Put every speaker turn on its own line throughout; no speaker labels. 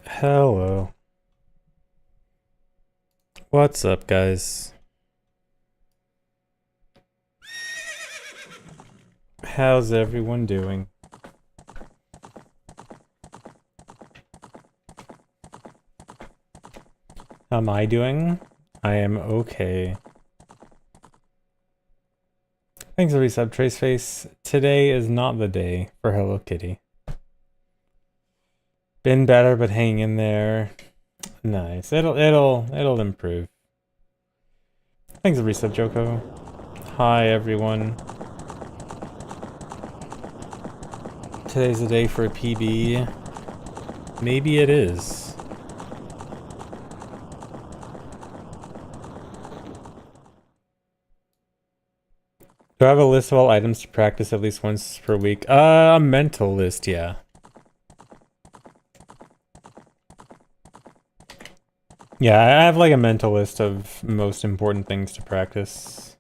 Hello. What's up, guys? How's everyone doing? How am I doing? I am okay. Thanks for the resub, Traceface. Today is not the day for Hello Kitty. Been better, but hang in there. Nice. It'll improve. Thanks for the resub, Joko. Hi, everyone. Today's the day for a PB. Maybe it is. Do I have a list of all items to practice at least once per week? A mental list, yeah. Yeah, I have like a mental list of most important things to practice.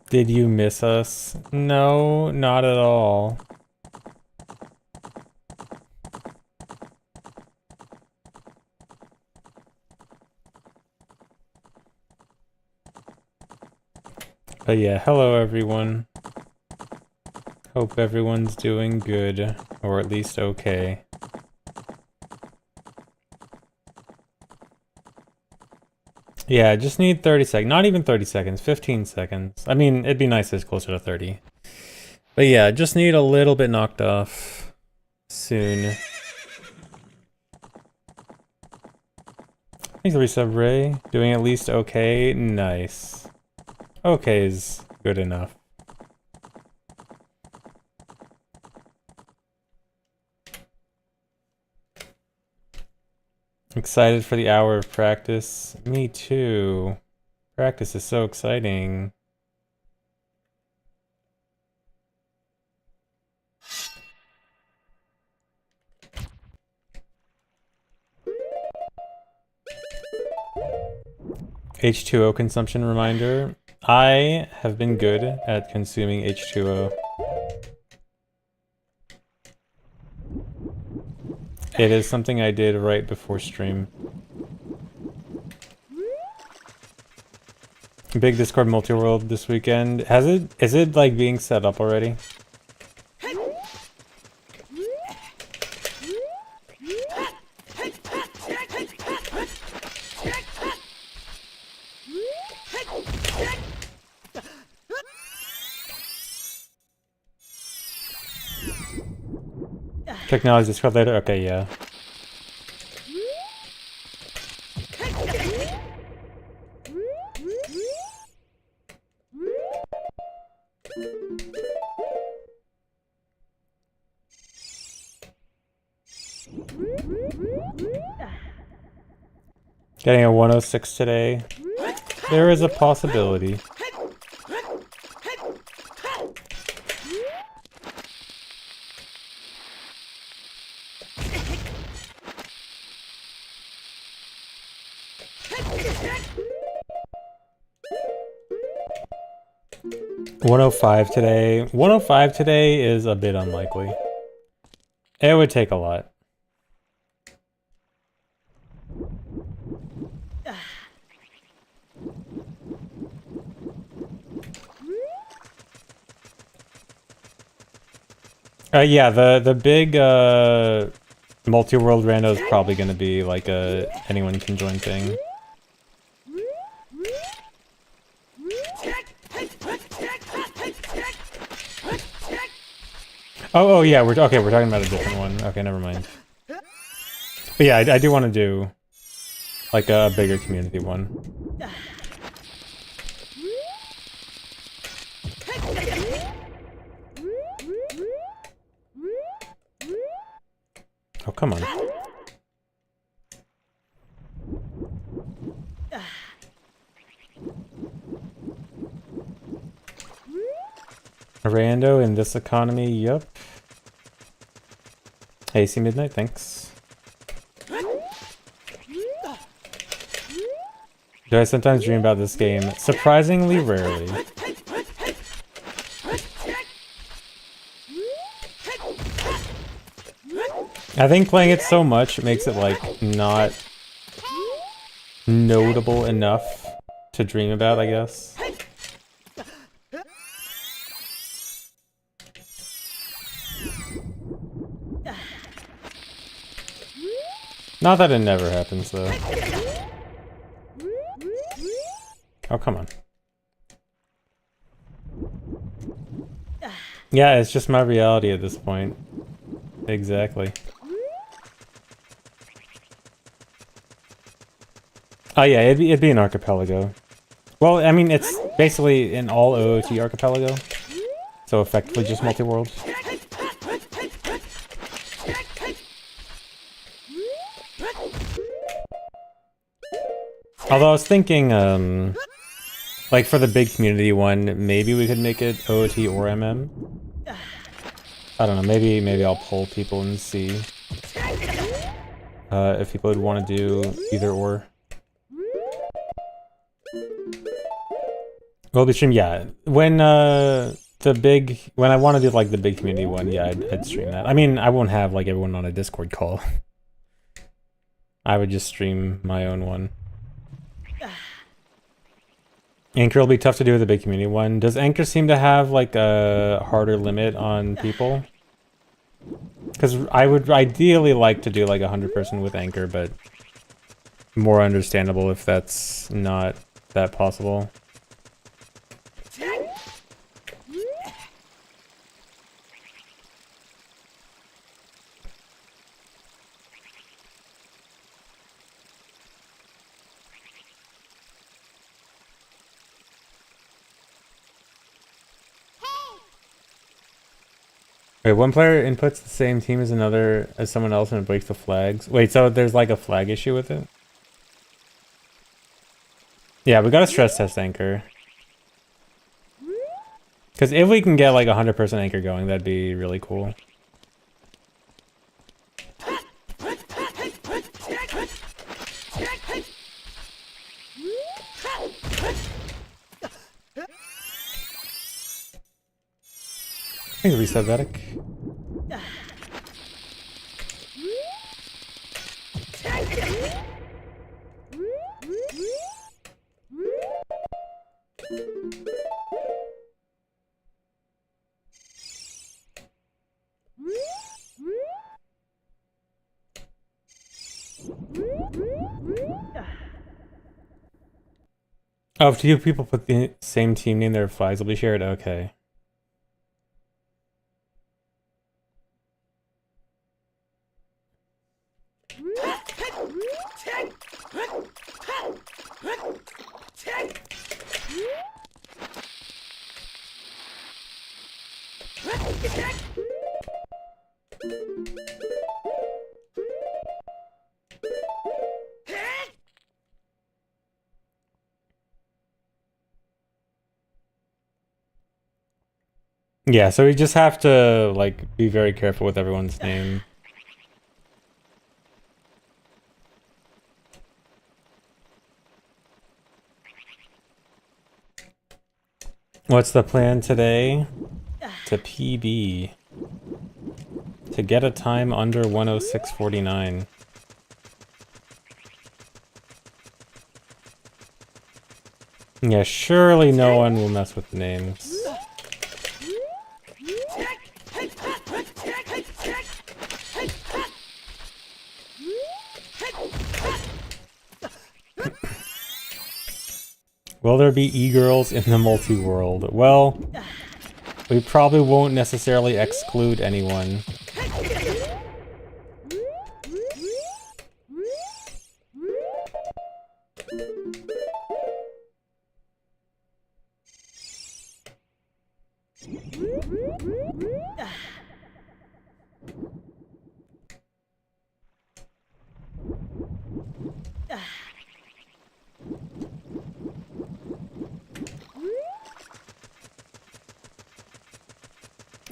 Did you miss us? No, not at all. But yeah, hello everyone. Hope everyone's doing good, or at least okay. Yeah, just need 30 seconds. Not even 30 seconds, 15 seconds. I mean, it'd be nice if it's closer to 30. But yeah, just need a little bit knocked off soon. Thanks, Lisa Ray. Doing at least okay. Nice. Okay is good enough. Excited for the hour of practice. Me too. Practice is so exciting. H2O consumption reminder. I have been good at consuming H2O. It is something I did right before stream. Big Discord multi-world this weekend. Is it like being set up already? Technology Discord later? Okay, yeah. Getting a 106 today. There is a possibility. $105 today. $105 today is a bit unlikely. It would take a lot. Yeah, the big multi-world rando is probably gonna be like a anyone can join thing. Oh yeah, we're talking about a different one. Okay, never mind. But yeah, I do want to do like a bigger community one. Oh, come on. A rando in this economy, yup. Hey, see Midnight, thanks. Do I sometimes dream about this game? Surprisingly rarely. I think playing it so much makes it like not notable enough to dream about, I guess. Not that it never happens though. Oh, come on. Yeah, it's just my reality at this point. Exactly. Oh yeah, it'd be an archipelago. Well, I mean, it's basically an all OOT archipelago. So effectively just multi-world. Although I was thinking, like for the big community one, maybe we could make it OOT or MM. I don't know, maybe I'll poll people and see if people would want to do either or. Will be stream, yeah. When I want to do like the big community one, yeah, I'd stream that. I mean, I won't have like everyone on a Discord call. I would just stream my own one. Anchor will be tough to do with the big community one. Does Anchor seem to have like a harder limit on people? Because I would ideally like to do like 100-person with Anchor, but more understandable if that's not that possible. Wait, one player inputs the same team as someone else and it breaks the flags. Wait, so there's like a flag issue with it? Yeah, we gotta stress test Anchor. Because if we can get like 100% Anchor going, that'd be really cool. I think reset Vedic. Oh, if two people put the same team name, their flags will be shared? Okay. Yeah, so we just have to like be very careful with everyone's name. What's the plan today? To PB. To get a time under 106.49. Yeah, surely no one will mess with the names. Will there be e-girls in the multi-world? Well, we probably won't necessarily exclude anyone.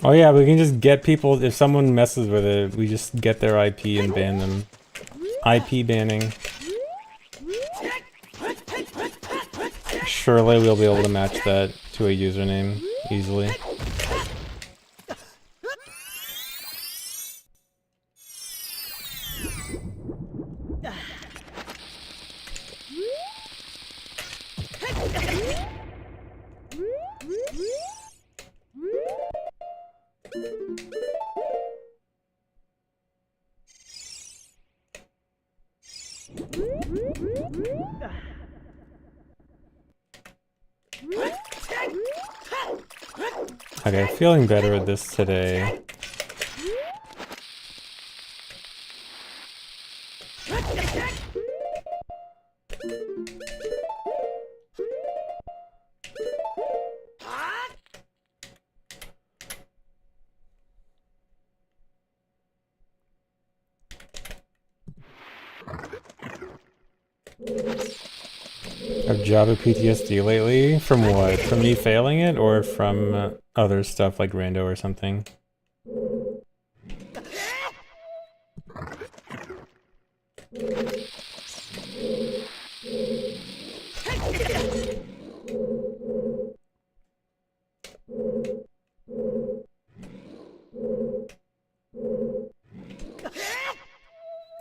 Oh yeah, we can just get people, if someone messes with it, we just get their IP and ban them. IP banning. Surely we'll be able to match that to a username easily. Okay, feeling better with this today. Have Jabu PTSD lately? From what? From me failing it, or from other stuff like rando or something?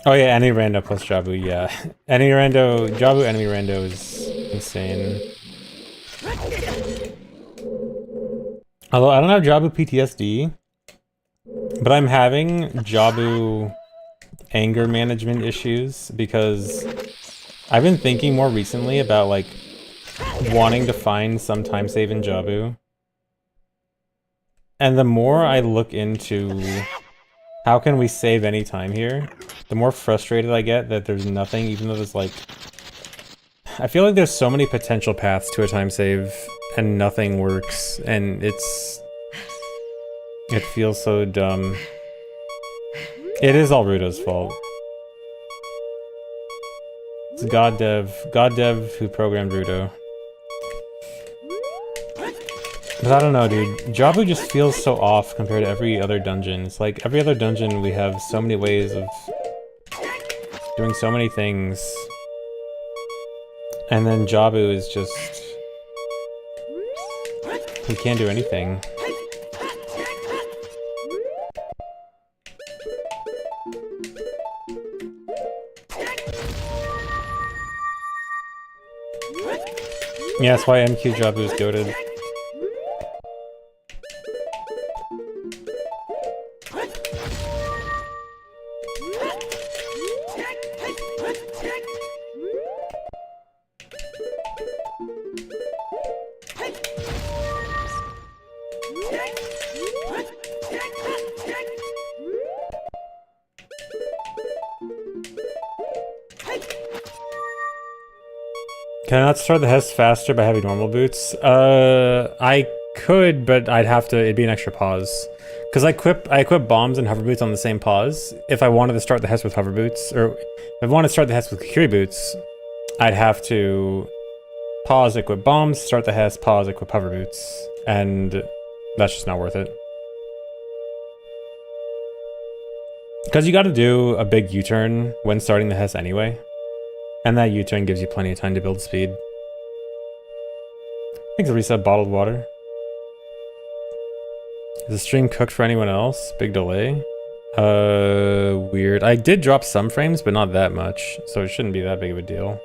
Oh yeah, any rando plus Jabu, yeah. Any rando, Jabu enemy rando is insane. Although I don't have Jabu PTSD, but I'm having Jabu anger management issues because I've been thinking more recently about like wanting to find some time save in Jabu. And the more I look into how can we save any time here, the more frustrated I get that there's nothing, even though there's like... I feel like there's so many potential paths to a time save and nothing works, and it feels so dumb. It is all Rudo's fault. It's God Dev who programmed Rudo. But I don't know, dude. Jabu just feels so off compared to every other dungeon. It's like every other dungeon we have so many ways of doing so many things. And then Jabu is just... he can't do anything. Yeah, that's why MQ Jabu is goated. Can I not start the Hess faster by having normal boots? I could, but I'd have to, it'd be an extra pause. Because I equip bombs and hover boots on the same pause. If I wanted to start the Hess with hover boots, or if I wanted to start the Hess with Kiri boots, I'd have to pause, equip bombs, start the Hess, pause, equip hover boots. And that's just not worth it. Because you gotta do a big U-turn when starting the Hess anyway. And that U-turn gives you plenty of time to build speed. Thanks, reset bottled water. Is the stream cooked for anyone else? Big delay. Weird. I did drop some frames, but not that much, so it shouldn't be that big of a deal.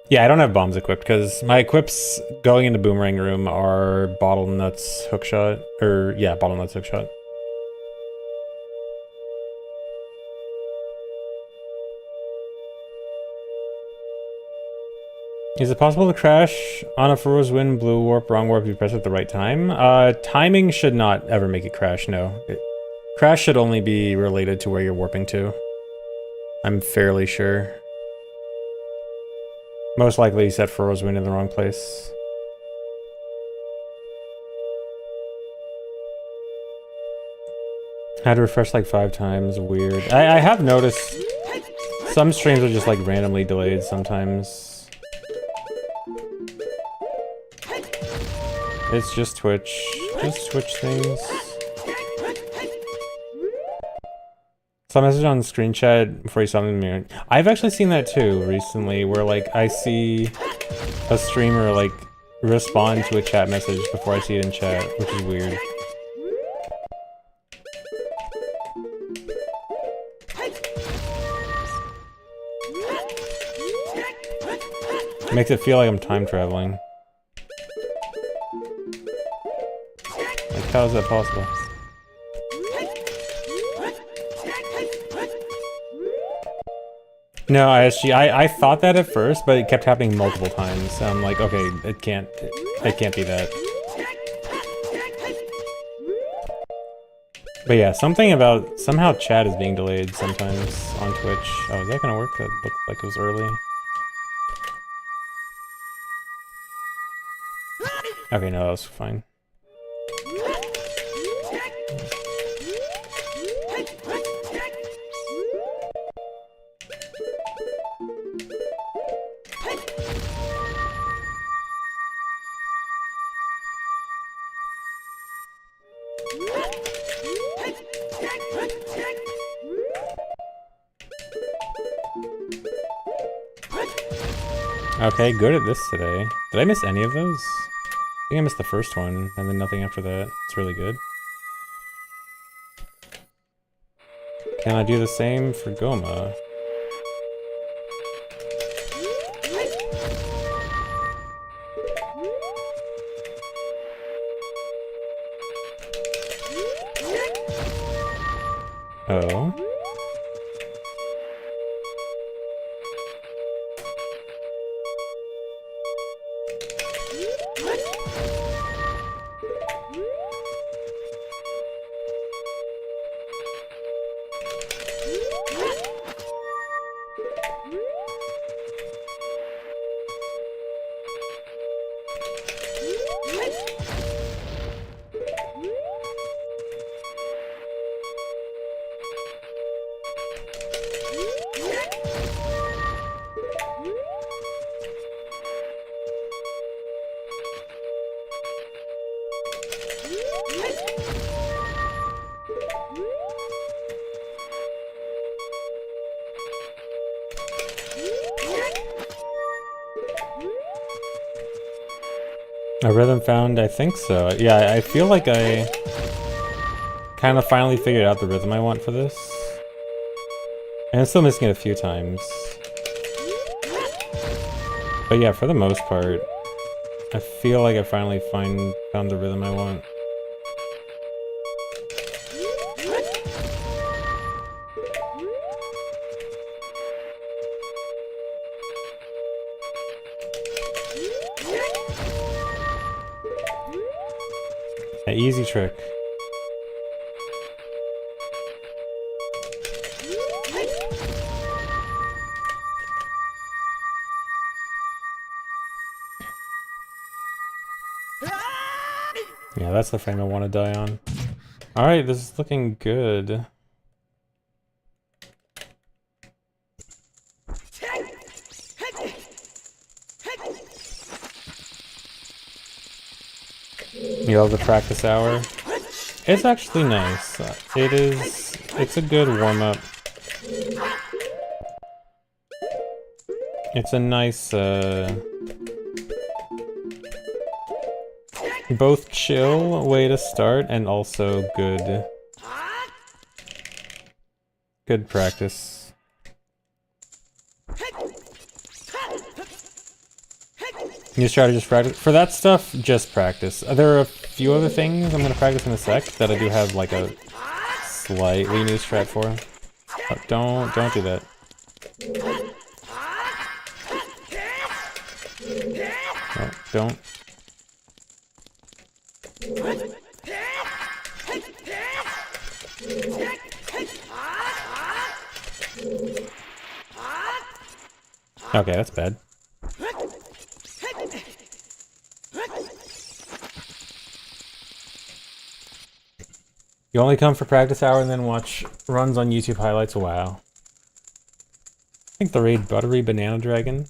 Yeah, I don't have bombs equipped, because my equips going into Boomerang Room are Bottle Nuts Hookshot. Or, yeah, Bottle Nuts Hookshot. Is it possible to crash on a Furrow's Wind, Blue Warp, Wrong Warp if you press it at the right time? Timing should not ever make it crash, no. Crash should only be related to where you're warping to. I'm fairly sure. Most likely you set Furrow's Wind in the wrong place. I had to refresh like 5 times, weird. I have noticed some streams are just like randomly delayed sometimes. It's just Twitch things. Saw a message on screen chat before you saw me in the mirror. I've actually seen that too recently, where like I see a streamer like respond to a chat message before I see it in chat, which is weird. It makes it feel like I'm time traveling. Like How is that possible? No, I thought that at first, but it kept happening multiple times. So I'm like, okay, it can't be that. But yeah, something about somehow chat is being delayed sometimes on Twitch. Oh, is that gonna work? That looked like it was early. Okay, no, that was fine. Okay, good at this today. Did I miss any of those? I think I missed the first one, and then nothing after that. It's really good. Can I do the same for Goma? Oh. A rhythm found? I think so. Yeah, I feel like I kind of finally figured out the rhythm I want for this. And I'm still missing it a few times. But yeah, for the most part, I feel like I finally found the rhythm I want. An easy trick. Yeah, that's the frame I want to die on. Alright, this is looking good. You know, the practice hour. It's actually nice. It's a good warm-up. It's a nice, both chill way to start and also good practice. You try to just practice. For that stuff, just practice. There are a few other things I'm going to practice in a sec that I do have like a slightly new strat for. But don't do that. No, don't. Okay, that's bad. You only come for practice hour and then watch runs on YouTube highlights? Wow. I think the raid Buttery Banana Dragon.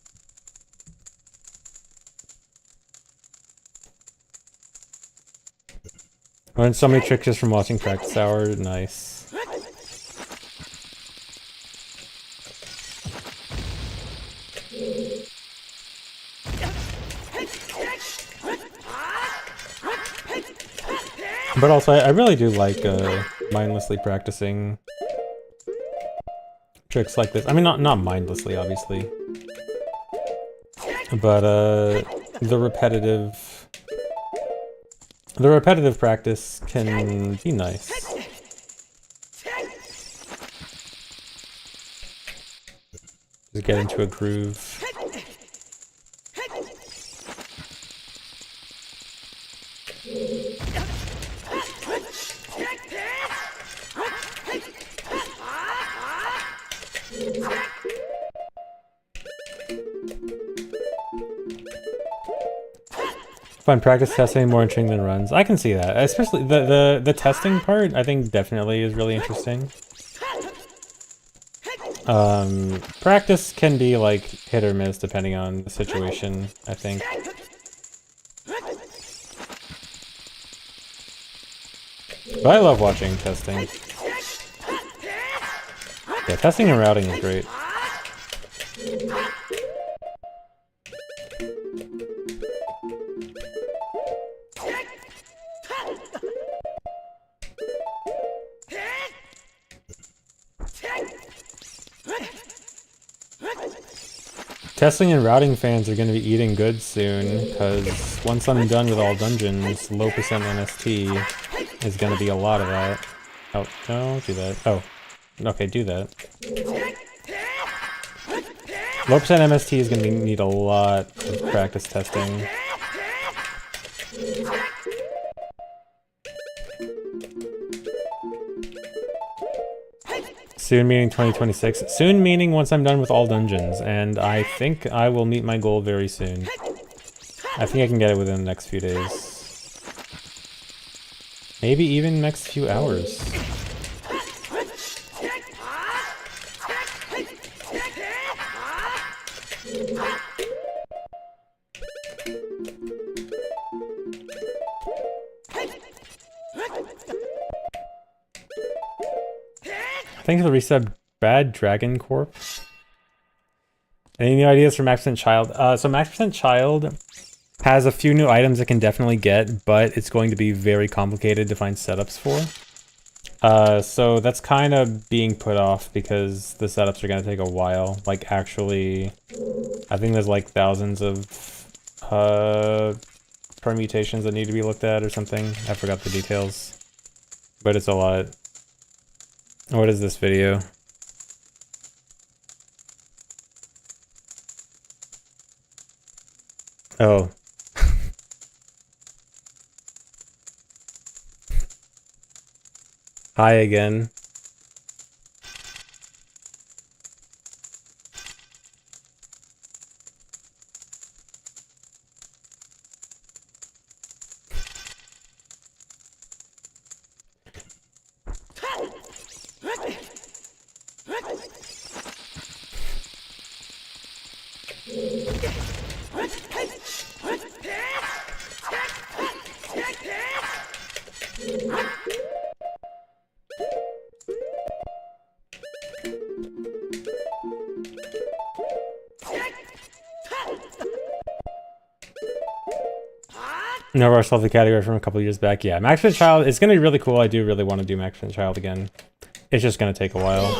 Learned so many tricks just from watching practice hour. Nice. But also, I really do like mindlessly practicing tricks like this. I mean, not mindlessly, obviously. But the repetitive The repetitive practice can be nice. Just get into a groove. Find practice testing more interesting than runs. I can see that, especially the testing part. I think definitely is really interesting. Practice can be like hit or miss depending on the situation, I think. But I love watching testing. Yeah, testing and routing is great. Testing and routing fans are going to be eating good soon, because once I'm done with all dungeons, low percent MST is going to be a lot of that. Oh, don't do that. Oh, okay, do that. Low percent MST is going to need a lot of practice testing. Soon meaning 2026. Soon meaning once I'm done with all dungeons, and I think I will meet my goal very soon. I think I can get it within the next few days. Maybe even next few hours. Thanks for the reset, Bad Dragon Corp. Any new ideas for Max % Child? So Max % Child has a few new items it can definitely get, but it's going to be very complicated to find setups for. So that's kind of being put off because the setups are going to take a while. Like actually, I think there's like thousands of permutations that need to be looked at or something. I forgot the details, but it's a lot. What is this video? Oh. Hi again. Never solved the category from a couple years back. Yeah, Max & Child is going to be really cool. I do really want to do Max & Child again. It's just going to take a while.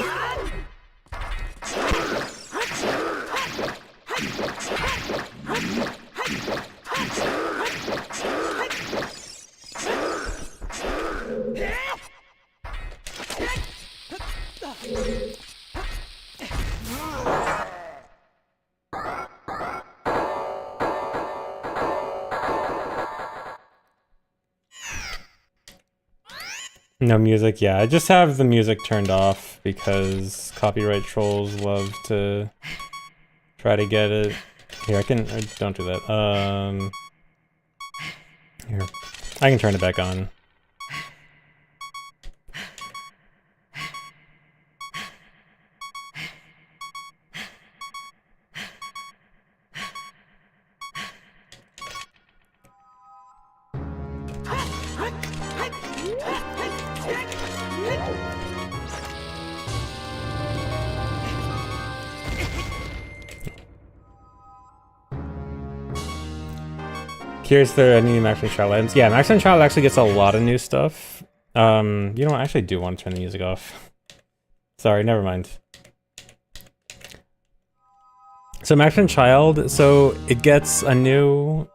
No music, yeah. I just have the music turned off because copyright trolls love to try to get it. Here, I can... don't do that. Here. I can turn it back on. Curious if there are any Max & Child items. Yeah, Max & Child actually gets a lot of new stuff. You know what? I actually do want to turn the music off. Sorry, never mind. So Max & Child, so it gets a new...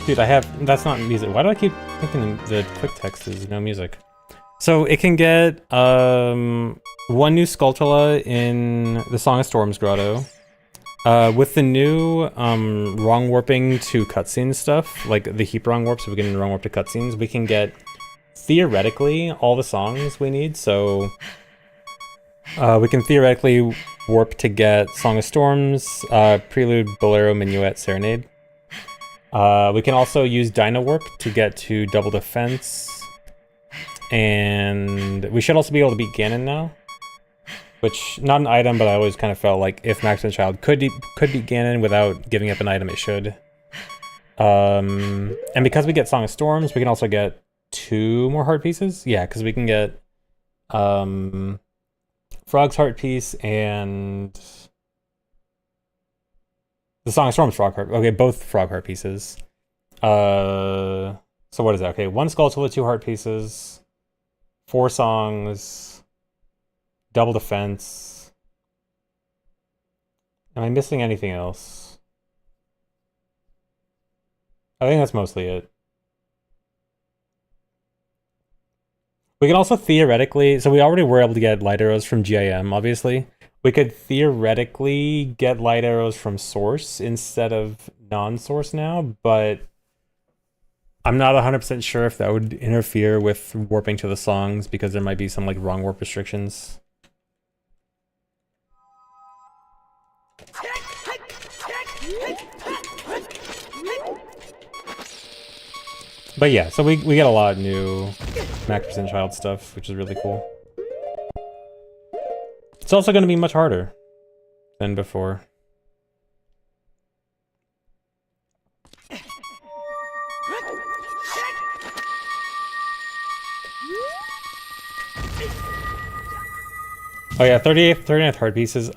Dude, that's not music. Why do I keep thinking the quick text is no music? So it can get one new Skulltula in the Song of Storms Grotto. With the new wrong warping to cutscene stuff, like the heap wrong warps, we can wrong warp to cutscenes, we can get theoretically all the songs we need. So we can theoretically warp to get Song of Storms, Prelude, Bolero, Minuet, Serenade. We can also use Dino Warp to get to Double Defense. And we should also be able to beat Ganon now. Which, not an item, but I always kind of felt like if Max and Child could beat Ganon without giving up an item, it should. And because we get Song of Storms, we can also get 2 more heart pieces. Yeah, because we can get Frog's heart piece and the Song of Storms frog heart. Okay, both frog heart pieces. So what is that? Okay, 1 Skulltula, 2 heart pieces, 4 songs. Double defense. Am I missing anything else? I think that's mostly it. We can also theoretically, so we already were able to get light arrows from GIM, obviously. We could theoretically get light arrows from source instead of non-source now, but I'm not 100% sure if that would interfere with warping to the songs because there might be some like wrong warp restrictions. But yeah, so we get a lot of new Max and Child stuff, which is really cool. It's also going to be much harder than before. Oh yeah, 39th heart pieces.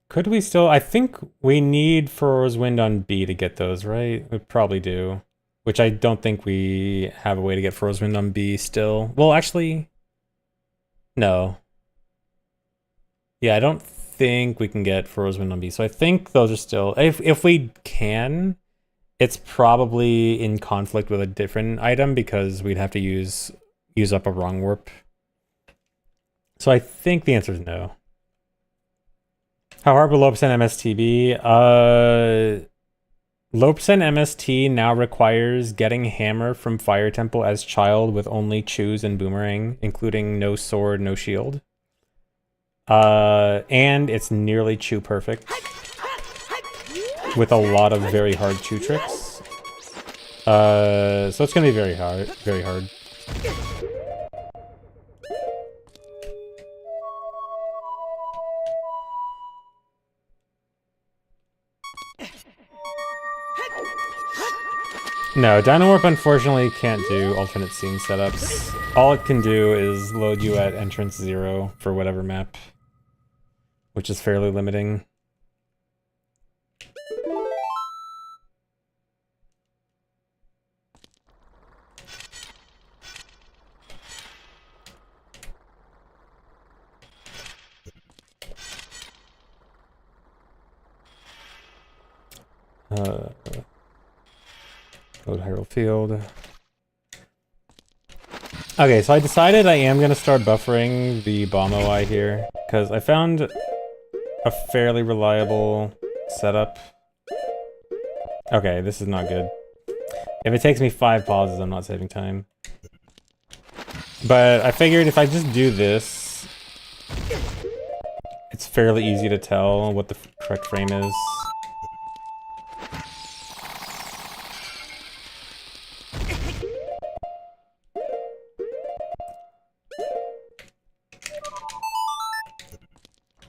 Could we still... I think we need Furrow's Wind on B to get those, right? We probably do. Which I don't think we have a way to get Furrow's Wind on B still. Well, actually... No. Yeah, I don't think we can get Furrow's Wind on B. So I think those are still... If we can, it's probably in conflict with a different item because we'd have to use up a wrong warp. So I think the answer is no. How hard will low percent MST be? Low percent MST now requires getting Hammer from Fire Temple as Child with only Choose and Boomerang, including no sword, no shield. And it's nearly Chew perfect with a lot of very hard Chew tricks. So it's gonna be very hard, very hard. No, Dino Warp unfortunately can't do alternate scene setups. All it can do is load you at entrance 0 for whatever map, which is fairly limiting. Load Hyrule Field. Okay, so I decided I am going to start buffering the bomb OI here, because I found a fairly reliable setup. Okay, this is not good. If it takes me 5 pauses, I'm not saving time. But I figured if I just do this, it's fairly easy to tell what the correct frame is.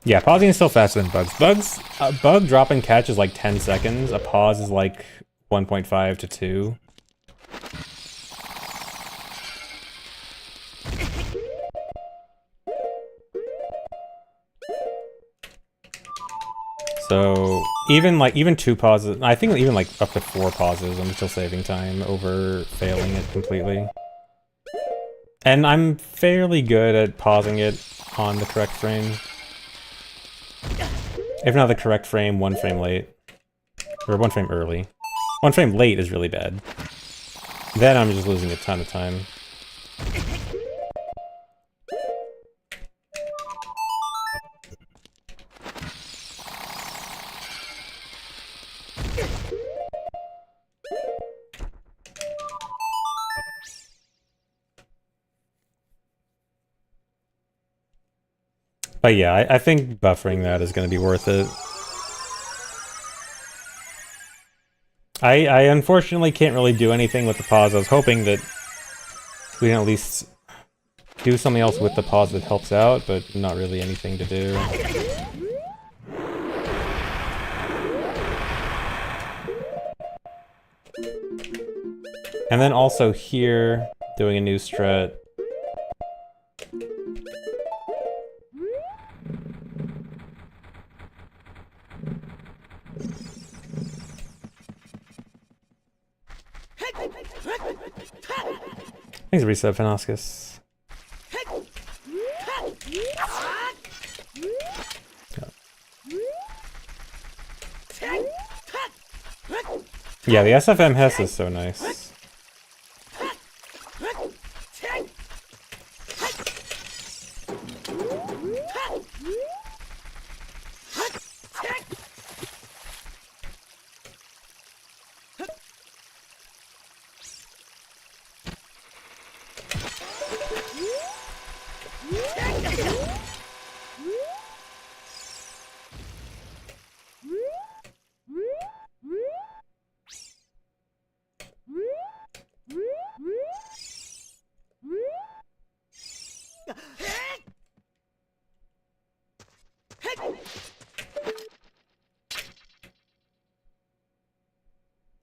Yeah, pausing is still faster than bugs. A bug drop and catch is like 10 seconds. A pause is like 1.5 to 2. So even 2 pauses, I think even like up to 4 pauses, I'm still saving time over failing it completely. And I'm fairly good at pausing it on the correct frame. If not the correct frame, 1 frame late. Or 1 frame early. 1 frame late is really bad. Then I'm just losing a ton of time. But yeah, I think buffering that is going to be worth it. I unfortunately can't really do anything with the pause. I was hoping that we can at least do something else with the pause that helps out, but not really anything to do. And then also here, doing a new strat. Thanks, Resub Fanascus. Yeah, the SFM Hess is so nice.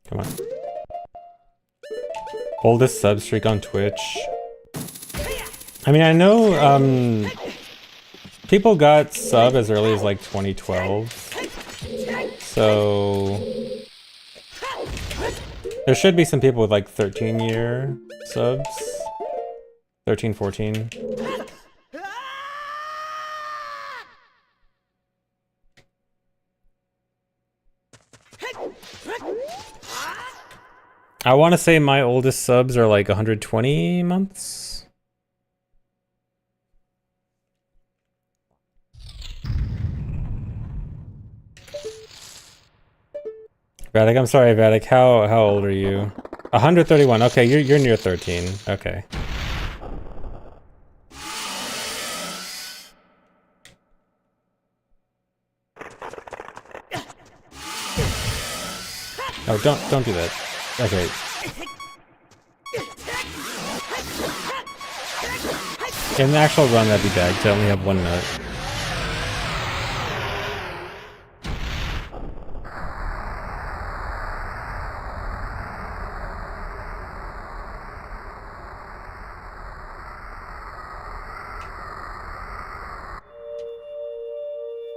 Come on. Oldest sub streak on Twitch. I mean, I know people got sub as early as like 2012. So there should be some people with like 13-year subs. 13, 14. I want to say my oldest subs are like 120 months. Vatic, I'm sorry, Vatic. How old are you? 131. Okay, you're near 13. Okay. Oh, don't do that. Okay. In the actual run, that'd be bad, because I only have one nut.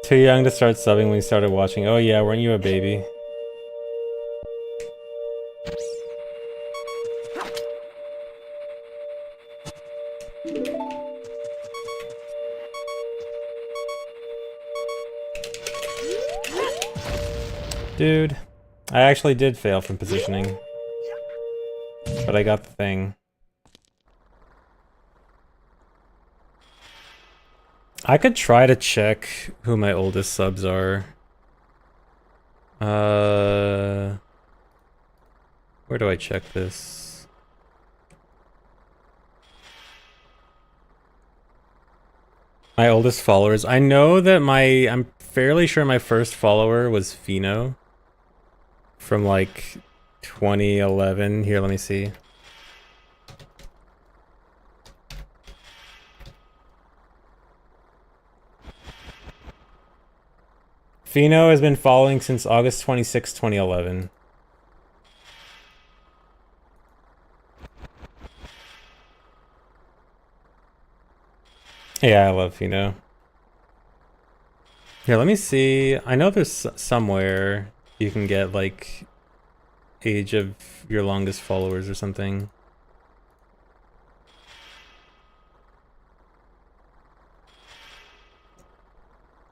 Too young to start subbing when you started watching. Oh yeah, weren't you a baby? Dude, I actually did fail from positioning. But I got the thing. I could try to check who my oldest subs are. Where do I check this? My oldest followers. I know that I'm fairly sure my first follower was Fino. From like 2011. Here, let me see. Fino has been following since August 26, 2011. Yeah, I love Fino. Here, let me see. I know there's somewhere you can get like age of your longest followers or something.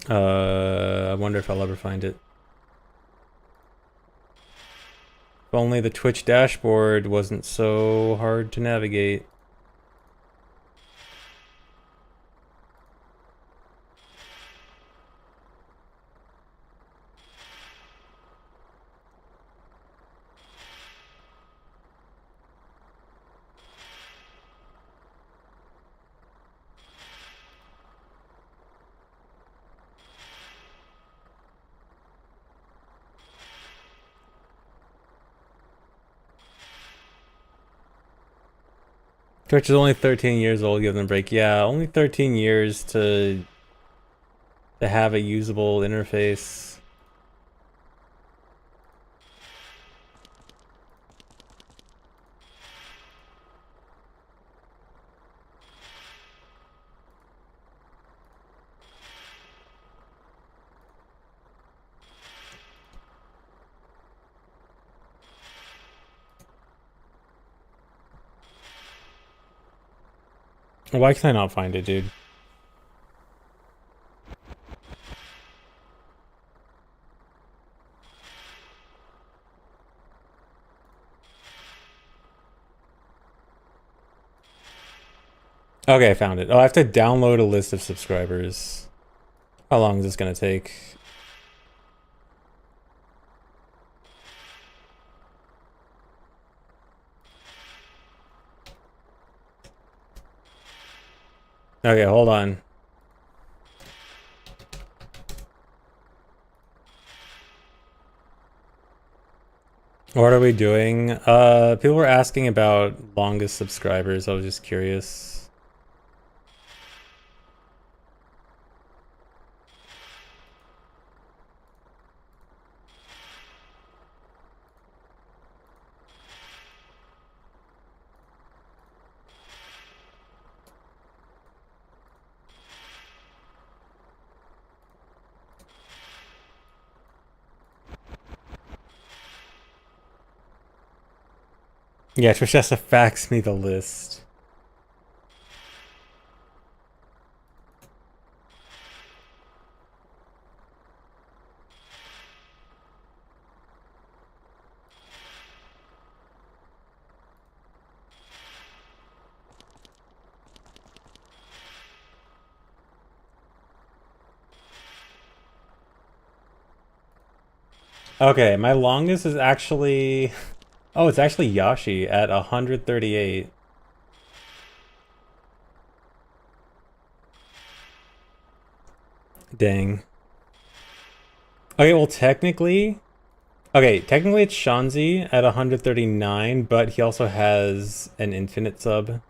I wonder if I'll ever find it. If only the Twitch dashboard wasn't so hard to navigate. Twitch is only 13 years old, give them a break. Yeah, only 13 years to have a usable interface. Why can I not find it, dude? Okay, I found it. Oh, I have to download a list of subscribers. How long is this gonna take? Okay, hold on. What are we doing? People were asking about longest subscribers. I was just curious. Yeah, Trish has to fax me the list. Okay, my longest is actually... Oh, it's actually Yashi at 138. Dang. Okay, well, technically... Okay, technically it's Shanzi at 139, but he also has an infinite sub.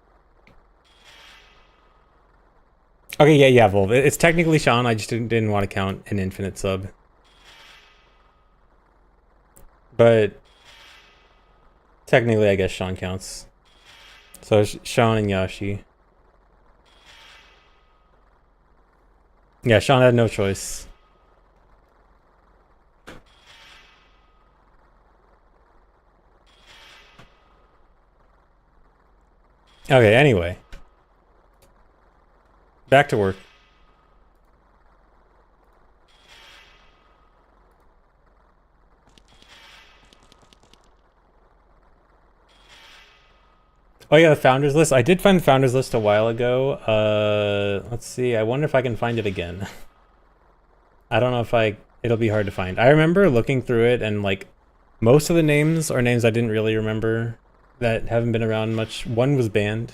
Okay, yeah, Volv. It's technically Sean, I just didn't want to count an infinite sub. But technically, I guess Sean counts. So it's Sean and Yashi. Yeah, Sean had no choice. Okay, anyway. Back to work. Oh yeah, the founders list. I did find the founders list a while ago. Let's see. I wonder if I can find it again. I don't know if it'll be hard to find. I remember looking through it and like most of the names are names I didn't really remember that haven't been around much. One was banned.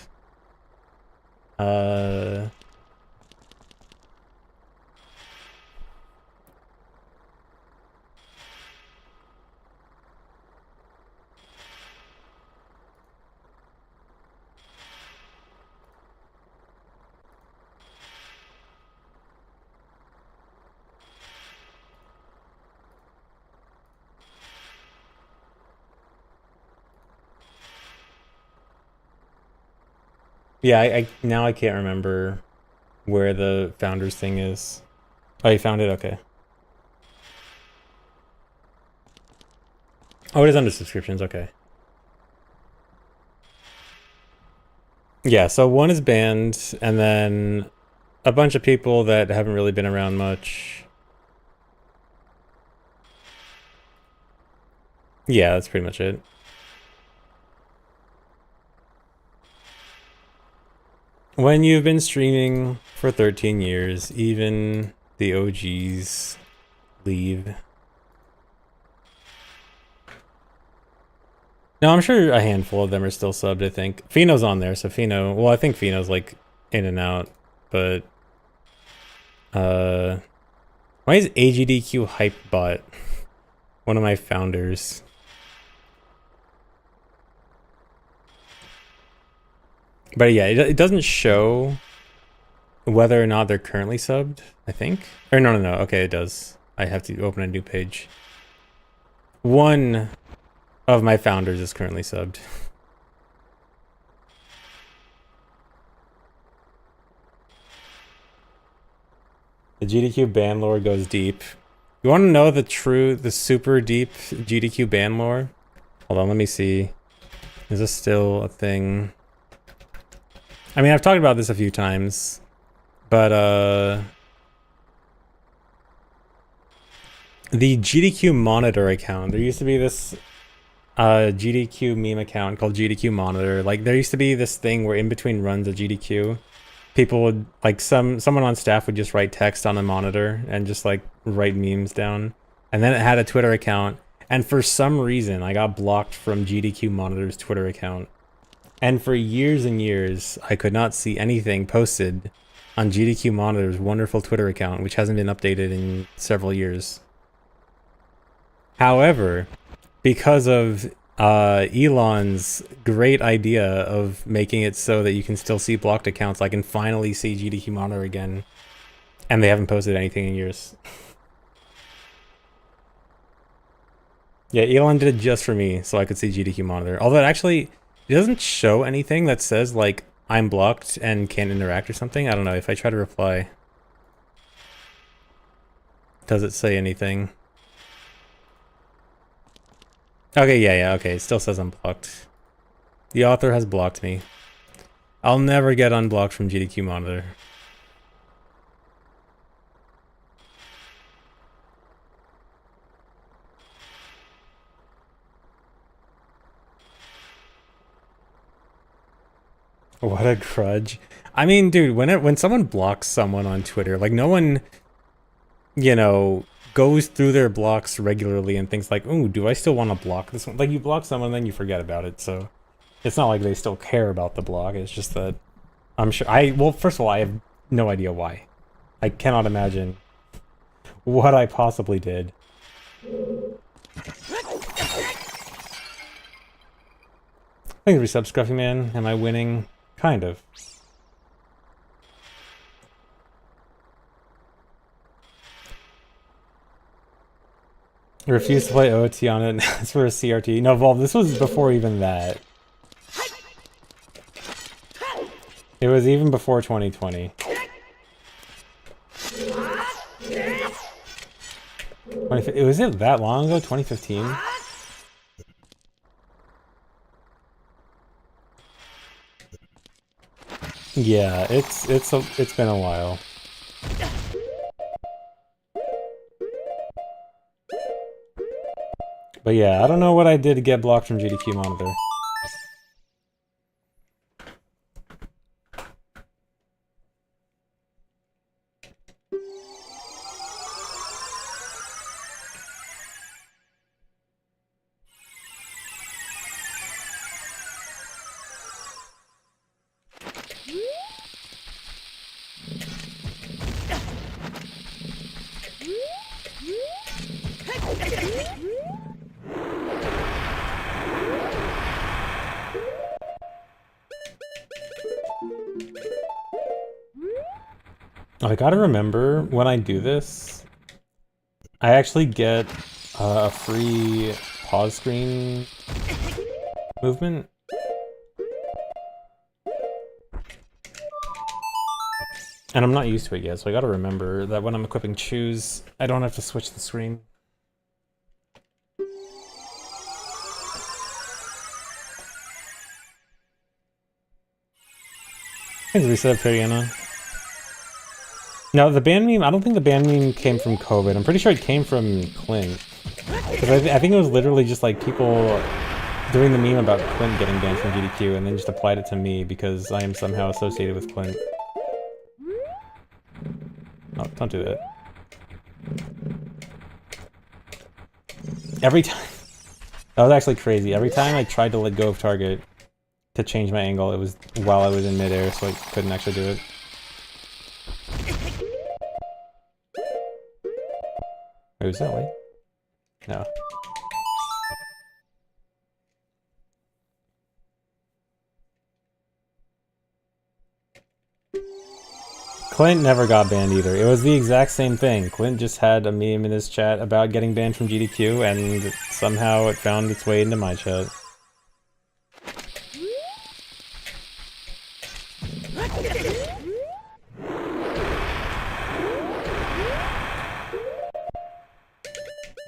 Yeah, I now I can't remember where the founders thing is. Oh, you found it? Okay. Oh, it is under subscriptions. Okay. Yeah, so one is banned, and then a bunch of people that haven't really been around much. Yeah, that's pretty much it. When you've been streaming for 13 years, even the OGs leave. No, I'm sure a handful of them are still subbed, I think. Fino's on there, so Fino... Well, I think Fino's, like, in and out, but... Why is AGDQ Hypebot one of my founders? But yeah, it doesn't show whether or not they're currently subbed, I think. Or no. Okay, it does. I have to open a new page. One of my founders is currently subbed. The GDQ ban lore goes deep. You want to know the super deep GDQ ban lore? Hold on, let me see. Is this still a thing? I mean, I've talked about this a few times, but the GDQ monitor account, there used to be this GDQ meme account called GDQ monitor. Like, there used to be this thing where in between runs of GDQ, people would, like, someone on staff would just write text on a monitor and just, like, write memes down. And then it had a Twitter account, and for some reason I got blocked from GDQ monitor's Twitter account. And for years and years, I could not see anything posted on GDQ Monitor's wonderful Twitter account, which hasn't been updated in several years. However, because of Elon's great idea of making it so that you can still see blocked accounts, I can finally see GDQ Monitor again. And they haven't posted anything in years. Yeah, Elon did it just for me, so I could see GDQ Monitor. Although it actually... It doesn't show anything that says, like, I'm blocked and can't interact or something. I don't know. If I try to reply, does it say anything? Okay, yeah, okay. It still says I'm blocked. The author has blocked me. I'll never get unblocked from GDQ Monitor. What a grudge. I mean, dude, when someone blocks someone on Twitter, like, no one, you know, goes through their blocks regularly and thinks like, ooh, do I still want to block this one? Like, you block someone, then you forget about it, so it's not like they still care about the block. It's just that I'm sure well, first of all, I have no idea why. I cannot imagine what I possibly did. Thanks for resub, Scruffy Man. Am I winning? Kind of. I refuse to play OT on it. It's for a CRT. No, Volv, this was before even that. It was even before 2020. Was it that long ago? 2015? Yeah, it's been a while. But yeah, I don't know what I did to get blocked from GDQ Monitor. I gotta remember, when I do this, I actually get a free pause screen movement. And I'm not used to it yet, so I gotta remember that when I'm equipping Choose, I don't have to switch the screen. Thanks, Reset, Periana. No, the ban meme, I don't think the ban meme came from COVID. I'm pretty sure it came from Clint. Because I think it was literally just like people doing the meme about Clint getting banned from GDQ and then just applied it to me because I am somehow associated with Clint. Oh, don't do that. Every time... That was actually crazy. Every time I tried to let go of target to change my angle, it was while I was in midair, so I couldn't actually do it. Wait, was that way? No. Clint never got banned either. It was the exact same thing. Clint just had a meme in his chat about getting banned from GDQ, and somehow it found its way into my chat.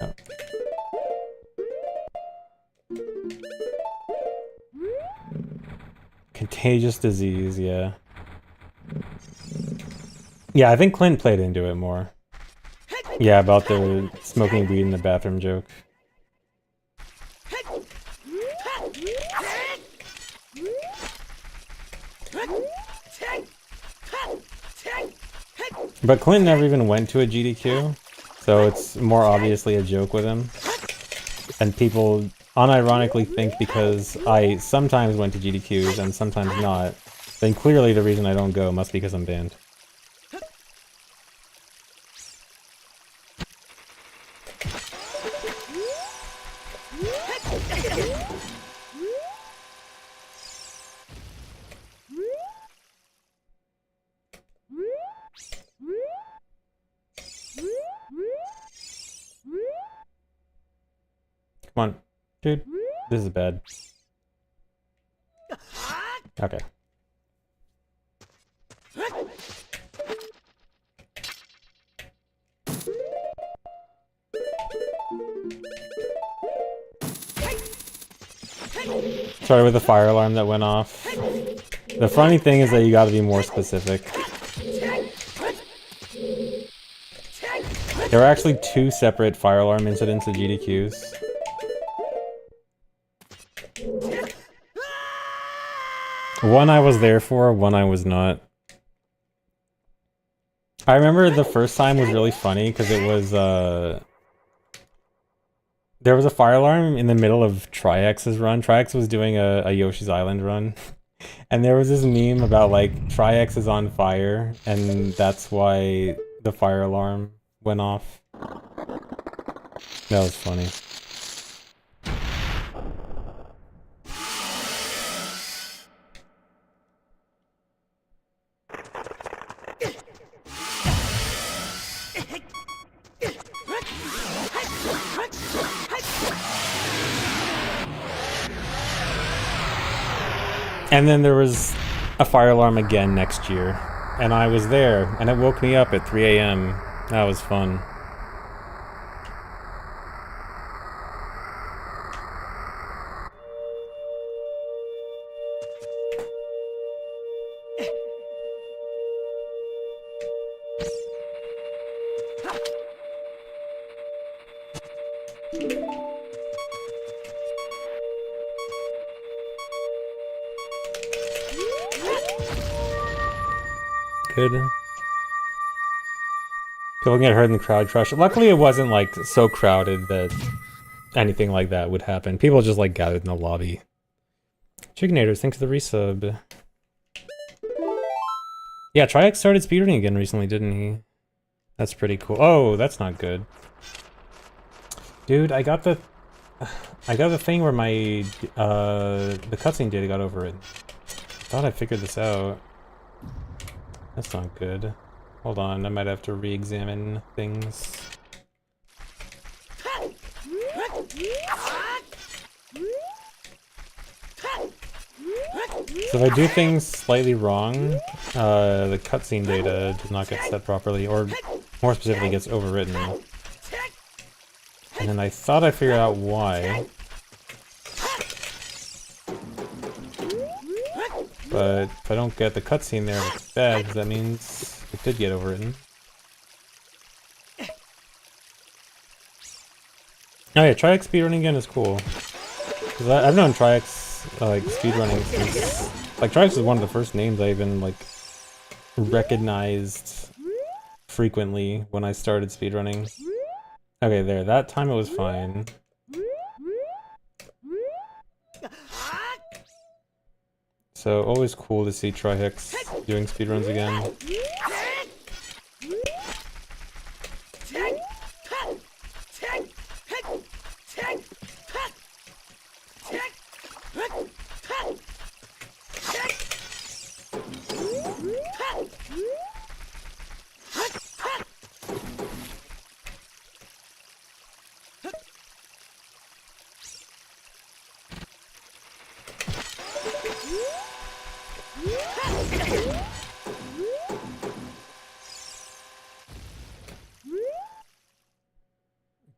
Oh. Contagious disease, yeah. Yeah, I think Clint played into it more. Yeah, about the smoking weed in the bathroom joke. But Clint never even went to a GDQ, so it's more obviously a joke with him. And people unironically think because I sometimes went to GDQs and sometimes not, then clearly the reason I don't go must be because I'm banned. Come on, dude. This is bad. Okay. Sorry with the fire alarm that went off. The funny thing is that you gotta be more specific. There were actually 2 separate fire alarm incidents at GDQs. One I was there for, one I was not. I remember the first time was really funny because it was, there was a fire alarm in the middle of Triex's run. Triex was doing a Yoshi's Island run. And there was this meme about, like, Triex is on fire, and that's why the fire alarm went off. That was funny. And then there was a fire alarm again next year, and I was there, and it woke me up at 3 AM. That was fun. Good. People get hurt in the crowd crush. Luckily it wasn't like so crowded that anything like that would happen. People just like gathered in the lobby. Chickenators, thanks for the resub. Yeah, Triax started speedrunning again recently, didn't he? That's pretty cool. Oh, that's not good. Dude, I got the thing where my the cutscene data got overwritten. Thought I figured this out. That's not good. Hold on, I might have to re-examine things. So if I do things slightly wrong, the cutscene data does not get set properly, or more specifically gets overwritten. And then I thought I figured out why. But if I don't get the cutscene there, it's bad, because that means it did get overwritten. Oh yeah, Triax speedrunning again is cool. Cause I've known Triax like speedrunning since like Triax is one of the first names I even like recognized frequently when I started speedrunning. Okay, there. That time it was fine. So always cool to see Trihex doing speedruns again.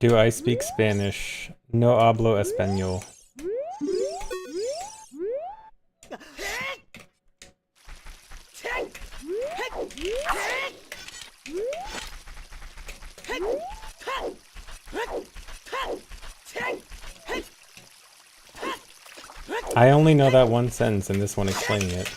Do I speak Spanish? No hablo español. I only know that one sentence in this one explaining it.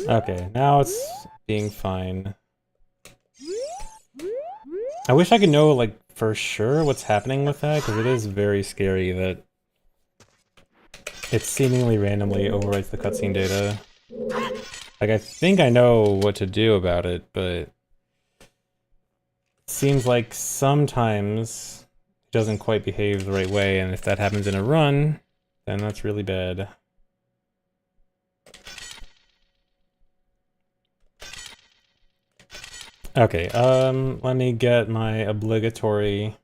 Okay, now it's being fine. I wish I could know, like, for sure what's happening with that, because it is very scary that it seemingly randomly overwrites the cutscene data. Like, I think I know what to do about it, but it seems like sometimes it doesn't quite behave the right way, and if that happens in a run, then that's really bad. Okay, let me get my obligatory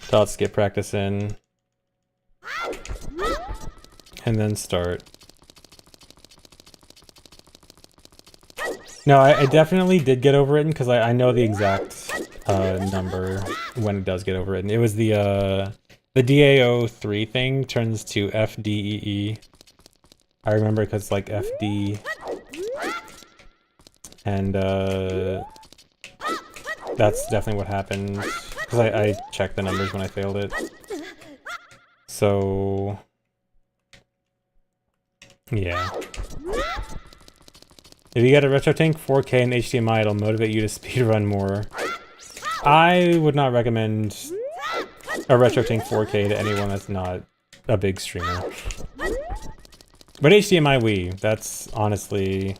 dot skip practice in, and then start. No, I definitely did get overwritten because I know the exact number when it does get overwritten. It was the DAO3 thing turns to FDEE. I remember because like FD. And that's definitely what happened, because I checked the numbers when I failed it. So yeah. If you get a retro tank 4K and HDMI, it'll motivate you to speedrun more. I would not recommend a retro tank 4K to anyone that's not a big streamer. But HDMI Wii, that's honestly,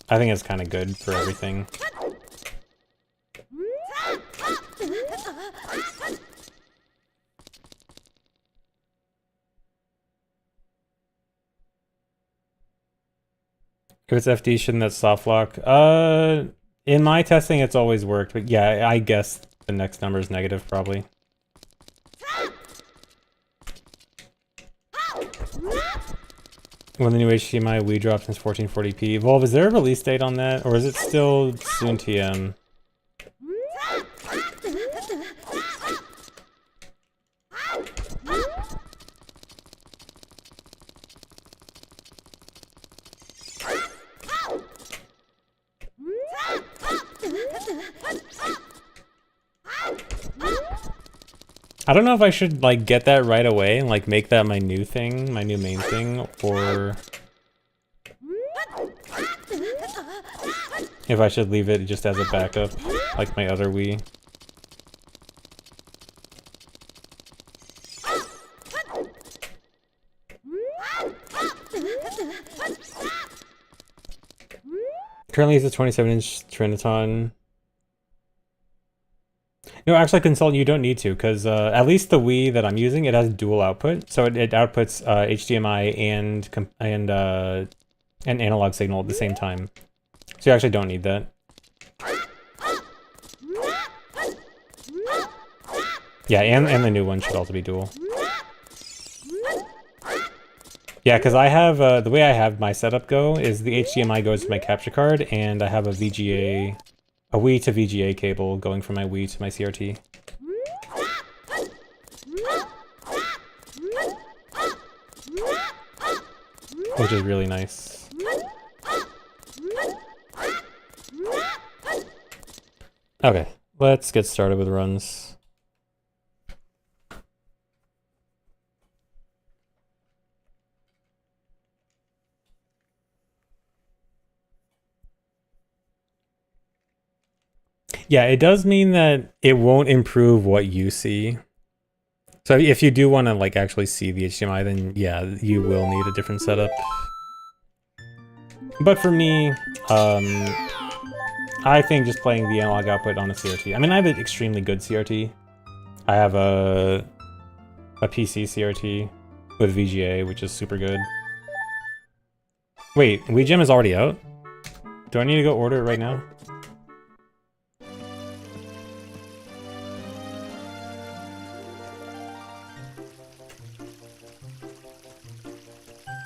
I think it's kind of good for everything. If it's FD, shouldn't that soft lock? In my testing, it's always worked, but yeah, I guess the next number is negative, probably. When the new HDMI Wii drops in 1440p. Volv, is there a release date on that, or is it still soon TM? I don't know if I should like get that right away and like make that my new thing, my new main thing, or if I should leave it just as a backup, like my other Wii. Currently it's a 27-inch Triniton. No, actually, Consultant, you don't need to, because at least the Wii that I'm using, it has dual output, so it outputs HDMI and an analog signal at the same time. So you actually don't need that. Yeah, and the new one should also be dual. Yeah, because I have, the way I have my setup go is the HDMI goes to my capture card, and I have a VGA, a Wii to VGA cable going from my Wii to my CRT. Which is really nice. Okay, let's get started with runs. Yeah, it does mean that it won't improve what you see. So if you do want to like actually see the HDMI, then yeah, you will need a different setup. But for me, I think just playing the analog output on a CRT. I mean, I have an extremely good CRT. I have a PC CRT with VGA, which is super good. Wait, Wii Jam is already out? Do I need to go order it right now?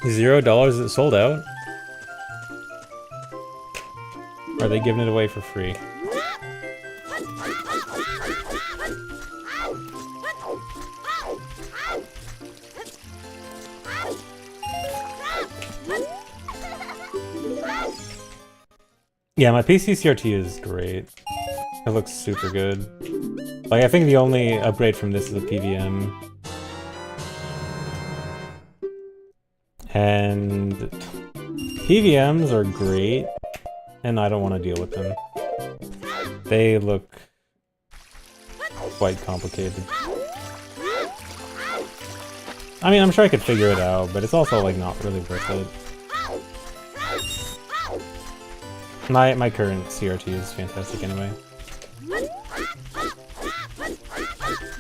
$0? Is it sold out? Or are they giving it away for free? Yeah, my PC CRT is great. It looks super good. Like, I think the only upgrade from this is a PVM. And PVMs are great, and I don't want to deal with them. They look quite complicated. I mean, I'm sure I could figure it out, but it's also like not really worth it. My current CRT is fantastic anyway.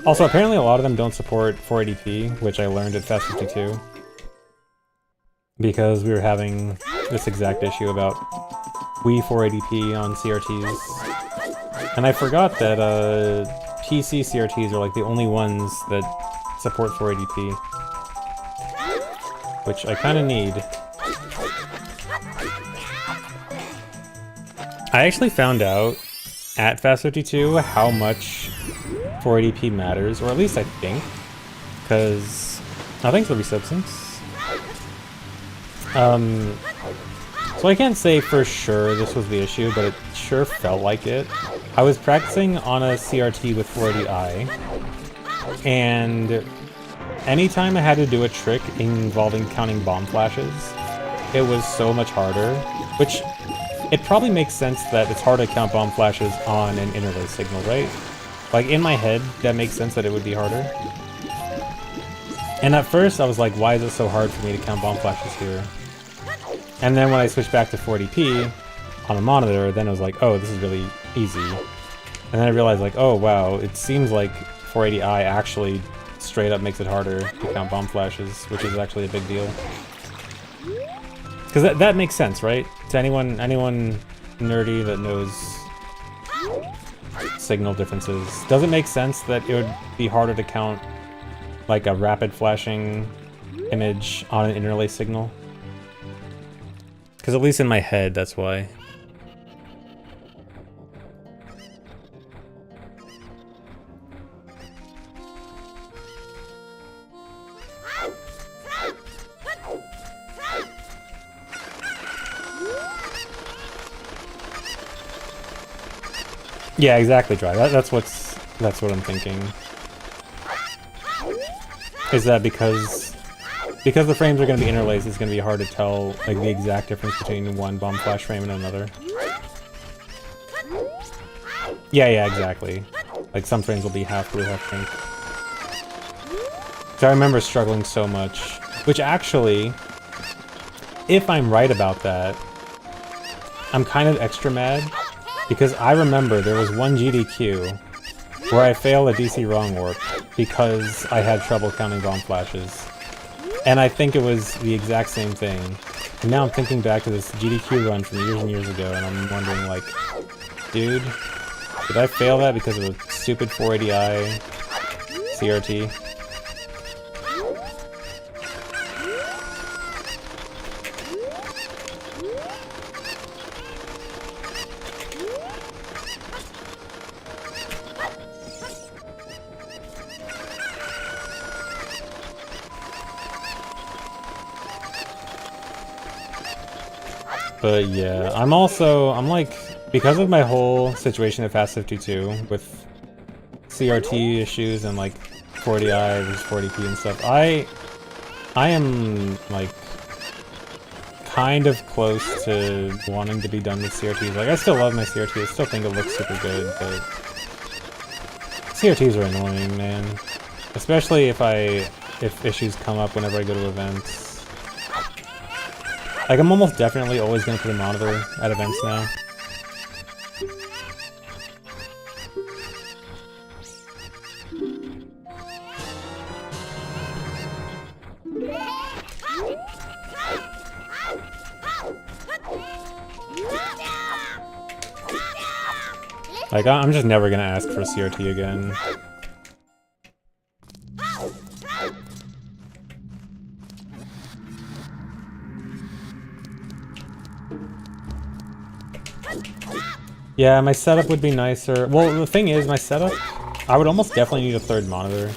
Also, apparently a lot of them don't support 480p, which I learned at Fast 52. Because we were having this exact issue about Wii 480p on CRTs. And I forgot that PC CRTs are like the only ones that support 480p. Which I kind of need. I actually found out at Fast 52 how much 480p matters, or at least I think. Because... oh, thanks for the resubstance. So I can't say for sure this was the issue, but it sure felt like it. I was practicing on a CRT with 480i, and anytime I had to do a trick involving counting bomb flashes, it was so much harder, which it probably makes sense that it's hard to count bomb flashes on an interlay signal, right? Like, in my head, that makes sense that it would be harder. And at first, I was like, why is it so hard for me to count bomb flashes here? And then when I switched back to 40p on a monitor, then it was like, oh, this is really easy. And then I realized, like, oh, wow, it seems like 480i actually straight up makes it harder to count bomb flashes, which is actually a big deal. Because that makes sense, right? To anyone nerdy that knows signal differences. Does it make sense that it would be harder to count like a rapid flashing image on an interlay signal? Because at least in my head, that's why. Yeah, exactly, Dry. That's what I'm thinking. Is that because the frames are going to be interlaced, it's going to be hard to tell like the exact difference between one bomb flash frame and another. Yeah, exactly. Like some frames will be half blue, half pink. So I remember struggling so much. Which actually, if I'm right about that, I'm kind of extra mad. Because I remember there was one GDQ where I failed a DC wrong warp because I had trouble counting bomb flashes. And I think it was the exact same thing. And now I'm thinking back to this GDQ run from years and years ago, and I'm wondering, like, dude, did I fail that because of a stupid 480i CRT? But yeah, I'm like, because of my whole situation at Fast 52 with CRT issues and like 40i versus 40p and stuff, I am like kind of close to wanting to be done with CRTs. Like, I still love my CRT, I still think it looks super good, but CRTs are annoying, man. Especially if issues come up whenever I go to events. Like, I'm almost definitely always gonna put a monitor at events now. Like, I'm just never gonna ask for a CRT again. Yeah, my setup would be nicer. Well, the thing is, my setup, I would almost definitely need a third monitor.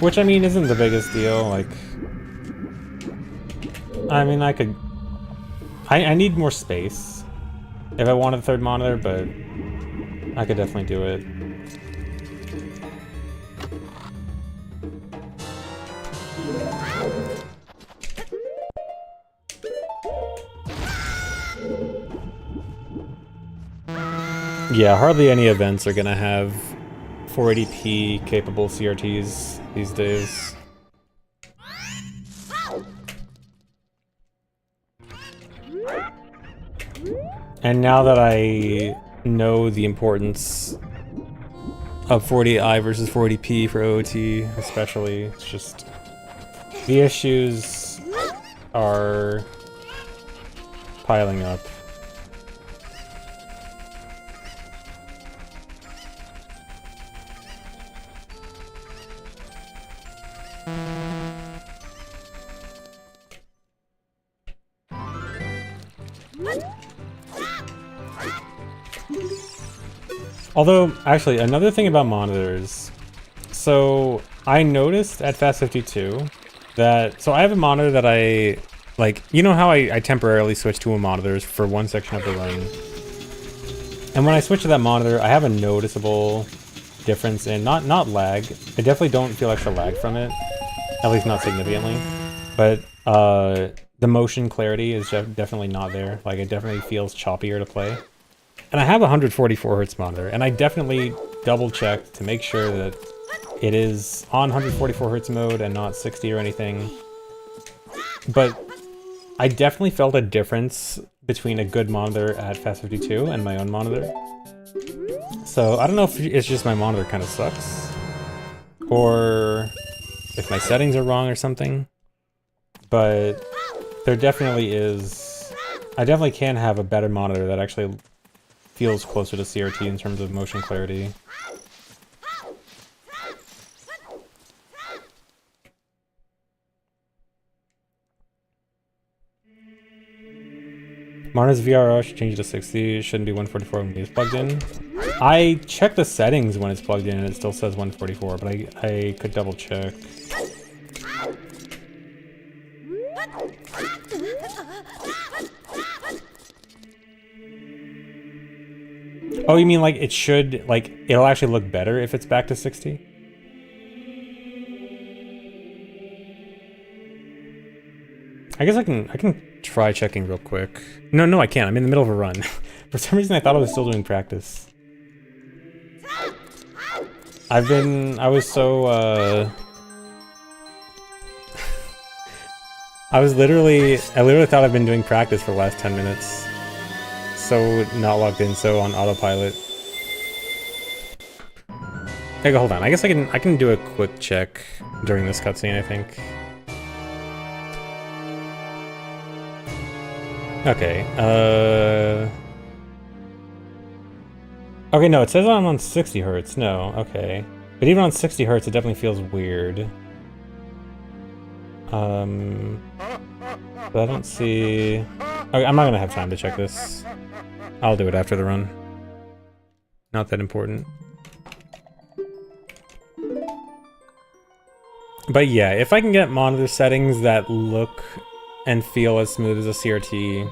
Which, I mean, isn't the biggest deal, like... I mean, I could... I need more space if I wanted a third monitor, but I could definitely do it. Yeah, hardly any events are gonna have 480p capable CRTs these days. And now that I know the importance of 40i versus 40p for OOT, especially, it's just... the issues are piling up. Although, actually, another thing about monitors. So, I noticed at Fast 52 that... So, I have a monitor that I... Like, you know how I temporarily switch to a monitor for one section of the run? And when I switch to that monitor, I have a noticeable difference in... Not lag. I definitely don't feel extra lag from it. At least not significantly. But, the motion clarity is definitely not there. Like, it definitely feels choppier to play. And I have a 144 Hz monitor, and I definitely double-checked to make sure that it is on 144 Hz mode and not 60 or anything. But I definitely felt a difference between a good monitor at Fast 52 and my own monitor. So I don't know if it's just my monitor kind of sucks, or if my settings are wrong or something, but there definitely is... I definitely can have a better monitor that actually feels closer to CRT in terms of motion clarity. Monitors VRR should change to 60, it shouldn't be 144 when it's plugged in. I checked the settings when it's plugged in and it still says 144, but I could double check. Oh, you mean like it should, like, it'll actually look better if it's back to 60? I guess I can try checking real quick. No, I can't. I'm in the middle of a run. For some reason, I thought I was still doing practice. I was so, I literally thought I've been doing practice for the last 10 minutes. So not logged in, so on autopilot. Okay, hold on. I guess I can do a quick check during this cutscene, I think. Okay, okay, no, it says I'm on 60 Hz. No, okay. But even on 60 Hz, it definitely feels weird. But I don't see... Okay, I'm not gonna have time to check this. I'll do it after the run. Not that important. But yeah, if I can get monitor settings that look and feel as smooth as a CRT,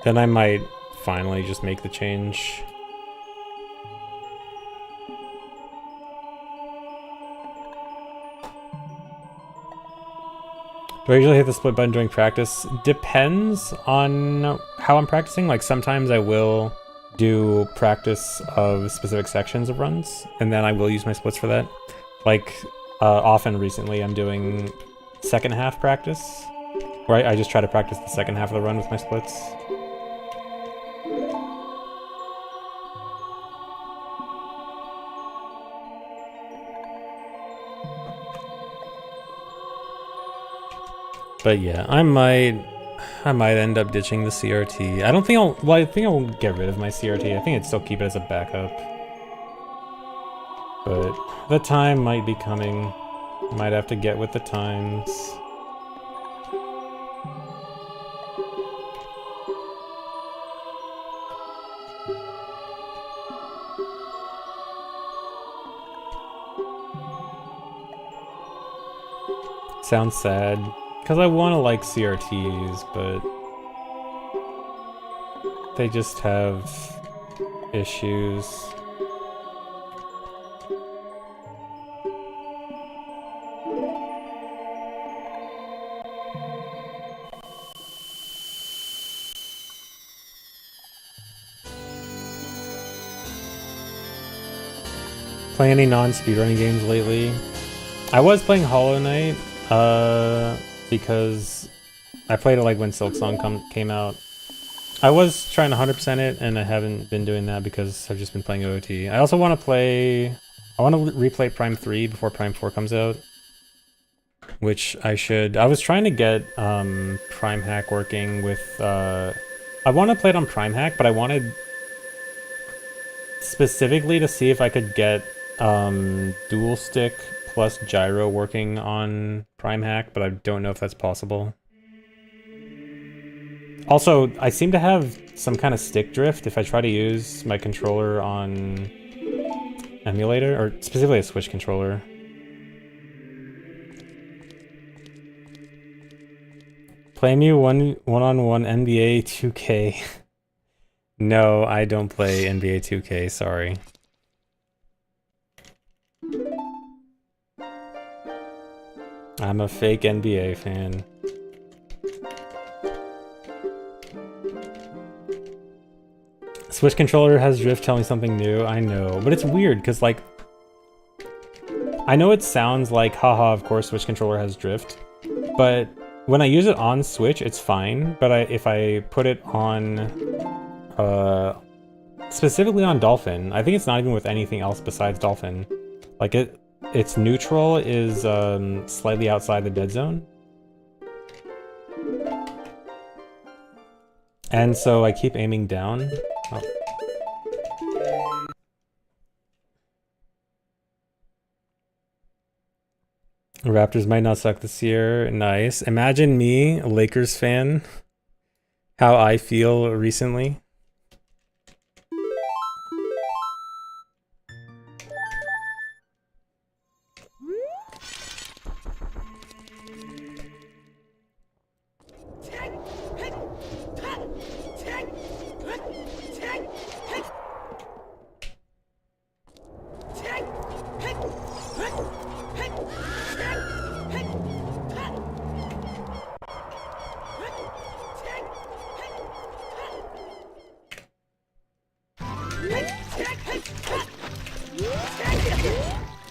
then I might finally just make the change. Do I usually hit the split button during practice? Depends on how I'm practicing. Like sometimes I will do practice of specific sections of runs, and then I will use my splits for that. Like often recently I'm doing second half practice, where I just try to practice the second half of the run with my splits. But yeah, I might end up ditching the CRT. I don't think I'll, well, I think I'll get rid of my CRT. I think I'd still keep it as a backup. But the time might be coming. Might have to get with the times. Sounds sad. Because I want to like CRTs, but they just have issues. Play any non-speedrunning games lately? I was playing Hollow Knight, because I played it like when Silksong came out. I was trying to 100% it, and I haven't been doing that because I've just been playing OOT. I also want to play... I want to replay Prime 3 before Prime 4 comes out. Which I should... I was trying to get Prime Hack working with... I want to play it on Prime Hack, but I wanted specifically to see if I could get dual stick plus gyro working on Prime Hack, but I don't know if that's possible. Also, I seem to have some kind of stick drift if I try to use my controller on emulator, or specifically a Switch controller. Play me one-on-one NBA 2K. No, I don't play NBA 2K, sorry. I'm a fake NBA fan. Switch controller has drift, tell me something new. I know, but it's weird because like, I know it sounds like haha, of course Switch controller has drift, but when I use it on Switch, it's fine. But if I put it on, specifically on Dolphin, I think it's not even with anything else besides Dolphin. Like its neutral is slightly outside the dead zone. And so I keep aiming down. Oh. Raptors might not suck this year. Nice. Imagine me, a Lakers fan, how I feel recently.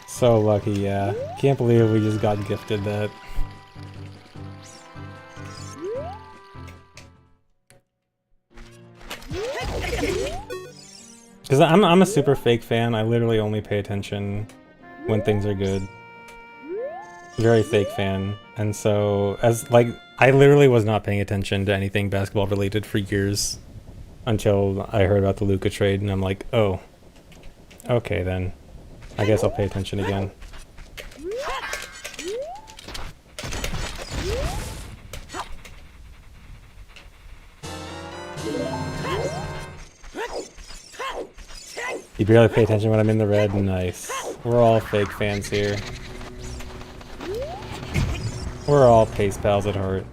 So lucky, yeah. Can't believe we just got gifted that. Because I'm a super fake fan. I literally only pay attention when things are good. Very fake fan. And so, I literally was not paying attention to anything basketball related for years until I heard about the Luka trade, and I'm like, oh, okay then. I guess I'll pay attention again. You barely pay attention when I'm in the red. Nice. We're all fake fans here. We're all pace pals at heart.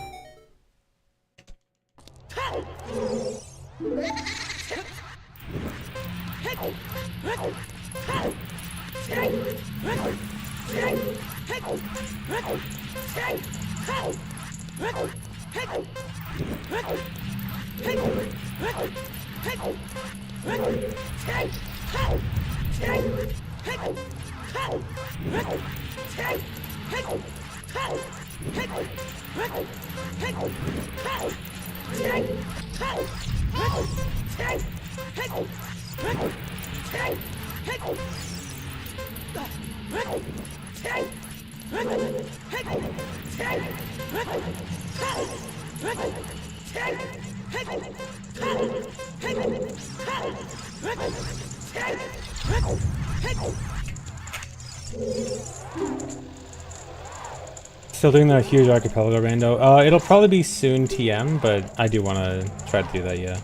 Still doing the huge archipelago rando. It'll probably be soon TM, but I do want to try to do that, yeah.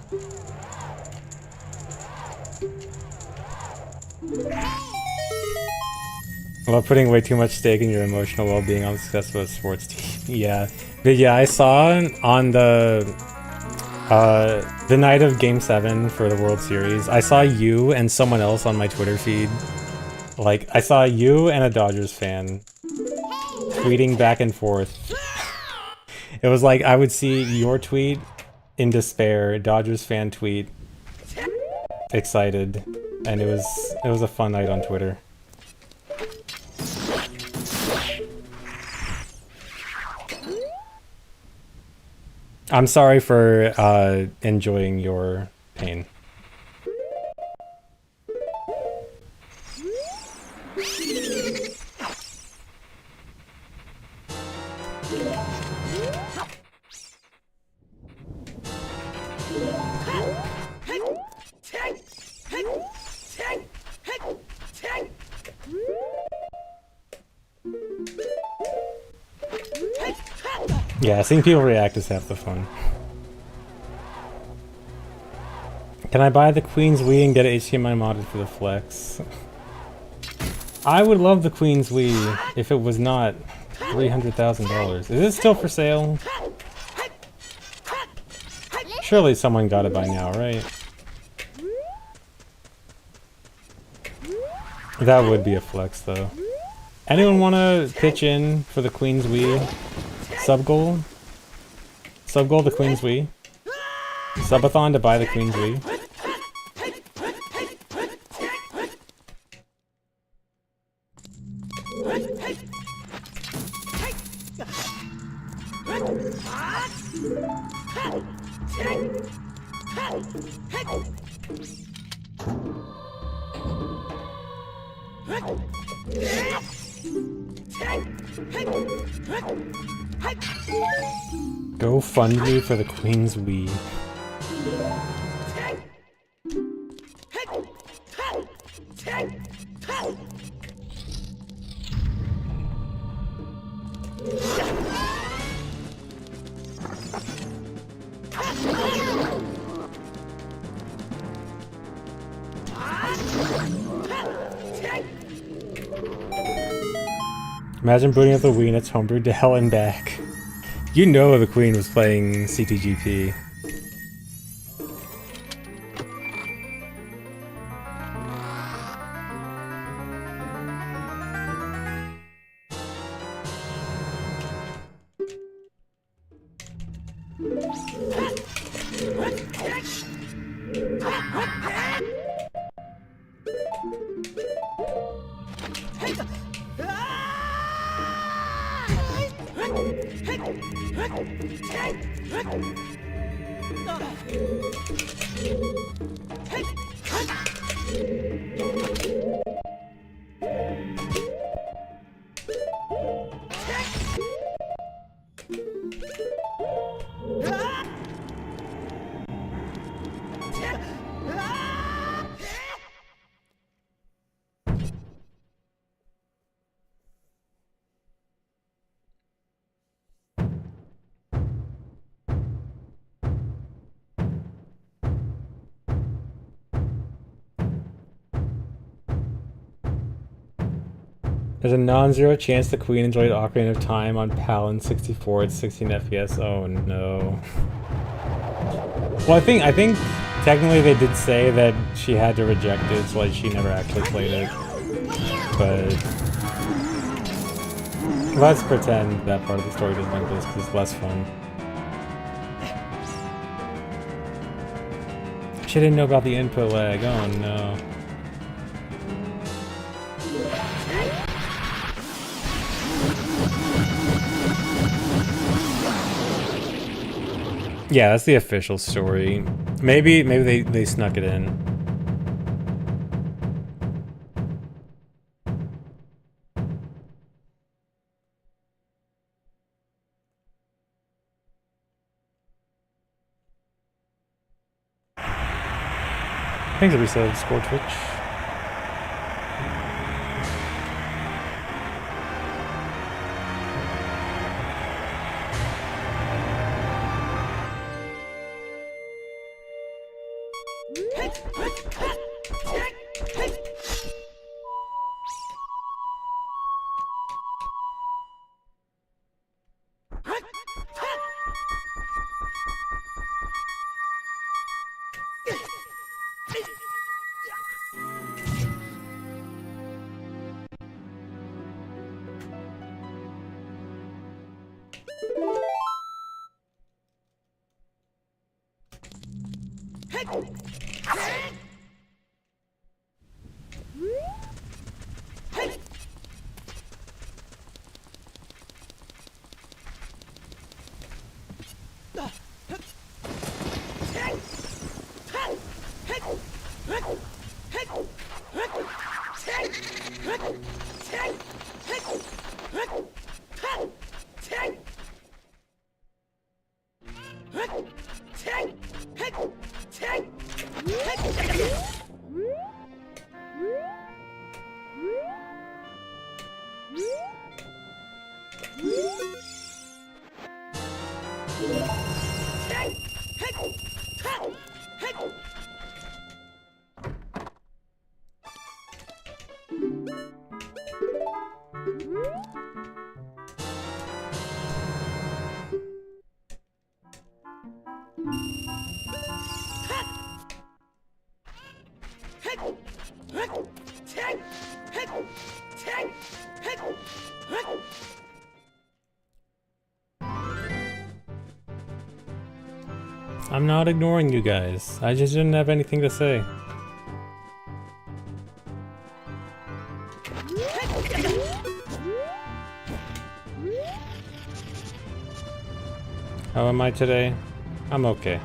Well, putting way too much stake in your emotional well-being on the success of a sports team. Yeah. But yeah, I saw on the night of Game 7 for the World Series, I saw you and someone else on my Twitter feed. Like, I saw you and a Dodgers fan tweeting back and forth. It was like I would see your tweet in despair, Dodgers fan tweet excited, and it was a fun night on Twitter. I'm sorry for enjoying your pain. Yeah, seeing people react is half the fun. Can I buy the Queen's Wii and get it HDMI modded for the Flex? I would love the Queen's Wii if it was not $300,000. Is it still for sale? Surely someone got it by now, right? That would be a flex, though. Anyone want to pitch in for the Queen's Wii sub goal? Sub goal the Queen's Wii? Subathon to buy the Queen's Wii? Go fund me for the Queen's Wii. Imagine booting up the Wii and it's homebrewed to hell and back. You know the Queen was playing CTGP. There's a non-zero chance the Queen enjoyed Ocarina of Time on PAL in 64 at 16 FPS. Oh no. Well, I think technically they did say that she had to reject it, so like she never actually played it. But let's pretend that part of the story doesn't exist because it's less fun. She didn't know about the input lag. Oh no. Yeah, that's the official story. Maybe they snuck it in. Thanks, episode Score Twitch. I'm not ignoring you guys. I just didn't have anything to say. How am I today? I'm okay.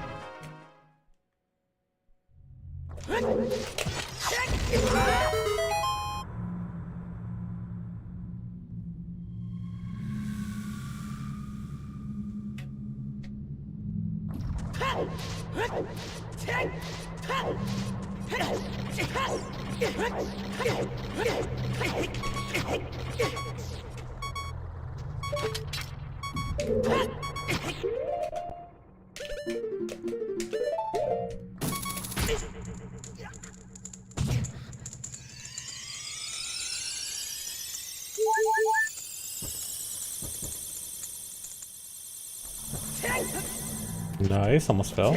Nice, almost fell.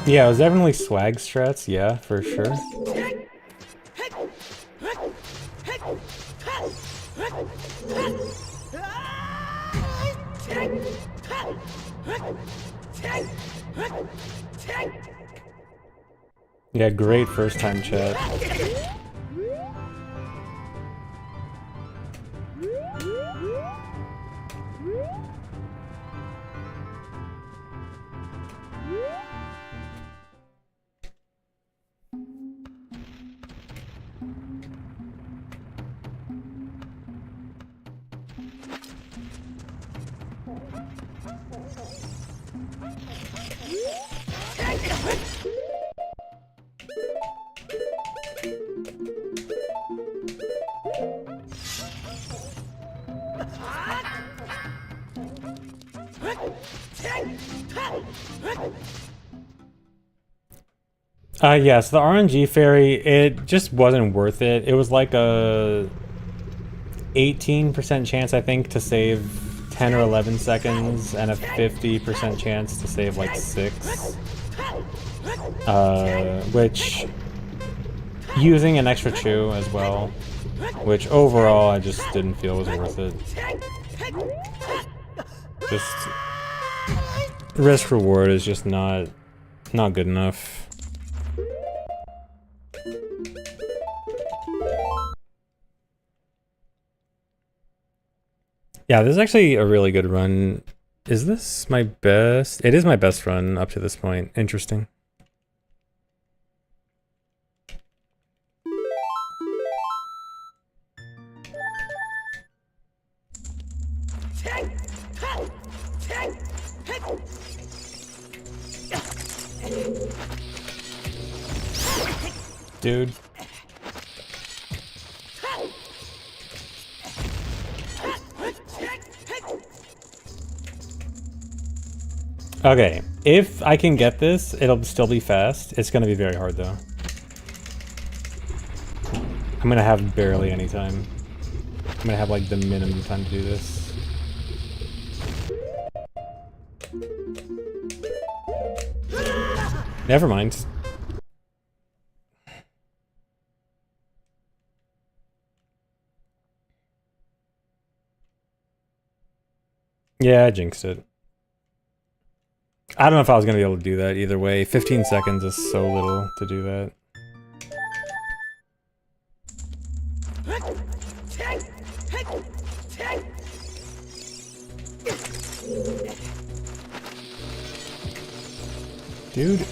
Yeah, it was definitely swag strats, yeah, for sure. Yeah, great first time chat. Yeah, so the RNG fairy, it just wasn't worth it. It was like a 18% chance, I think, to save 10 or 11 seconds, and a 50% chance to save like 6. Which, using an extra chew as well, which overall I just didn't feel was worth it. Just, risk reward is just not good enough. Yeah, this is actually a really good run. Is this my best? It is my best run up to this point. Interesting. Dude. Okay, if I can get this, it'll still be fast. It's gonna be very hard though. I'm gonna have barely any time. I'm gonna have like the minimum time to do this. Never mind. Yeah, I jinxed it. I don't know if I was going to be able to do that either way. 15 seconds is so little to do that. Dude.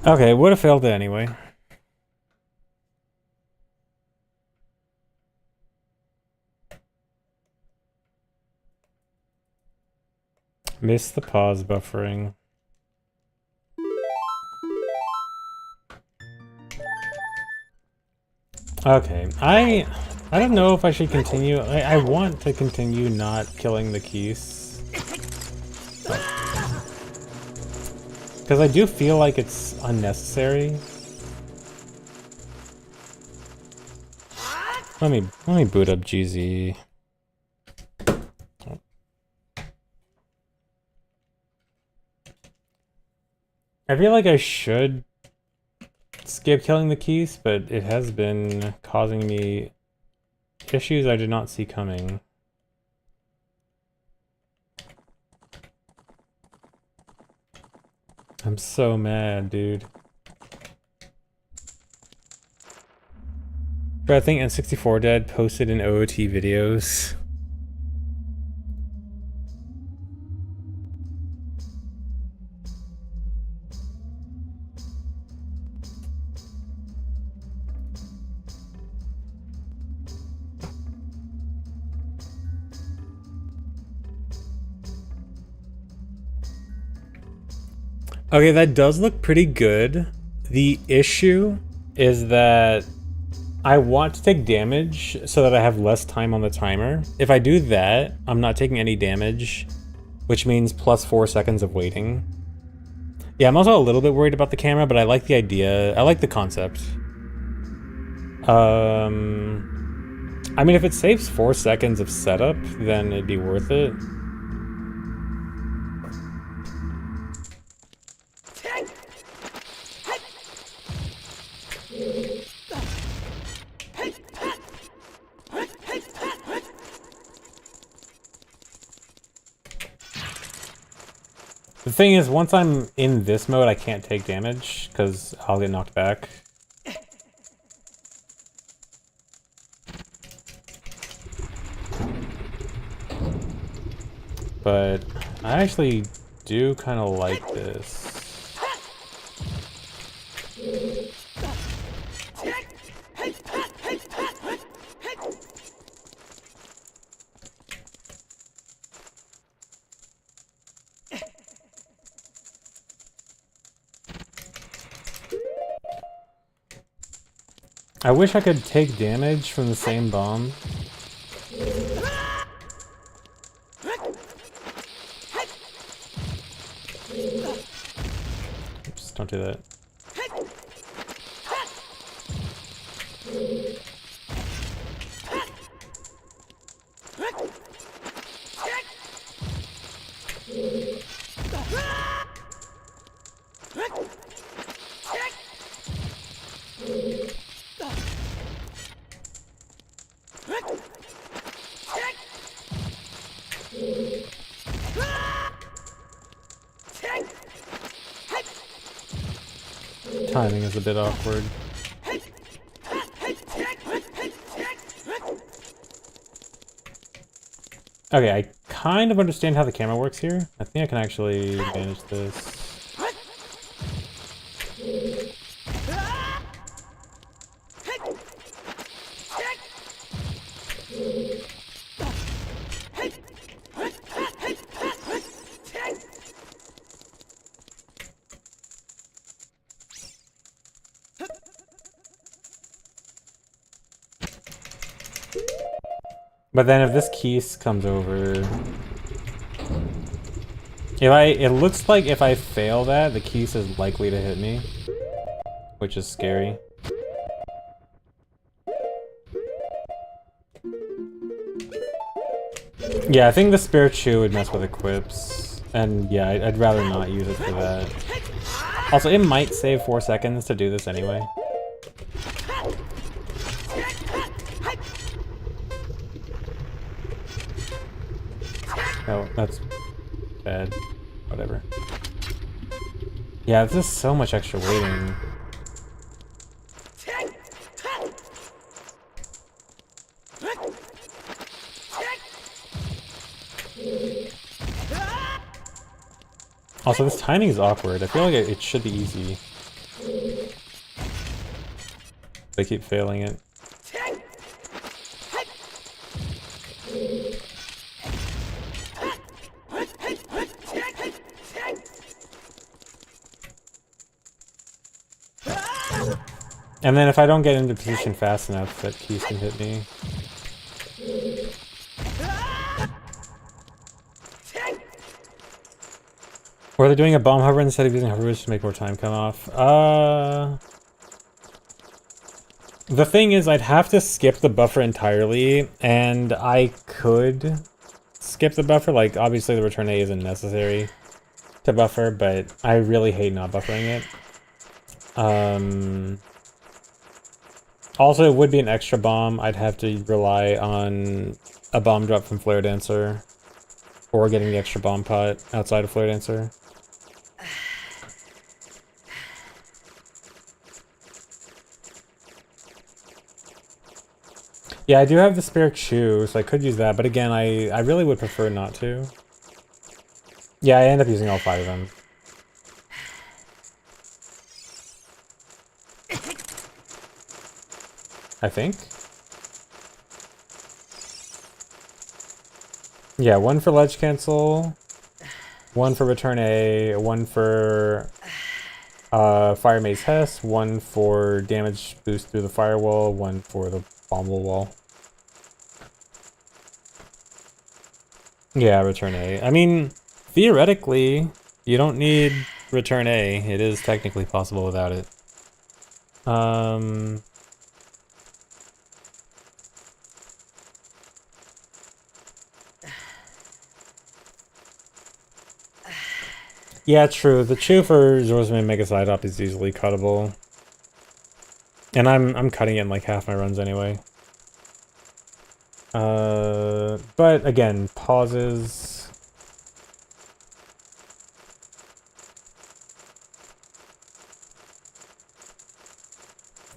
Okay, would have failed it anyway. Missed the pause buffering. Okay, I don't know if I should continue. I want to continue not killing the keys. Because I do feel like it's unnecessary. Let me boot up GZ. I feel like I should skip killing the keys, but it has been causing me issues I did not see coming. I'm so mad, dude. But I think N64 Dad posted in OOT videos. Okay, that does look pretty good. The issue is that I want to take damage so that I have less time on the timer. If I do that, I'm not taking any damage, which means plus 4 seconds of waiting. Yeah, I'm also a little bit worried about the camera, but I like the idea. I like the concept. I mean, if it saves 4 seconds of setup, then it'd be worth it. The thing is, once I'm in this mode, I can't take damage, because I'll get knocked back. But I actually do kind of like this. I wish I could take damage from the same bomb. Oops, don't do that. Timing is a bit awkward. Okay, I kind of understand how the camera works here. I think I can actually manage this. But then if this Keese comes over... It looks like if I fail that, the Keese is likely to hit me. Which is scary. Yeah, I think the Spirit Shoe would mess with equips. And yeah, I'd rather not use it for that. Also, it might save 4 seconds to do this anyway. Oh, that's bad. Whatever. Yeah, this is so much extra waiting. Also, this timing is awkward. I feel like it should be easy. They keep failing it. And then if I don't get into position fast enough, that Keese can hit me. Or they're doing a bomb hover instead of using hovers to make more time come off. The thing is, I'd have to skip the buffer entirely, and I could skip the buffer. Like, obviously the return A isn't necessary to buffer, but I really hate not buffering it. Also, it would be an extra bomb. I'd have to rely on a bomb drop from Flare Dancer, or getting the extra bomb pot outside of Flare Dancer. Yeah, I do have the Spirit Shoe, so I could use that, but again, I really would prefer not to. Yeah, I end up using all 5 of them. I think. Yeah, 1 for ledge cancel, 1 for return A, 1 for Fire Maze Hess, 1 for damage boost through the firewall, 1 for the Bomble Wall. Yeah, return A. I mean, theoretically, you don't need return A. It is technically possible without it. Yeah, true. The chew for Zorzman Mega Side Hop is easily cuttable. And I'm cutting it in like half my runs anyway. But again, pauses.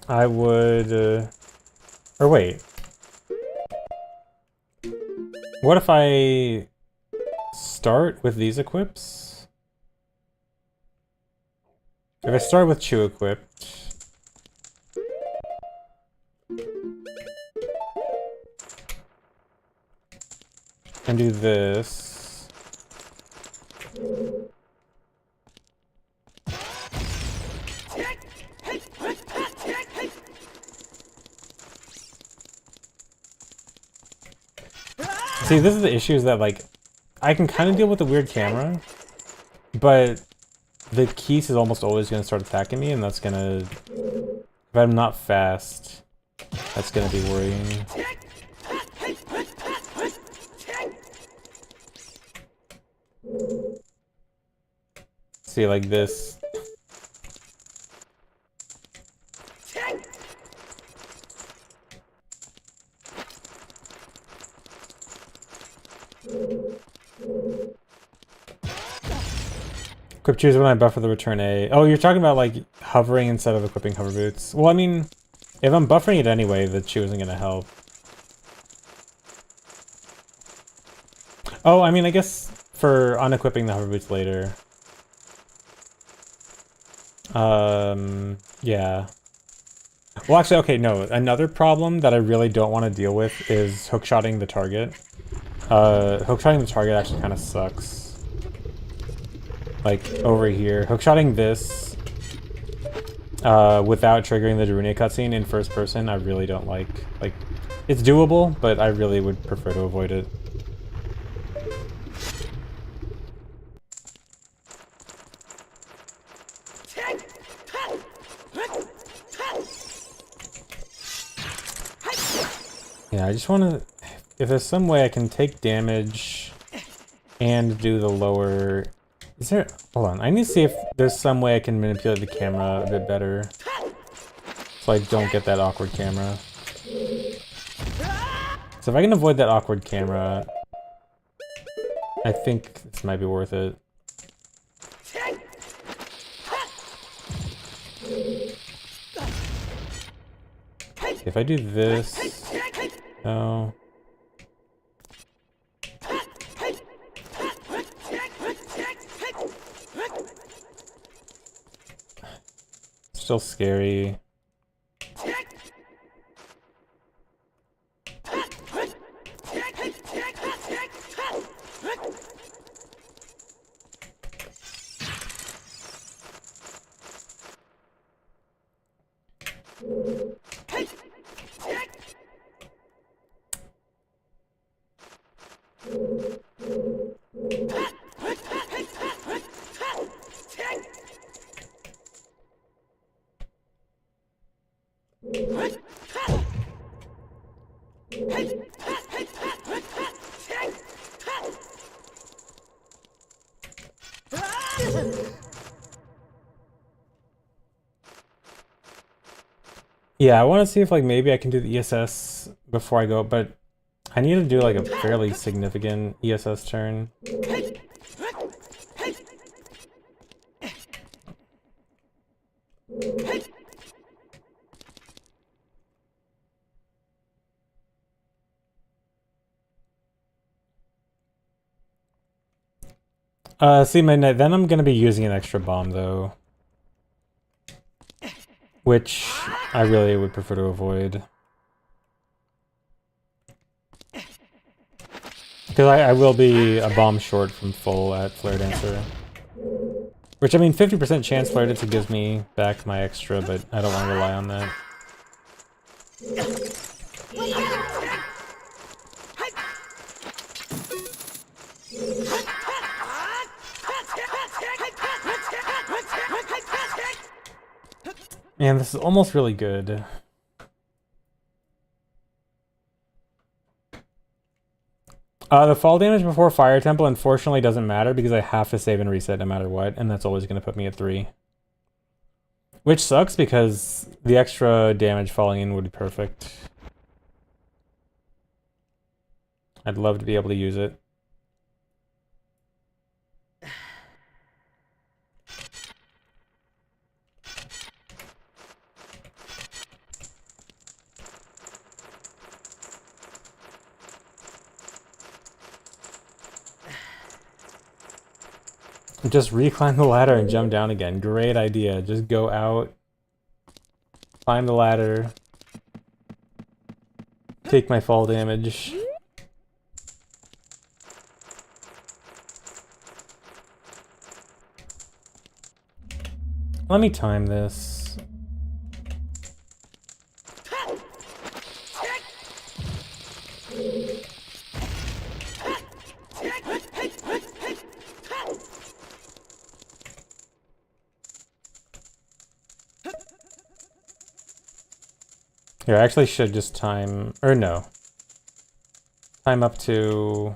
I would, or wait. What if I start with these equips? If I start with Chew equipped, and do this. See, this is the issue, is that, like, I can kind of deal with the weird camera, but the Keese is almost always going to start attacking me, and that's going to... If I'm not fast, that's going to be worrying. See, like this. Equip choose when I buffer the return A. Oh, you're talking about like hovering instead of equipping hover boots. Well, I mean, if I'm buffering it anyway, the chew isn't gonna help. Oh, I mean, I guess for unequipping the hover boots later. Yeah. Well, actually, okay, no. Another problem that I really don't want to deal with is hookshotting the target. Hookshotting the target actually kind of sucks. Like, over here. Hookshotting this, without triggering the Darune cutscene in first person, I really don't like. Like, it's doable, but I really would prefer to avoid it. Yeah, I just want to... If there's some way I can take damage and do the lower... Is there... Hold on, I need to see if there's some way I can manipulate the camera a bit better. So I don't get that awkward camera. So if I can avoid that awkward camera, I think this might be worth it. If I do this... No... Still scary. Yeah, I want to see if like maybe I can do the ESS before I go, but I need to do like a fairly significant ESS turn. See, then I'm gonna be using an extra bomb though, which I really would prefer to avoid. Because I will be a bomb short from full at Flare Dancer. Which, I mean, 50% chance Flare Dancer gives me back my extra, but I don't want to rely on that. Man, this is almost really good. The fall damage before Fire Temple unfortunately doesn't matter because I have to save and reset no matter what, and that's always going to put me at 3. Which sucks because the extra damage falling in would be perfect. I'd love to be able to use it. Just reclimb the ladder and jump down again. Great idea. Just go out, climb the ladder, take my fall damage. Let me time this. Here, I actually should just time, or no. Time up to...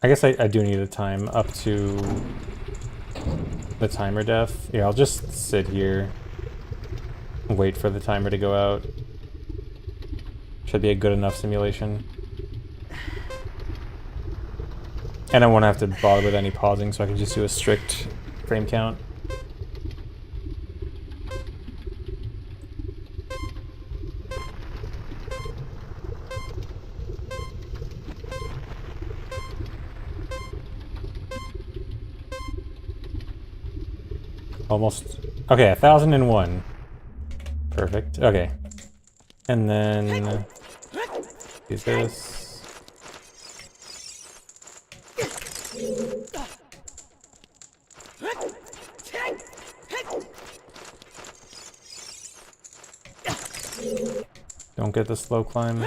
I guess I do need a time up to the timer def. Yeah, I'll just sit here and wait for the timer to go out. Should be a good enough simulation. And I won't have to bother with any pausing, so I can just do a strict frame count. Almost. Okay, 1001. Perfect. Okay. And then use this. Don't get the slow climb.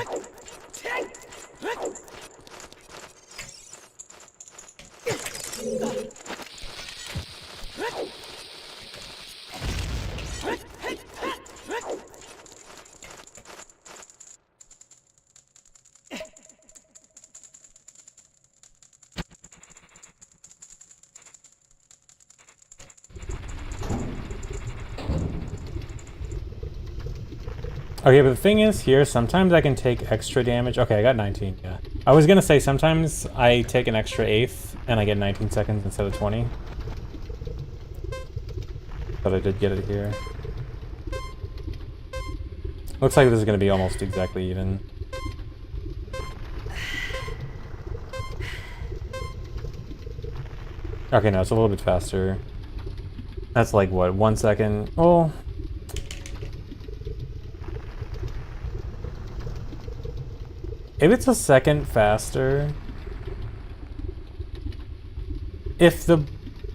Okay, but the thing is here, sometimes I can take extra damage. Okay, I got 19, yeah. I was gonna say sometimes I take an extra 1/8 and I get 19 seconds instead of 20. But I did get it here. Looks like this is gonna be almost exactly even. Okay, no, it's a little bit faster. That's like, what, 1 second? Oh. If it's a second faster... If the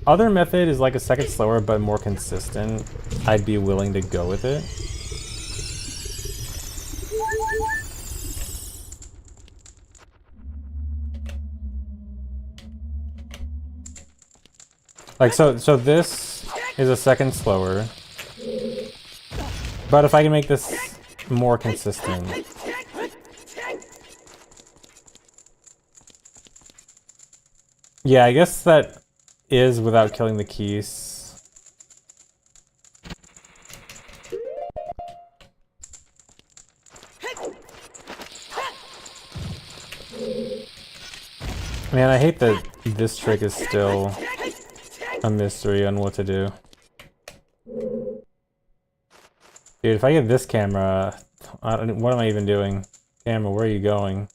other method is like a second slower but more consistent, I'd be willing to go with it. Like, so this is a second slower. But if I can make this more consistent... Yeah, I guess that is without killing the keys. Man, I hate that this trick is still a mystery on what to do. Dude, if I get this camera, what am I even doing? Camera, where are you going?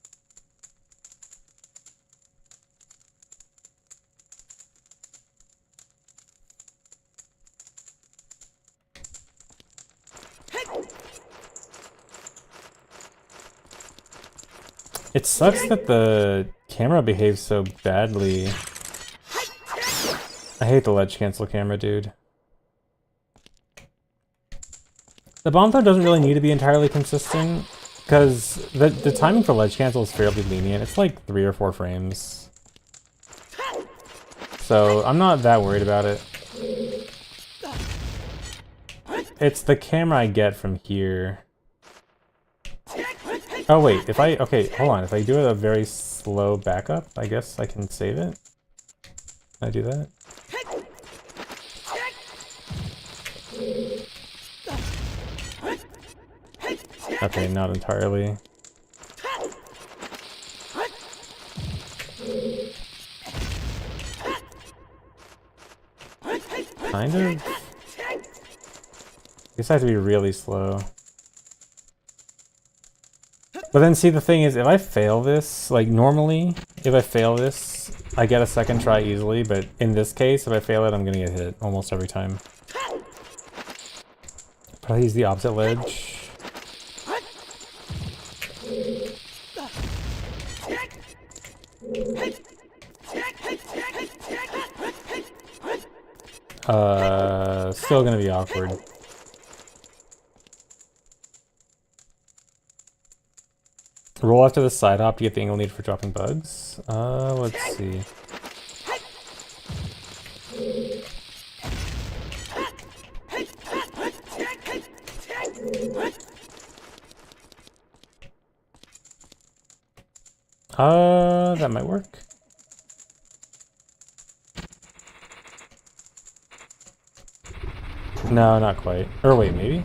It sucks that the camera behaves so badly. I hate the ledge cancel camera, dude. The bomb throw doesn't really need to be entirely consistent, because the timing for ledge cancel is fairly lenient. It's like 3 or 4 frames. So I'm not that worried about it. It's the camera I get from here. Oh wait, if I, okay, hold on. If I do a very slow backup, I guess I can save it. Can I do that? Okay, not entirely. Kind of. I guess I have to be really slow. But then see, the thing is, if I fail this, like normally, if I fail this, I get a second try easily, but in this case, if I fail it, I'm gonna get hit almost every time. But I'll use the opposite ledge. Still gonna be awkward. Roll after the side hop to get the angle needed for dropping bugs. Let's see. That might work. No, not quite. Or wait, maybe?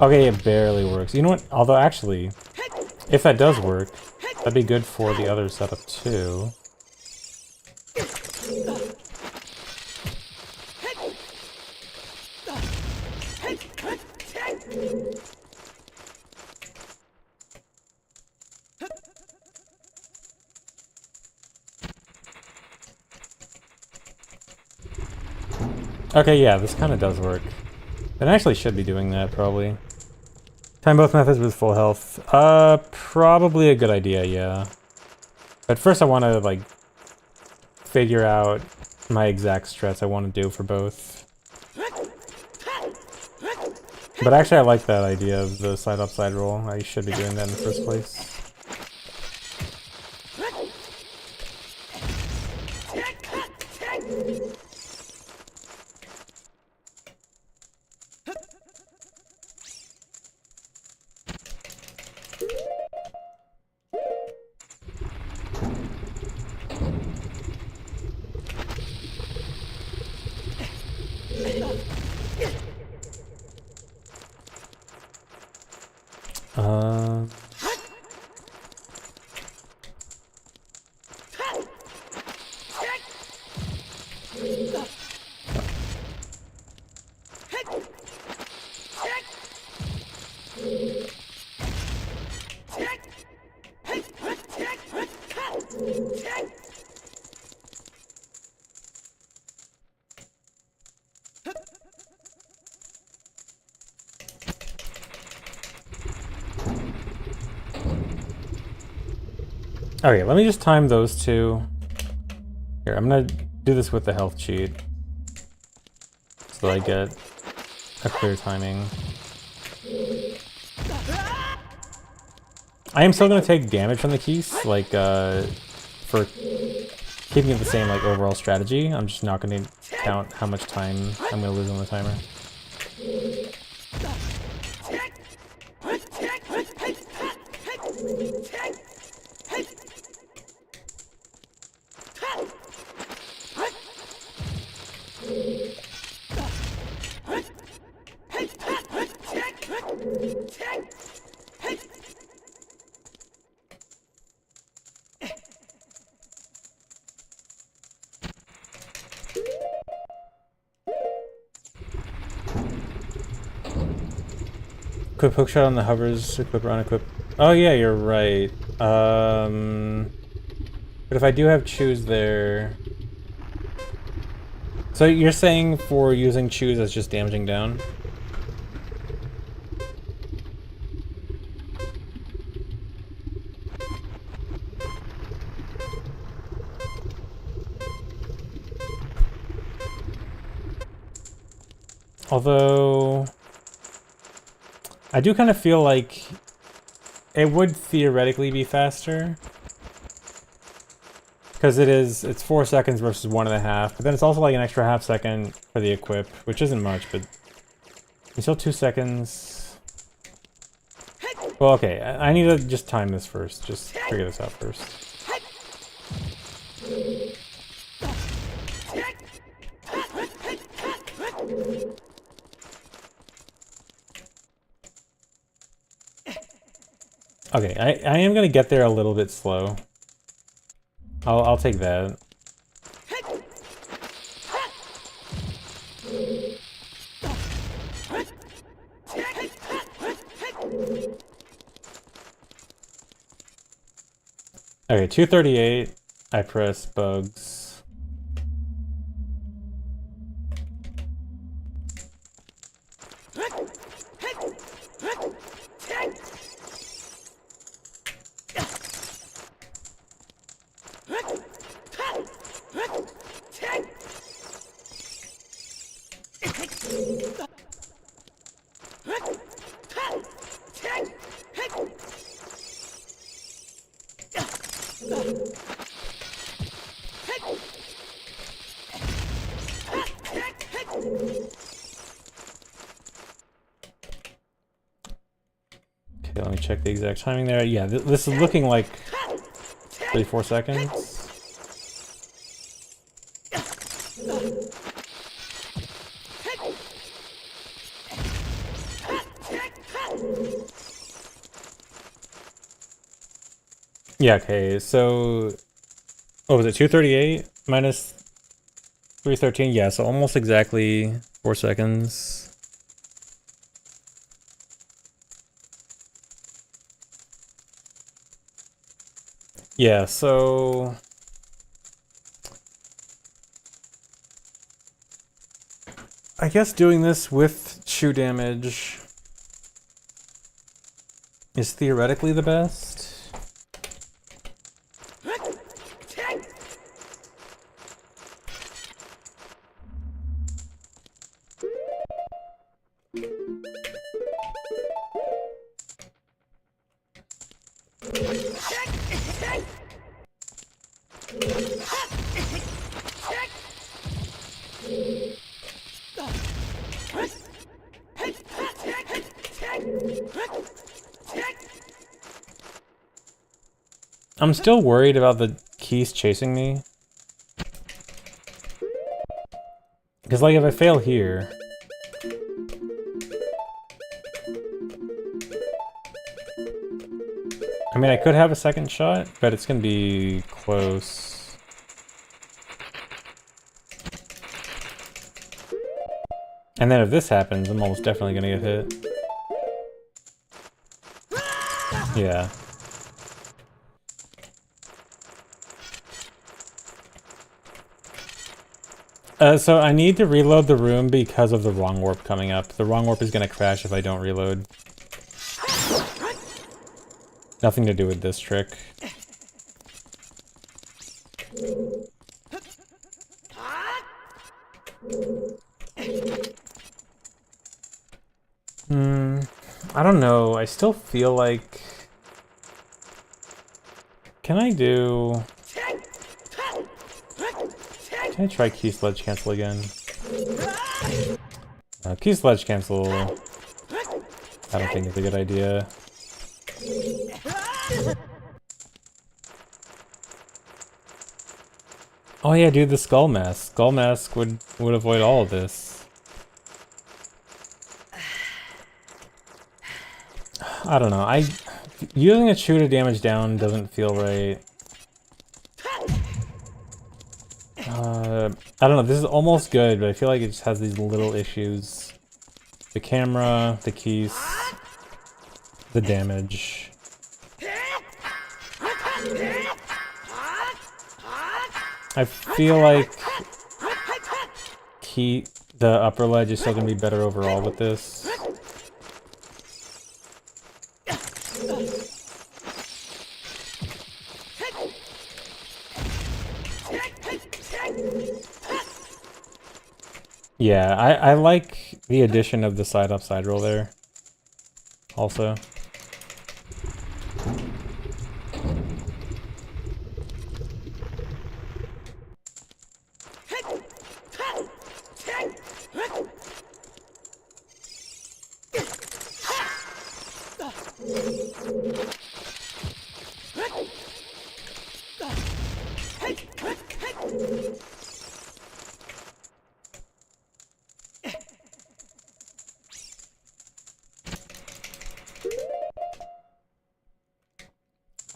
Okay, it barely works. You know what? Although, actually, if that does work, that'd be good for the other setup, too. Okay, yeah, this kind of does work. It actually should be doing that, probably. Time both methods with full health. Probably a good idea, yeah. But first I want to, like, figure out my exact strats I want to do for both. But actually I like that idea of the side-up side roll. I should be doing that in the first place. Okay, let me just time those two. Here, I'm gonna do this with the health cheat. So I get a clear timing. I am still gonna take damage from the keys, like, for keeping it the same, like, overall strategy. I'm just not gonna count how much time I'm gonna lose on the timer. Quick hookshot on the hovers, equip or unequip. Oh yeah, you're right. But if I do have choose there... So you're saying for using choose as just damaging down? Although... I do kind of feel like it would theoretically be faster. Because it's 4 seconds versus 1.5, but then it's also like an extra half second for the equip, which isn't much, but it's still 2 seconds. Well, okay, I need to just time this first. Just figure this out first. Okay, I am gonna get there a little bit slow. I'll take that. Okay, 238. I press bugs. Okay, let me check the exact timing there. Yeah, this is looking like 34 seconds. Yeah, okay, so... what was it, 238 minus 313? Yeah, so almost exactly 4 seconds. Yeah, so... I guess doing this with shoe damage is theoretically the best. I'm still worried about the keys chasing me. Because, like, if I fail here... I mean, I could have a second shot, but it's gonna be close. And then if this happens, I'm almost definitely gonna get hit. Yeah. So I need to reload the room because of the wrong warp coming up. The wrong warp is gonna crash if I don't reload. Nothing to do with this trick. I don't know. I still feel like... Can I try key sledge cancel again? Key sledge cancel... I don't think it's a good idea. Oh yeah, dude, the skull mask. Skull mask would avoid all of this. I don't know. Using a chew to damage down doesn't feel right. I don't know. This is almost good, but I feel like it just has these little issues. The camera, the keys, the damage. I feel like the upper ledge is still gonna be better overall with this. Yeah, I like the addition of the side up side roll there. Also.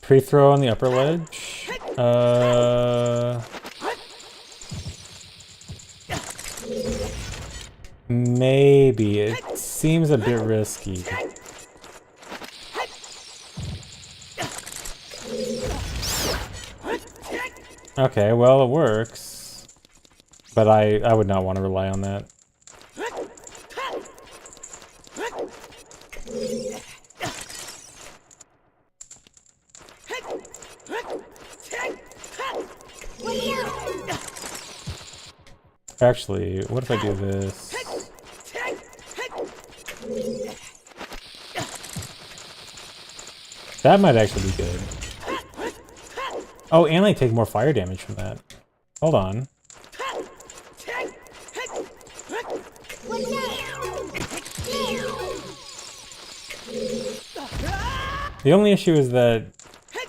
Pre-throw on the upper ledge. Maybe. It seems a bit risky. Okay, well, it works. But I would not want to rely on that. Actually, what if I do this? That might actually be good. Oh, and I take more fire damage from that. Hold on. The only issue is that,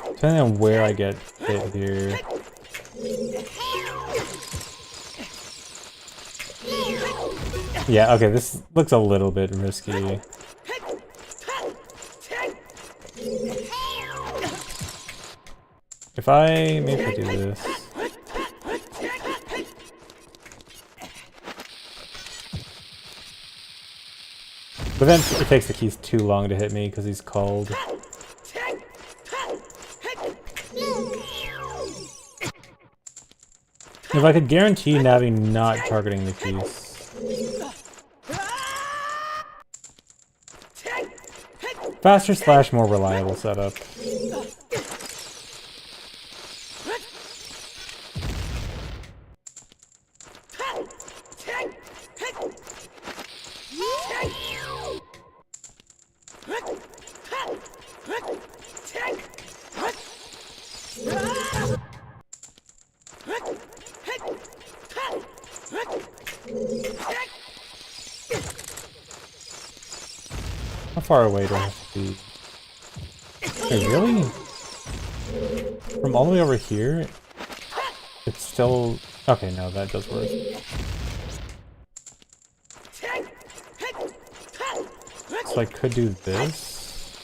depending on where I get hit here... Yeah, okay, this looks a little bit risky. If I... maybe I do this. But then it takes the keys too long to hit me because he's cold. If I could guarantee Navi not targeting the keys. Faster / more reliable setup. How far away do I have to be? Wait, really? From all the way over here? It's still... Okay, no, that does work. So I could do this?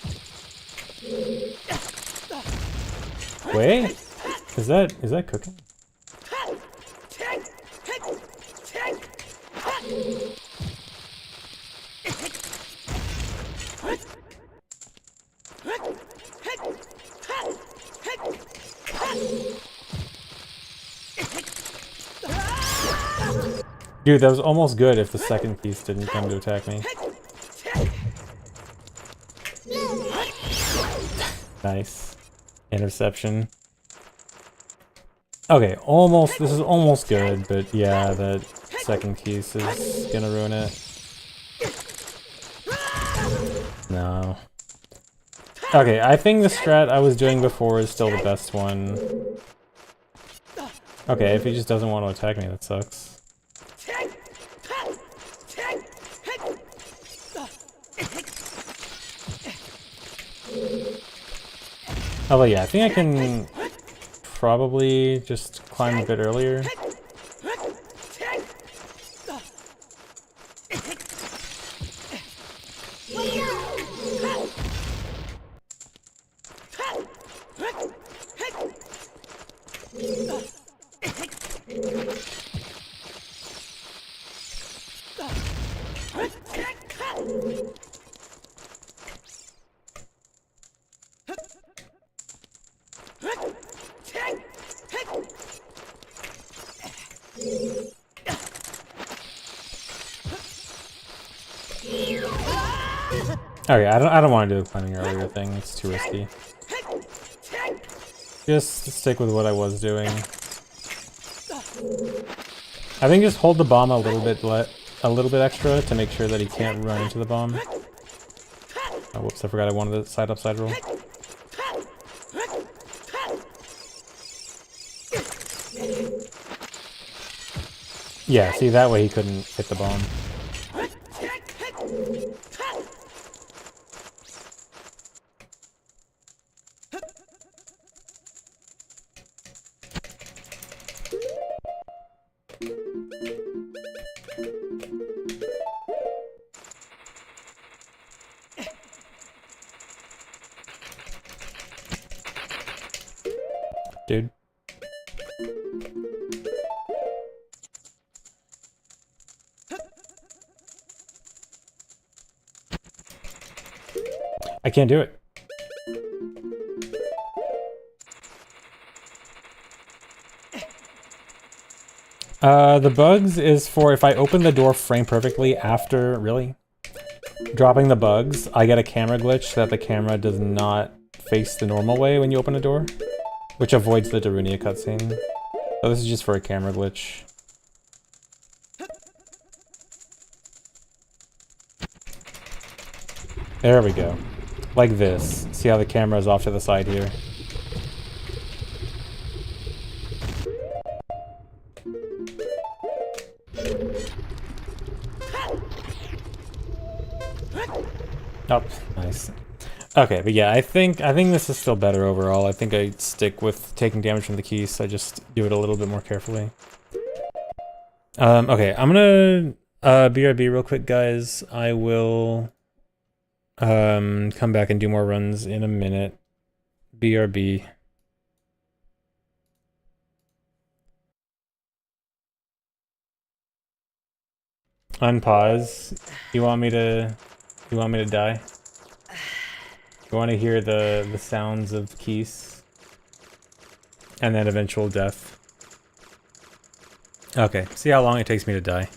Wait? Is that cooking? Dude, that was almost good if the second piece didn't come to attack me. Nice. Interception. Okay, almost. This is almost good, but yeah, that second piece is gonna ruin it. No. Okay, I think the strat I was doing before is still the best one. Okay, if he just doesn't want to attack me, that sucks. Oh, well, yeah, I think I can probably just climb a bit earlier. Okay, I don't want to do the climbing earlier thing. It's too risky. Just stick with what I was doing. I think just hold the bomb a little bit extra to make sure that he can't run into the bomb. Oh, whoops! I forgot I wanted the side upside roll. Yeah, see, that way he couldn't hit the bomb. dude. I can't do it. The bugs is for if I open the door frame perfectly after, really? Dropping the bugs, I get a camera glitch so that the camera does not face the normal way when you open a door, which avoids the Darunia cutscene. So this is just for a camera glitch. There we go. Like this. See how the camera is off to the side here? Oh, nice. Okay, but yeah, I think this is still better overall. I think I stick with taking damage from the keys, so I just do it a little bit more carefully. Okay, I'm gonna BRB real quick, guys. I will come back and do more runs in a minute. BRB. Unpause. You want me to die? You want to hear the sounds of keys? And then eventual death. Okay, see how long it takes me to die.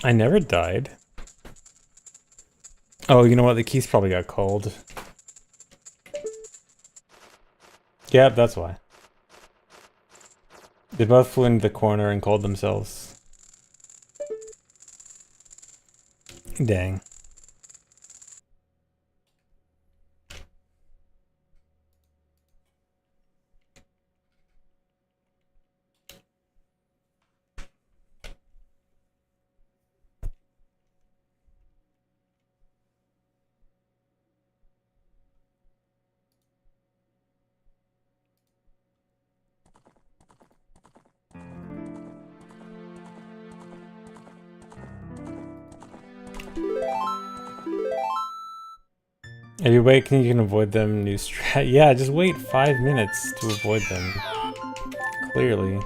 I never died. Oh, you know what? The keys probably got cold. Yep, that's why. They both flew into the corner and cold themselves. Dang. If you wait, you can avoid them. New strat. Yeah, just wait 5 minutes to avoid them. Clearly.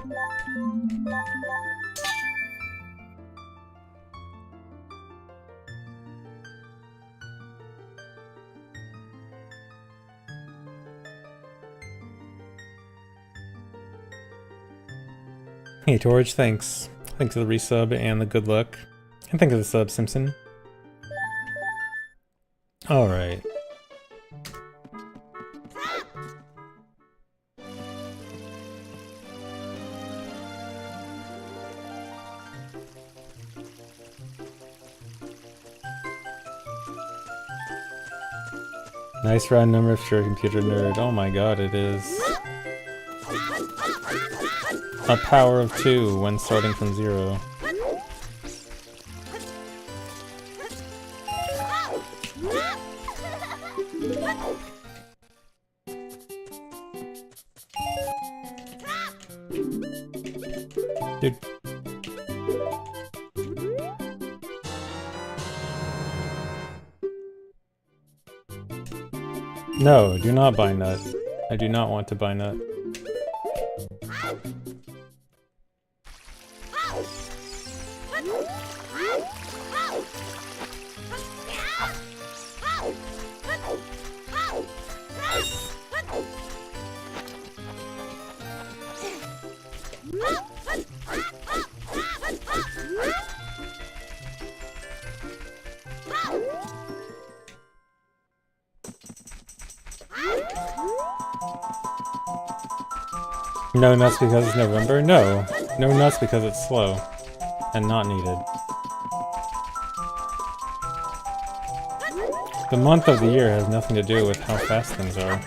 Hey, Torch, thanks. Thanks for the resub and the good luck. And thanks for the sub, Simpson. Alright. Nice round number if you're a computer nerd. Oh my god, it is. A power of 2 when starting from 0. Dude. No, do not buy nut. I do not want to buy nut. No nuts because it's November? No. No nuts because it's slow. And not needed. The month of the year has nothing to do with how fast things are.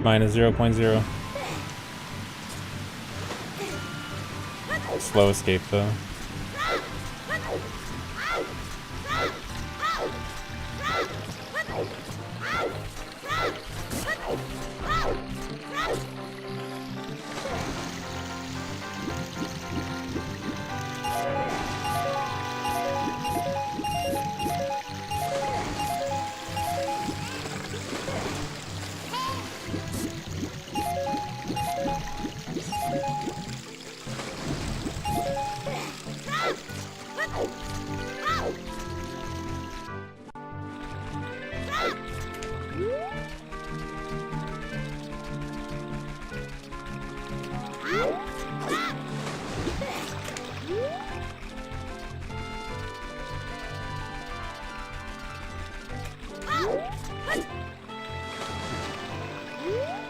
Minus 0.0. Slow escape though.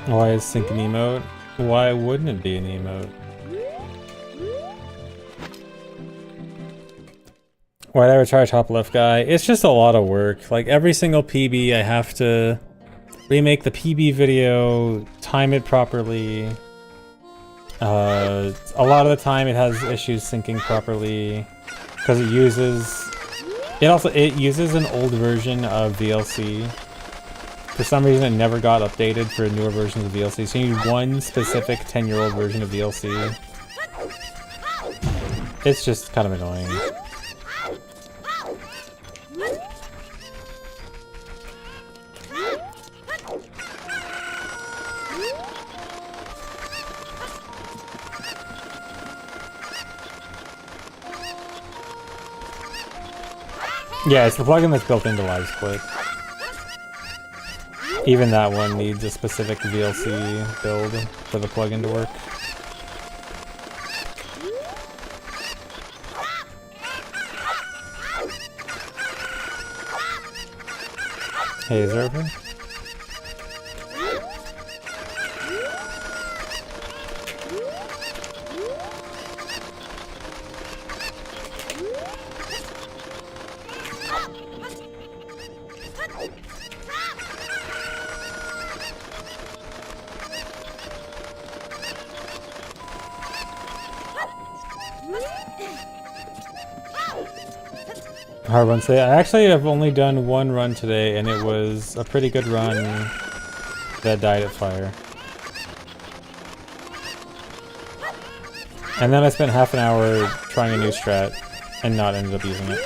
Why is sync an emote? Why wouldn't it be an emote? Why'd I retire top left guy? It's just a lot of work. Like every single PB I have to remake the PB video, time it properly. A lot of the time it has issues syncing properly because it uses an old version of VLC. For some reason it never got updated for newer versions of VLC, so you need one specific 10-year-old version of VLC. It's just kind of annoying. Yeah, it's the plugin that's built into LiveSplit. Even that one needs a specific VLC build for the plugin to work. Hey, is there open? Hard run today. I actually have only done one run today, and it was a pretty good run that died at fire. And then I spent half an hour trying a new strat and not ended up using it.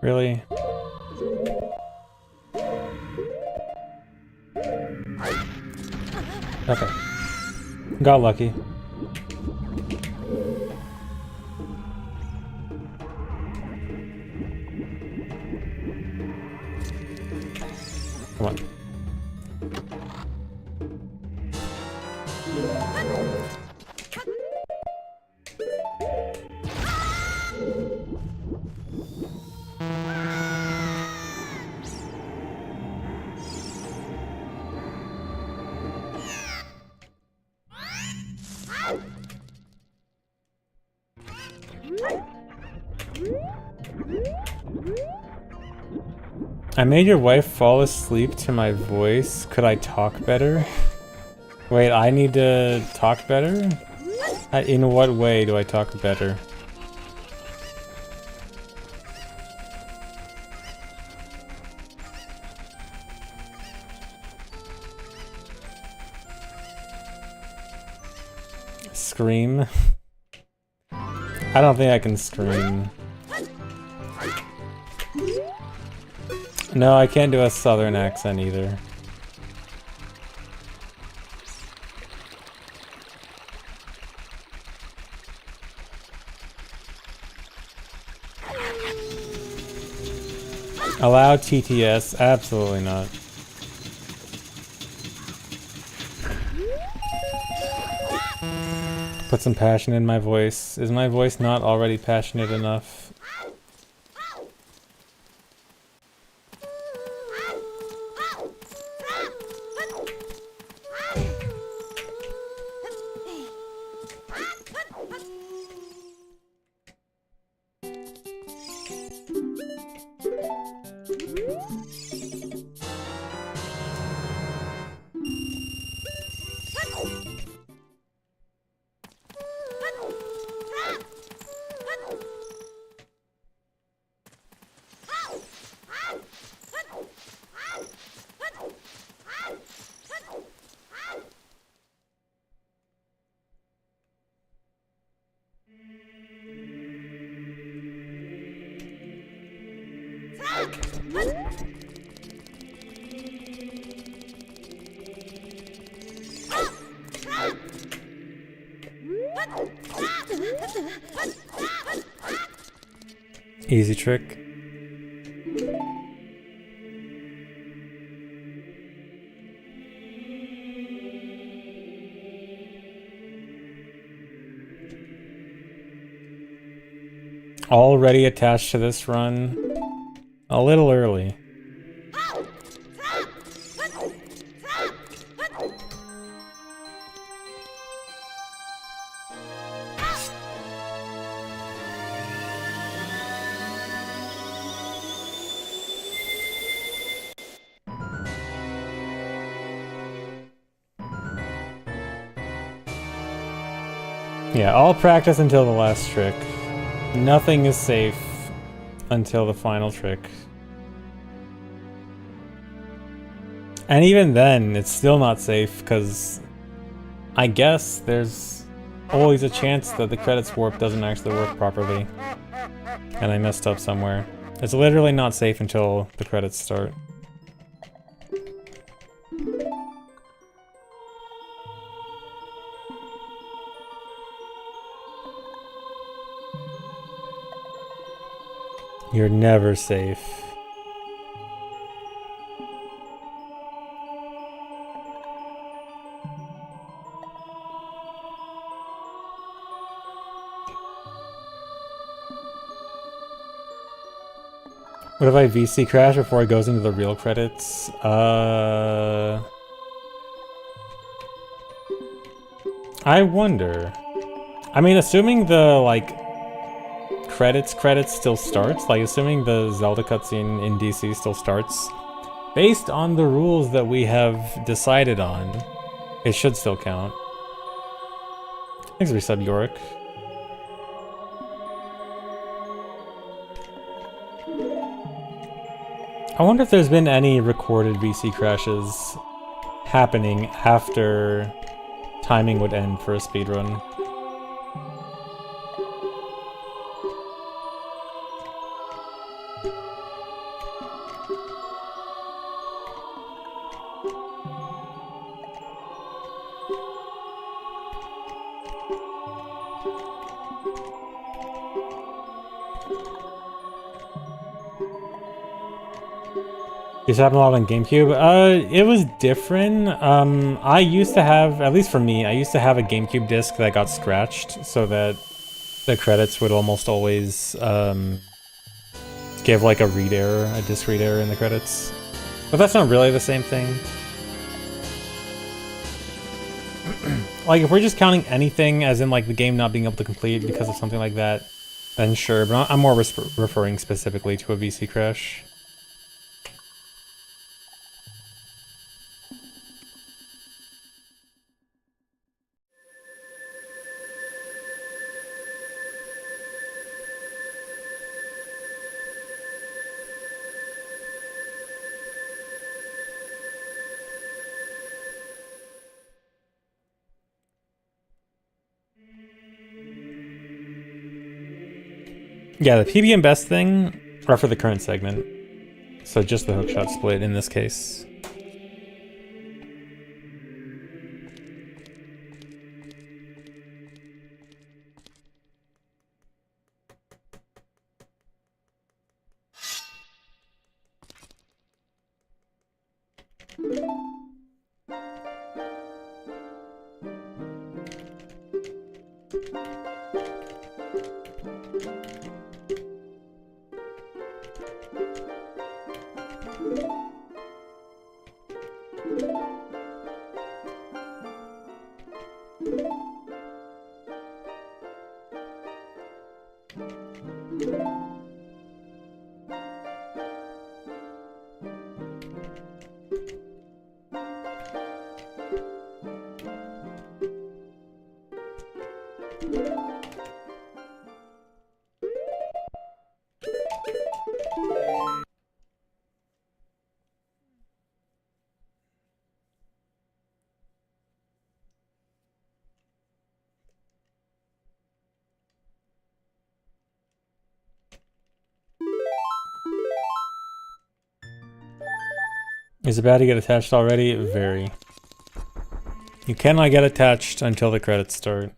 Really? Okay. Got lucky. Come on. I made your wife fall asleep to my voice. Could I talk better? Wait, I need to talk better? In what way do I talk better? Scream? I don't think I can scream. No, I can't do a southern accent either. Allow TTS? Absolutely not. Put some passion in my voice. Is my voice not already passionate enough? Easy trick. Already attached to this run. A little early. Yeah, all practice until the last trick. Nothing is safe until the final trick. And even then, it's still not safe, because I guess there's always a chance that the credits warp doesn't actually work properly. And I messed up somewhere. It's literally not safe until the credits start. You're never safe. What if I VC crash before it goes into the real credits? I wonder. I mean, assuming the, like, credits still starts, like, assuming the Zelda cutscene in DC still starts, based on the rules that we have decided on, it should still count. Thanks for resub, Yorick. I wonder if there's been any recorded VC crashes happening after timing would end for a speedrun. This happened a lot on GameCube. It was different. I used to have, at least for me, I used to have a GameCube disc that got scratched so that the credits would almost always give like a read error, a disc read error in the credits. But that's not really the same thing. Like, if we're just counting anything as in like the game not being able to complete because of something like that, then sure, but I'm more referring specifically to a VC crash. Yeah, the PB and best thing are for the current segment. So just the hookshot split in this case. Is it bad to get attached already? Very. You cannot get attached until the credits start.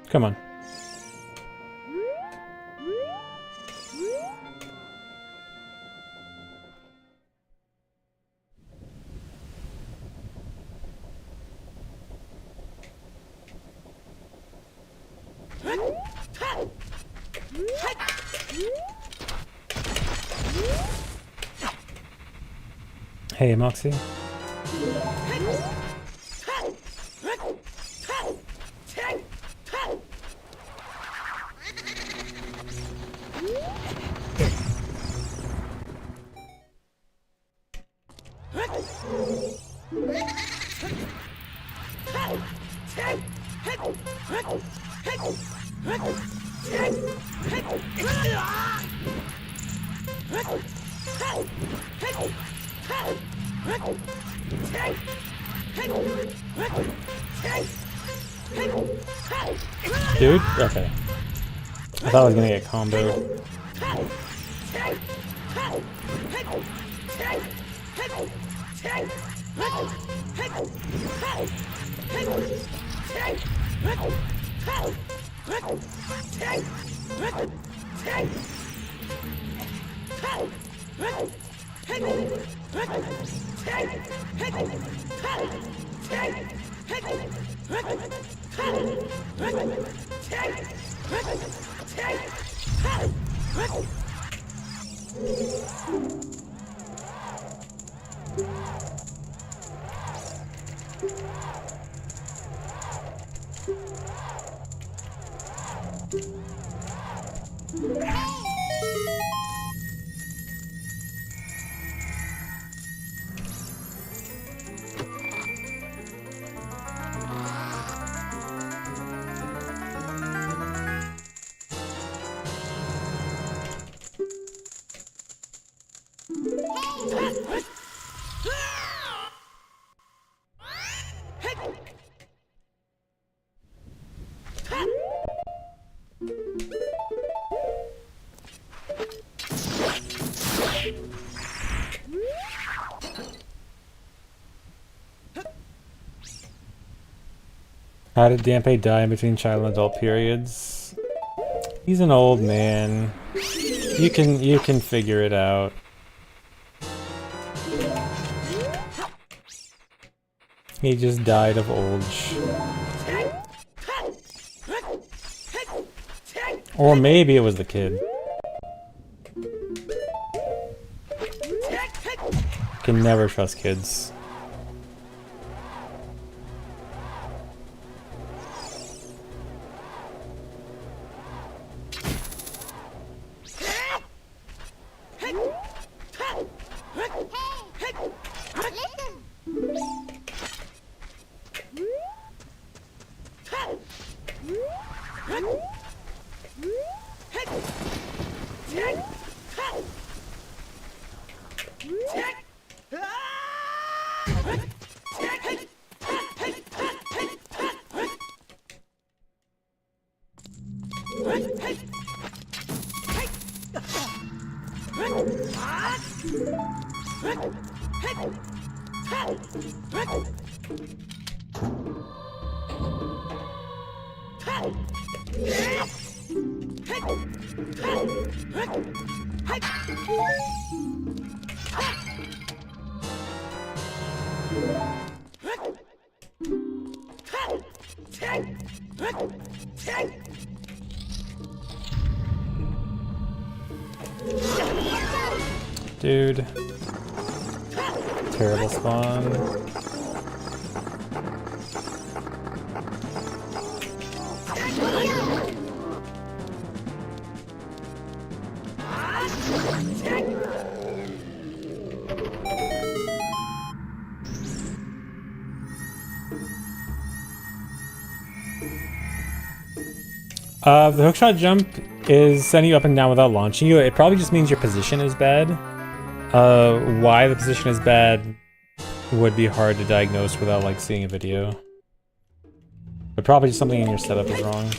Come on. Hey, Moxie. Dude? Okay. I thought I was gonna get comboed. How did Dampé die in between child and adult periods? He's an old man. You can figure it out. He just died of age. Or maybe it was the kid. Can never trust kids. Dude. Terrible spawn. The hookshot jump is sending you up and down without launching you. It probably just means your position is bad. Why the position is bad would be hard to diagnose without like seeing a video. But probably just something in your setup is wrong.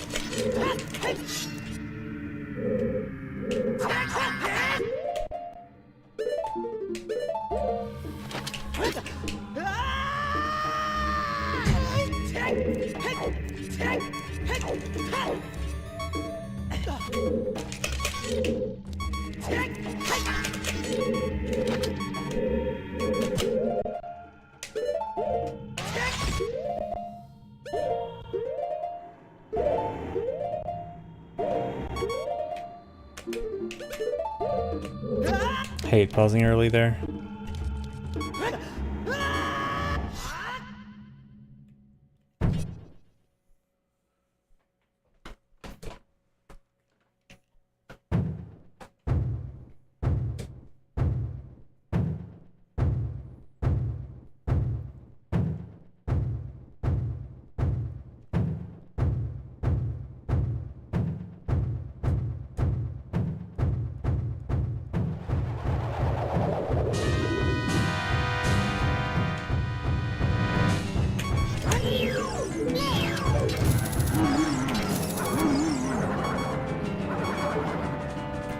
Hate pausing early there.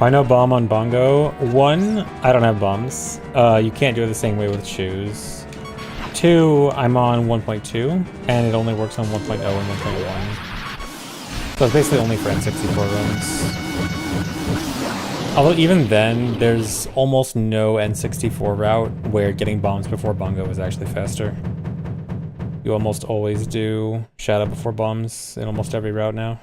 I know bomb on bongo. 1, I don't have bombs. You can't do it the same way with shoes. 2, I'm on 1.2, and it only works on 1.0 and 1.1. So it's basically only for N64 runs. Although even then, there's almost no N64 route where getting bombs before bongo is actually faster. You almost always do shadow before bombs in almost every route now.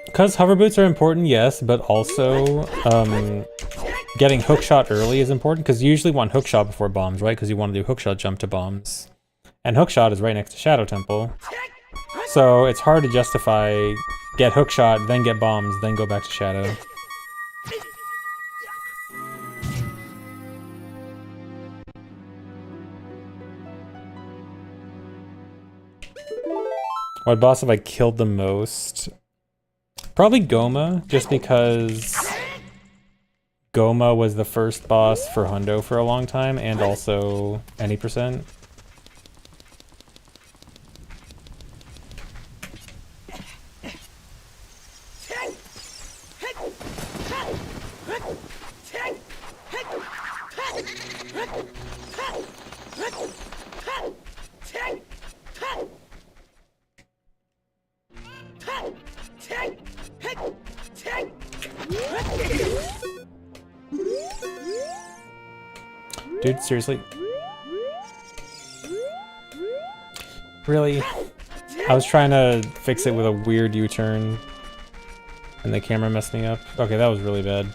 Because hover boots are important, yes, but also getting hookshot early is important, because you usually want hookshot before bombs, right? Because you want to do hookshot jump to bombs. And hookshot is right next to Shadow Temple. So it's hard to justify get hookshot, then get bombs, then go back to Shadow. What boss have I killed the most? Probably Goma, just because Goma was the first boss for Hundo for a long time, and also any percent. Dude, seriously? Really? I was trying to fix it with a weird U-turn, and the camera messed me up. Okay, that was really bad.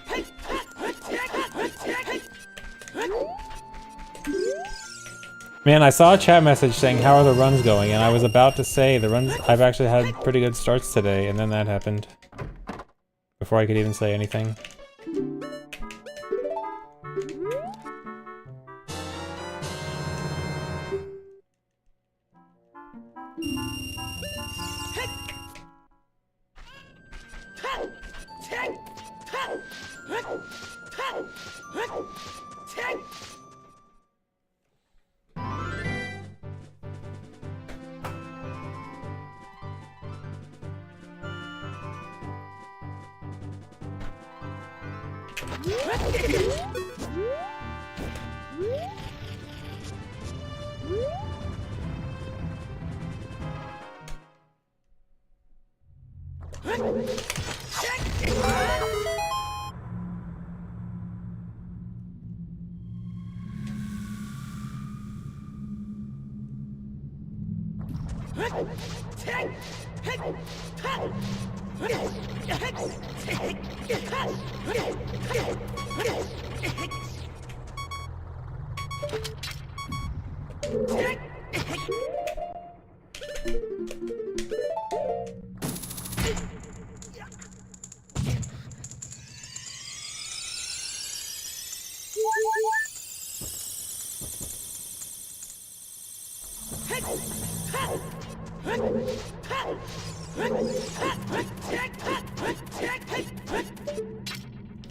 Man, I saw a chat message saying, how are the runs going? And I was about to say, the runs, I've actually had pretty good starts today, and then that happened. Before I could even say anything.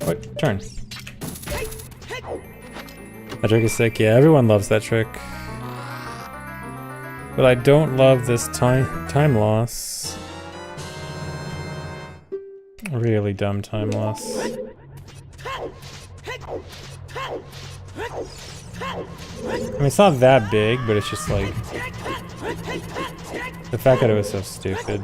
What? Turn. That trick is sick. Yeah, everyone loves that trick. But I don't love this time loss. Really dumb time loss. I mean, it's not that big, but it's just like... the fact that it was so stupid.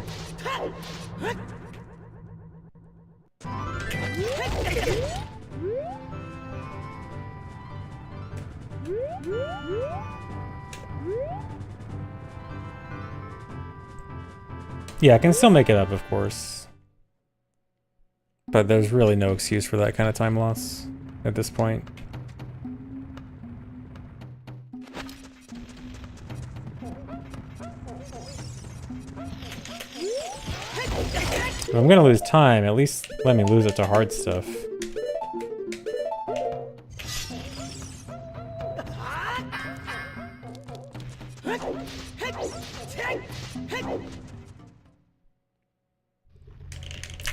Yeah, I can still make it up, of course. But there's really no excuse for that kind of time loss at this point. If I'm gonna lose time, at least let me lose it to hard stuff.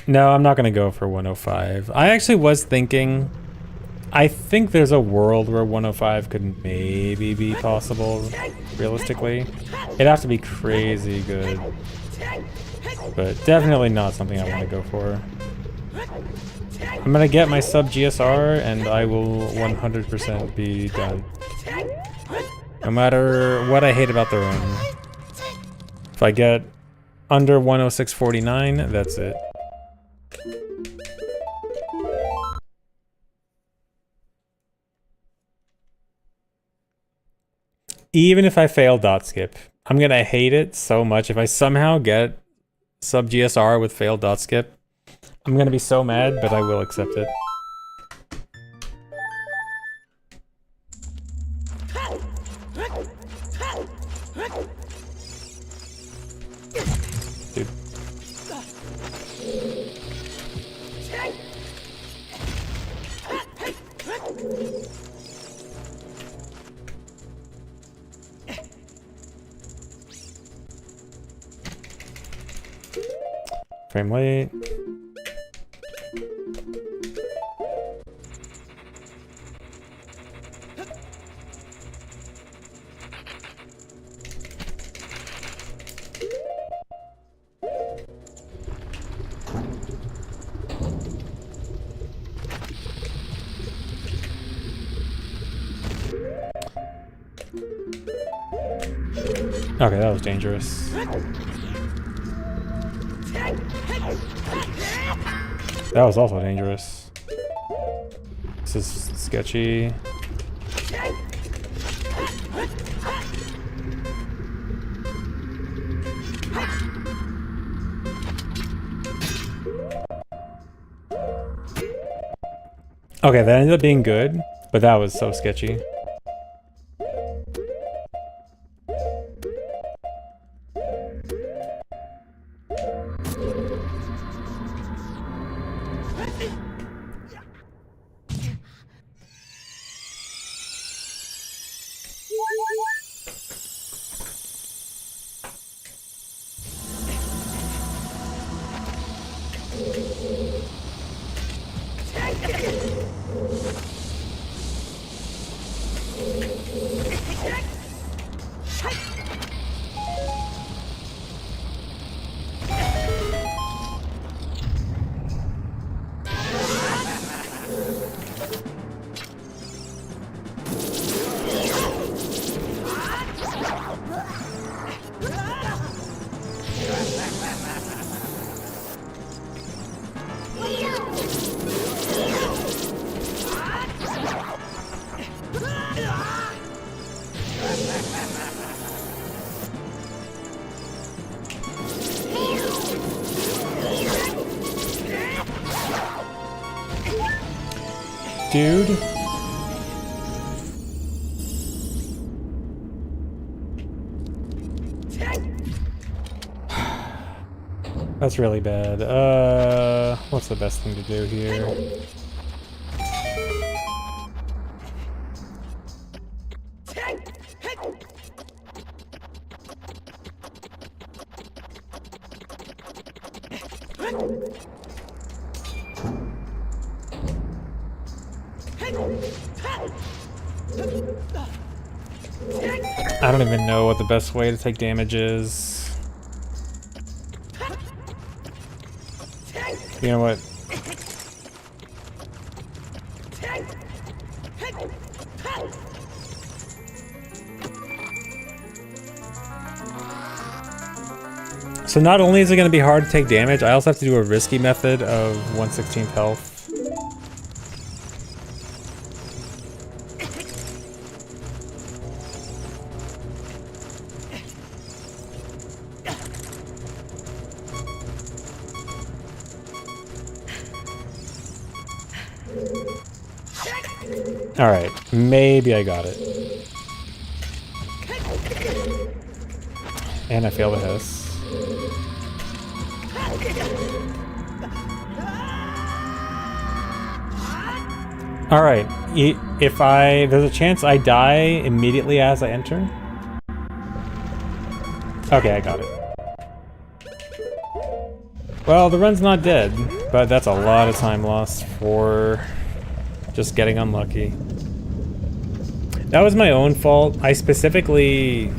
No, I'm not gonna go for 105. I actually was thinking, I think there's a world where 105 could maybe be possible, realistically. It'd have to be crazy good. But definitely not something I want to go for. I'm gonna get my sub GSR and I will 100% be done. No matter what I hate about the run. If I get under 106.49, that's it. Even if I fail dot skip, I'm gonna hate it so much. If I somehow get sub GSR with failed dot skip, I'm gonna be so mad, but I will accept it. Dude. Frame rate. Okay, that was dangerous. That was also dangerous. This is sketchy. Okay, that ended up being good, but that was so sketchy. Dude. That's really bad. What's the best thing to do here? I don't even know what the best way to take damage is. You know what? So not only is it going to be hard to take damage, I also have to do a risky method of 1/16 health. Alright, maybe I got it. And I failed the hiss. Alright, if there's a chance I die immediately as I enter? Okay, I got it. Well, the run's not dead, but that's a lot of time lost for just getting unlucky. That was my own fault. I specifically...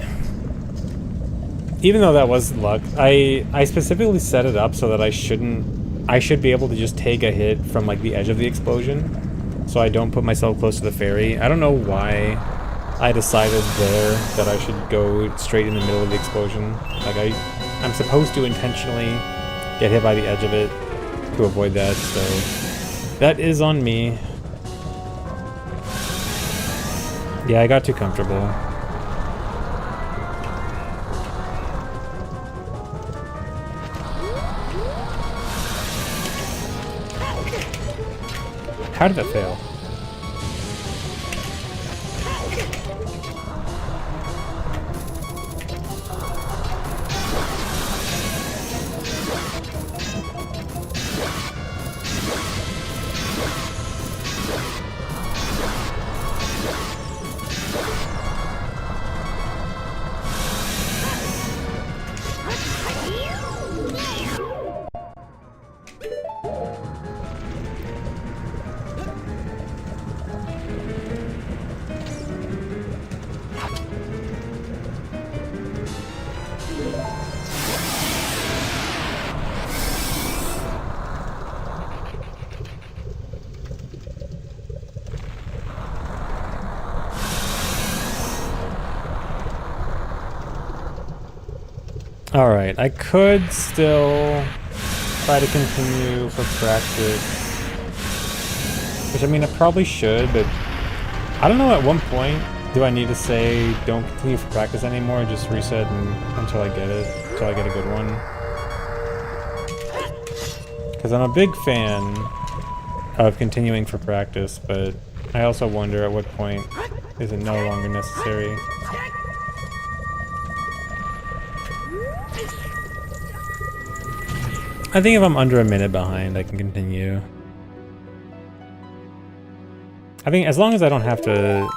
Even though that was luck, I specifically set it up so that I should be able to just take a hit from like the edge of the explosion. So I don't put myself close to the ferry. I don't know why I decided there that I should go straight in the middle of the explosion. Like I'm supposed to intentionally get hit by the edge of it to avoid that, so that is on me. Yeah, I got too comfortable. How did it fail? Alright, I could still try to continue for practice. Which, I mean, I probably should, but I don't know at one point do I need to say don't continue for practice anymore and just reset until I get it, until I get a good one. Because I'm a big fan of continuing for practice, but I also wonder at what point is it no longer necessary. I think if I'm under a minute behind, I can continue. I think as long as I don't have to,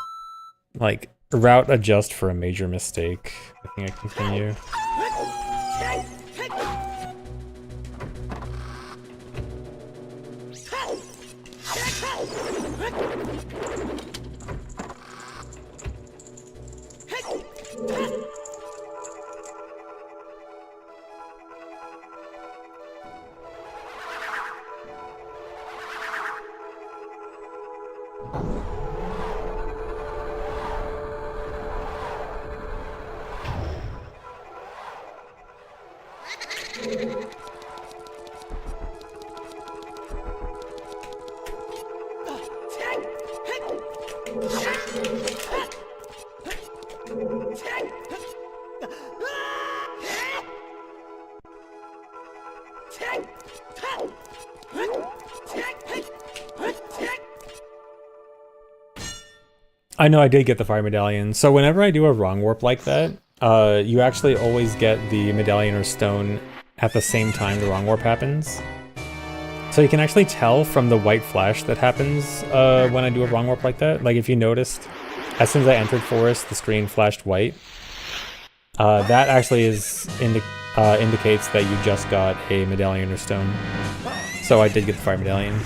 like, route adjust for a major mistake, I think I continue. I know I did get the fire medallion. So whenever I do a wrong warp like that, you actually always get the medallion or stone at the same time the wrong warp happens. So you can actually tell from the white flash that happens when I do a wrong warp like that. Like if you noticed, as soon as I entered forest, the screen flashed white. That actually indicates that you just got a medallion or stone. So I did get the fire medallion.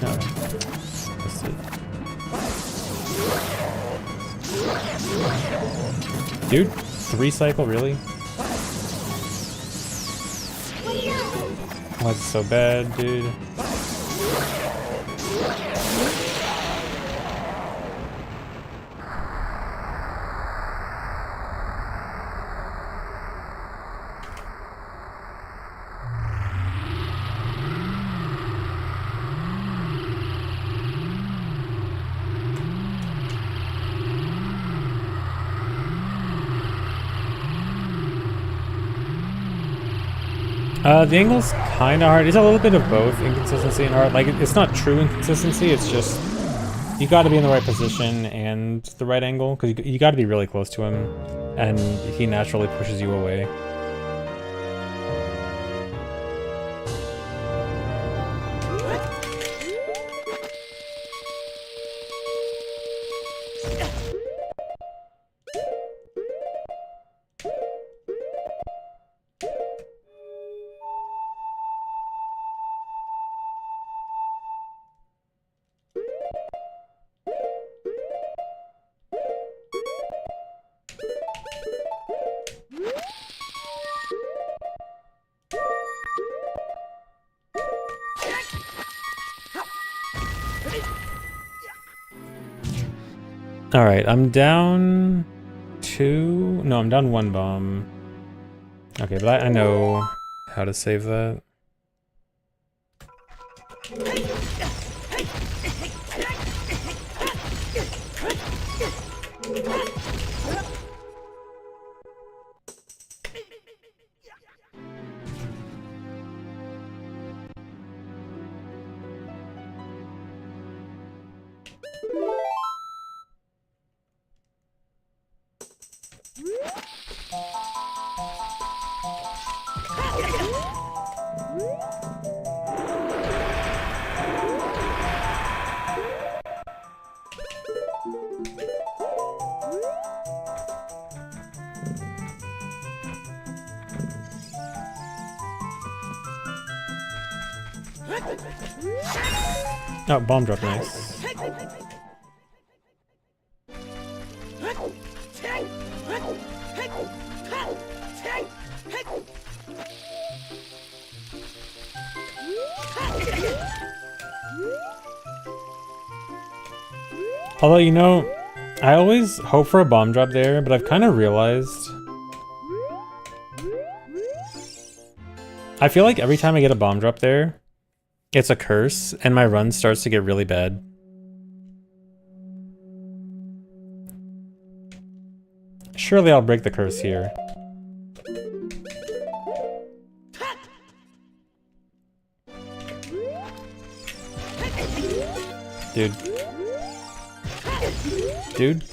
Let's see. Dude, 3 cycle, really? Why is it so bad, dude? The angle's kind of hard. It's a little bit of both inconsistency and hard. Like, it's not true inconsistency, it's just you got to be in the right position and the right angle, because you got to be really close to him, and he naturally pushes you away. Alright, I'm down 2... No, I'm down 1 bomb. Okay, but I know how to save that. Oh, bomb drop, nice. Although, you know, I always hope for a bomb drop there, but I've kind of realized I feel like every time I get a bomb drop there, it's a curse, and my run starts to get really bad. Surely I'll break the curse here. Dude. Dude.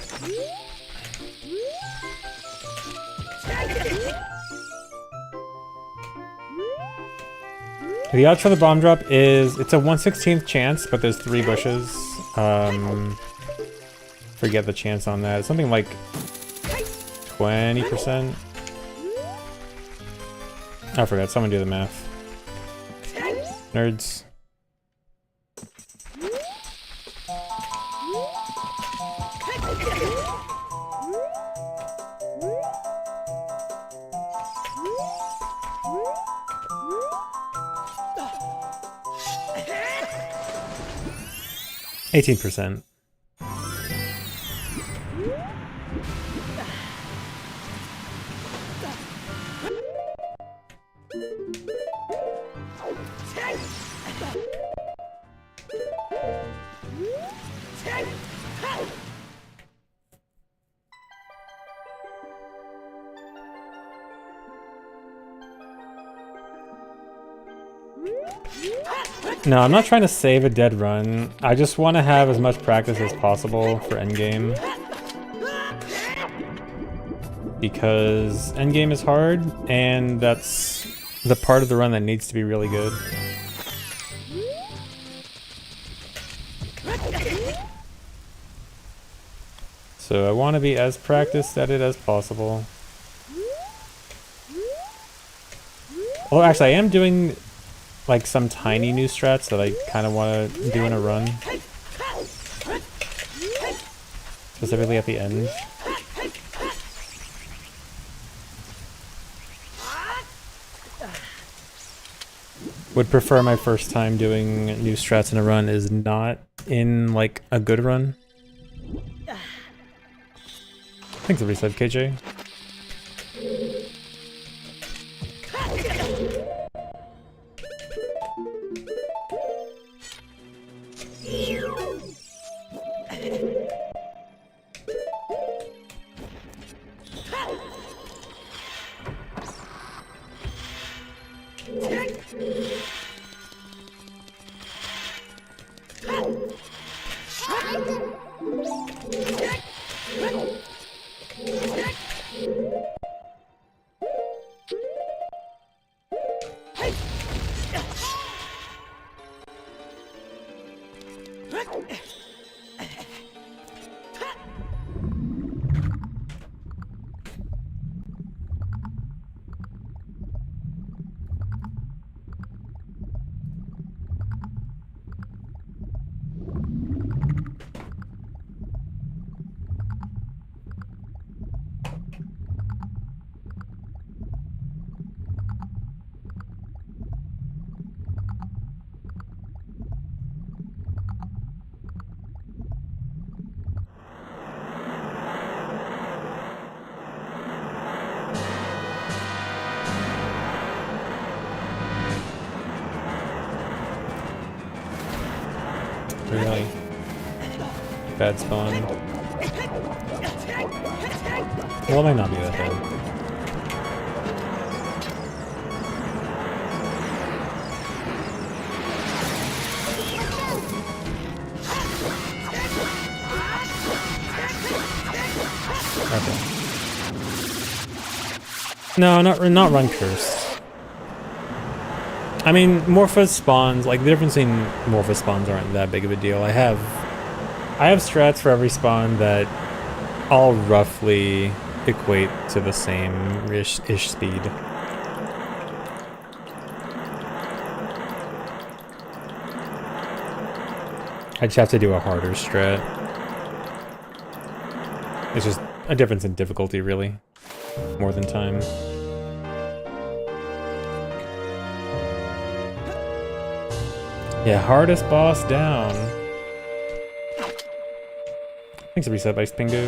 The odds for the bomb drop is, it's a 1/16th chance, but there's 3 bushes. Forget the chance on that. It's something like 20%. I forgot, someone do the math. Nerds. %. No, I'm not trying to save a dead run. I just want to have as much practice as possible for endgame. Because endgame is hard, and that's the part of the run that needs to be really good. So I want to be as practiced at it as possible. Well, actually, I am doing like some tiny new strats that I kind of want to do in a run. Specifically at the end. Would prefer my first time doing new strats in a run is not in like a good run. Thanks for the reset, KJ. Really bad spawn. Well, it might not be that bad. Okay. No, not run cursed. I mean, Morpha spawns, like the difference in Morpha spawns aren't that big of a deal. I have strats for every spawn that all roughly equate to the same-ish speed. I just have to do a harder strat. It's just a difference in difficulty, really, more than time. Yeah, hardest boss down. Thanks for reset, Ice Pingu.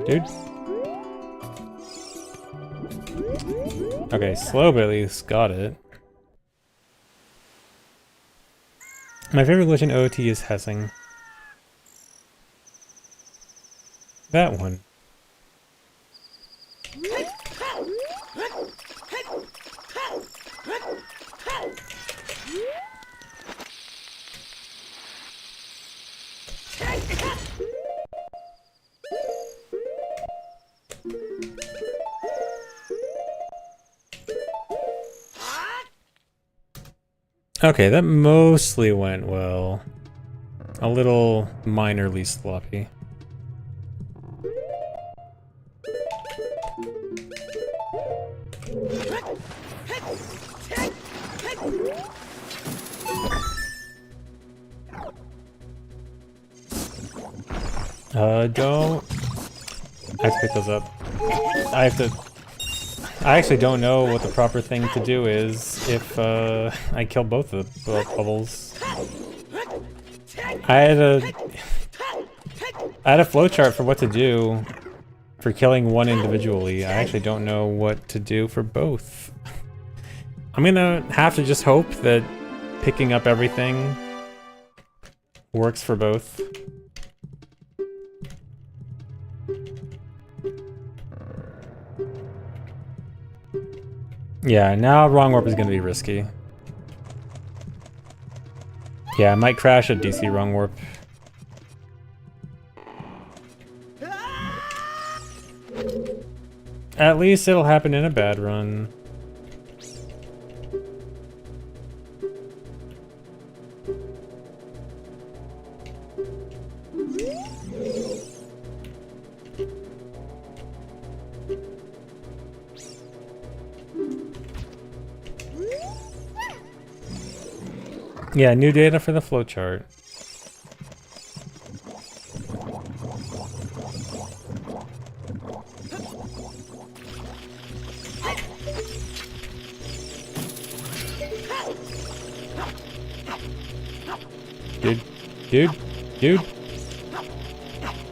Dude. Okay, slow but at least got it. My favorite glitch in OT is Hessing. That one. Okay, that mostly went well. A little minorly sloppy. Don't... I have to pick those up. I have to... I actually don't know what the proper thing to do is if I kill both of the bubbles. I had a flowchart for what to do for killing one individually. I actually don't know what to do for both. I'm gonna have to just hope that picking up everything works for both. Yeah, now wrong warp is gonna be risky. Yeah, I might crash at DC wrong warp. At least it'll happen in a bad run. Yeah, new data for the flowchart.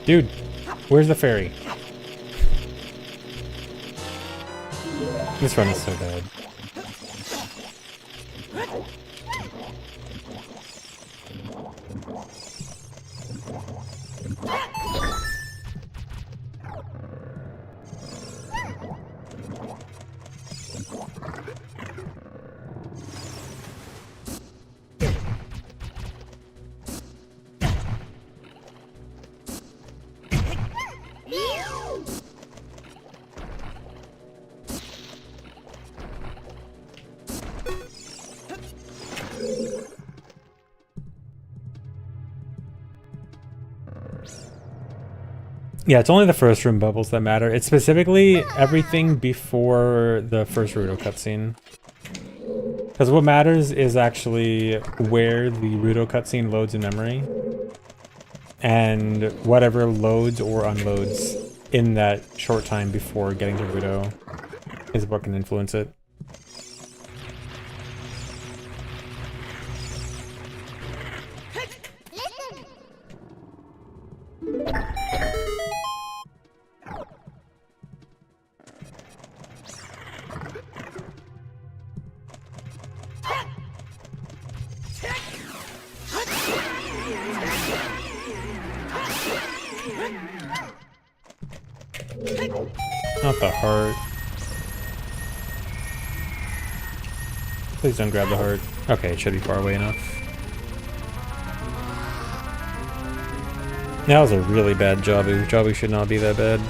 Dude, where's the ferry? This run is so bad. Yeah, it's only the first room bubbles that matter. It's specifically everything before the first Rudo cutscene. Because what matters is actually where the Rudo cutscene loads in memory. And whatever loads or unloads in that short time before getting to Rudo is what can influence it. Not the heart. Please don't grab the heart. Okay, it should be far away enough. That was a really bad Jabu. Jabu should not be that bad.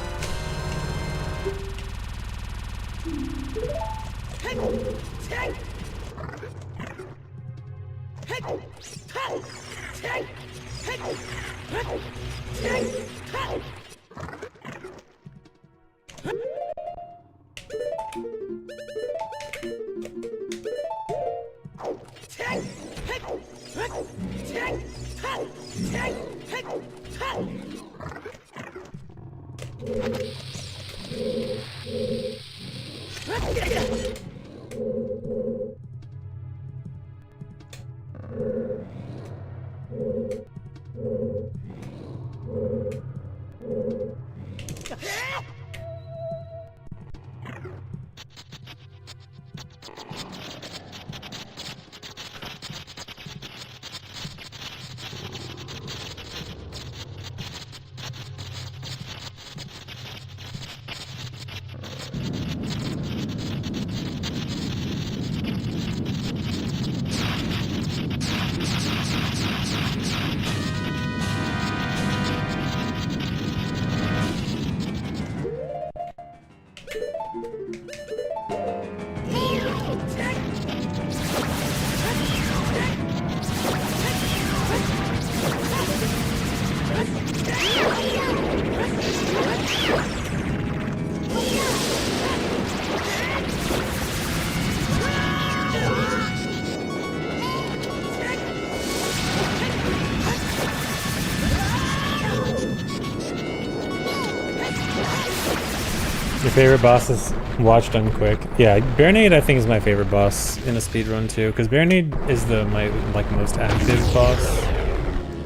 favorite boss is watched done quick. Yeah, Baronade I think is my favorite boss in a speedrun too, because Baronade is my most active boss.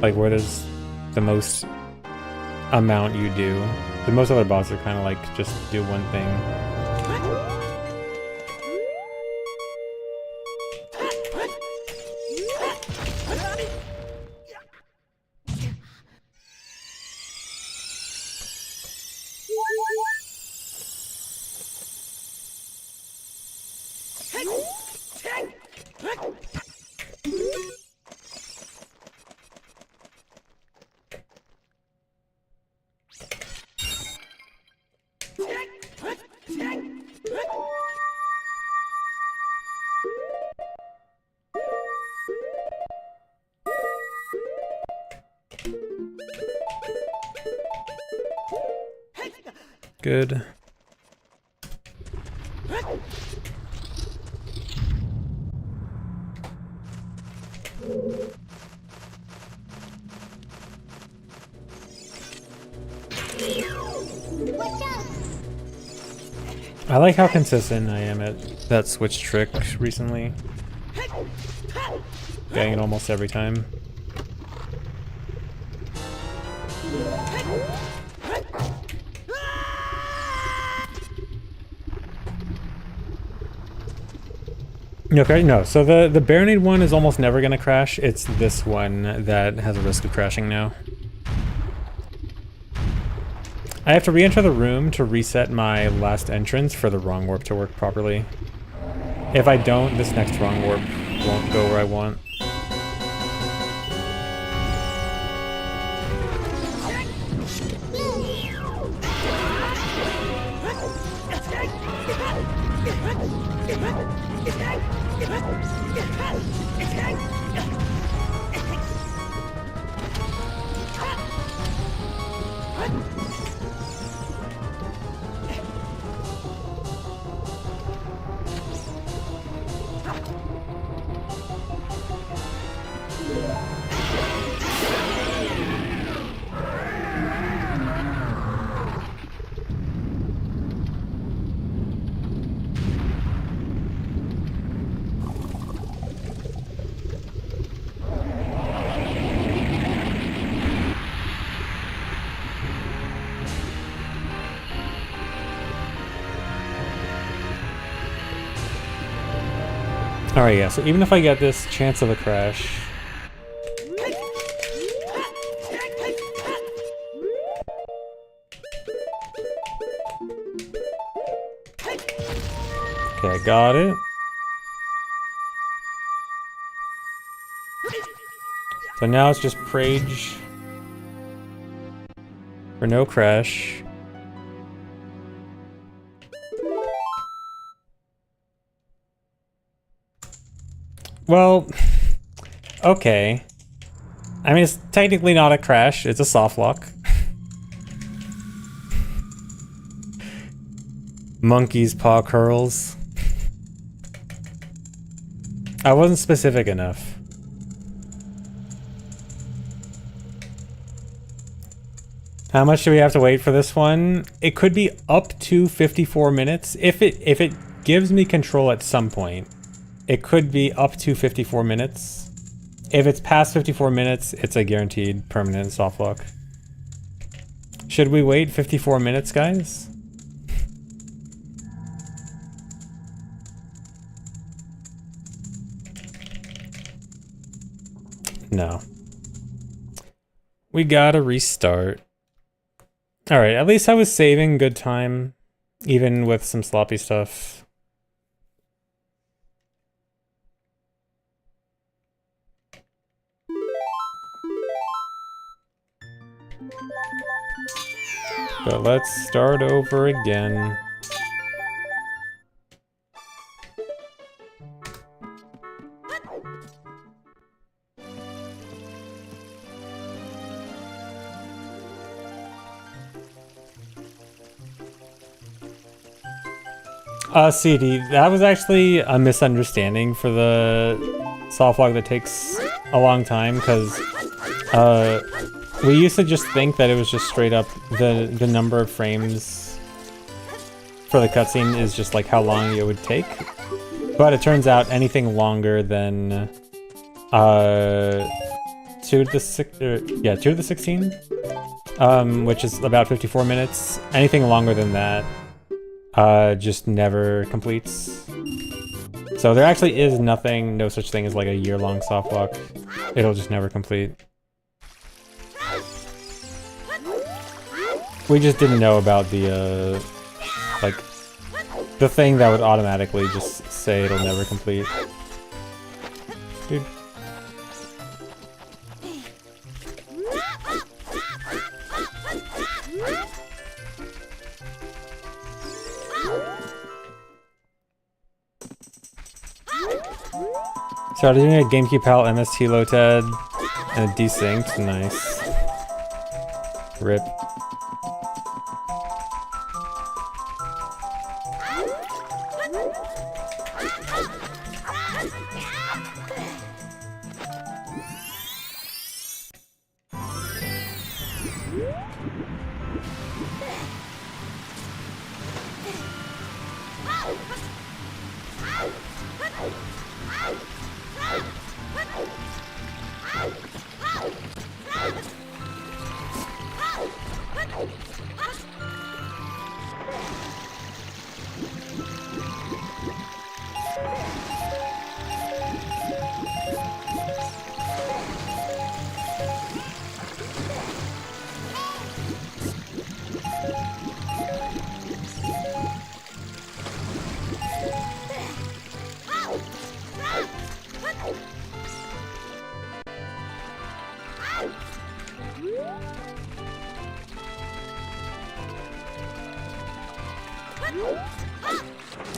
Like where there's the most amount you do. The most other bosses are kind of like just do one thing. Good. I like how consistent I am at that switch trick recently. Getting it almost every time. Okay, no, so the Baronade one is almost never gonna crash. It's this one that has a risk of crashing now. I have to re-enter the room to reset my last entrance for the wrong warp to work properly. If I don't, this next wrong warp won't go where I want. Alright, yeah, so even if I get this chance of a crash... Okay, I got it. So now it's just Prage for no crash. Well, okay. I mean, it's technically not a crash, it's a soft lock. Monkey's paw curls. I wasn't specific enough. How much do we have to wait for this one? It could be up to 54 minutes. If it gives me control at some point. It could be up to 54 minutes. If it's past 54 minutes, it's a guaranteed permanent soft lock. Should we wait 54 minutes, guys? No. We gotta restart. Alright, at least I was saving good time, even with some sloppy stuff. But let's start over again. CD, that was actually a misunderstanding for the soft lock that takes a long time, because we used to just think that it was just straight up the number of frames for the cutscene is just like how long it would take. But it turns out anything longer than 2 to the 16, which is about 54 minutes. Anything longer than that just never completes. So there actually is no such thing as like a year-long soft lock. It'll just never complete. We just didn't know about the like the thing that would automatically just say it'll never complete. Dude. Started doing a GameCube PAL MST Lotad and a desynced. Nice. RIP.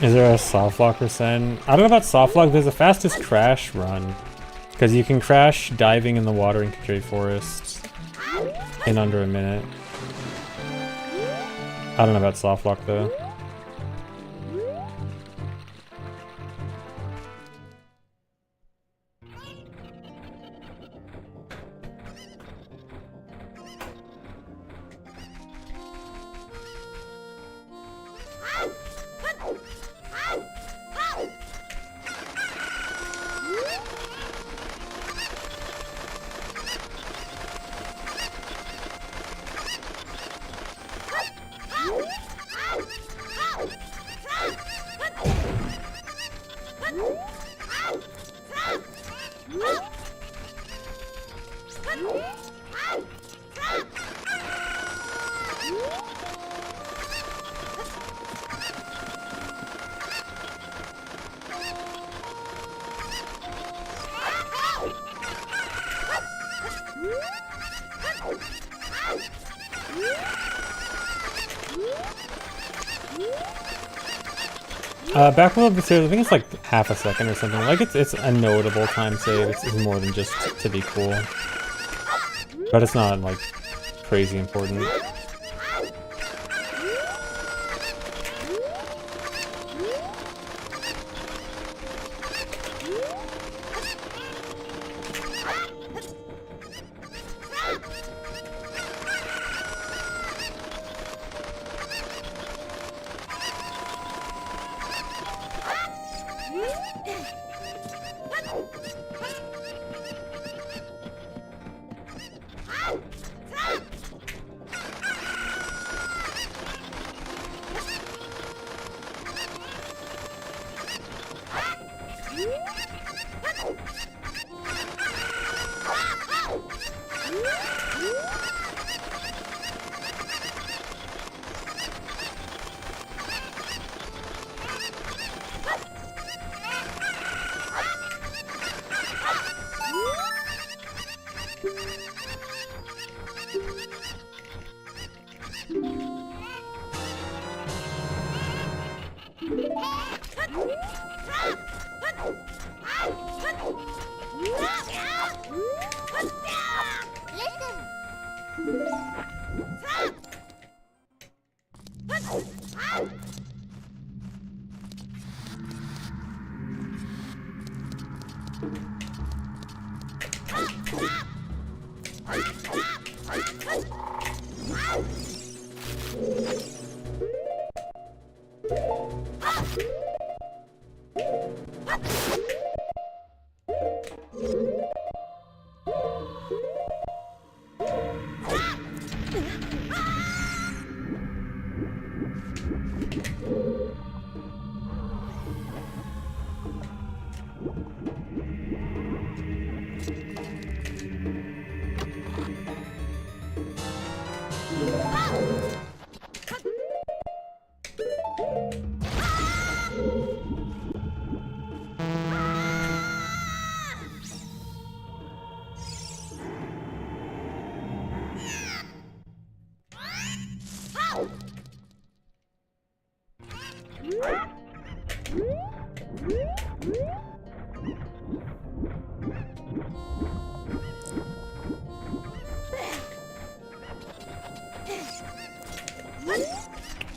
Is there a soft lock percent? I don't know about soft lock. There's a fastest crash run. Because you can crash diving in the water in Great Forest in under a minute. I don't know about soft lock though. Backflip of the stairs, I think it's like half a second or something. Like it's a notable time save. It's more than just to be cool. But it's not like crazy important.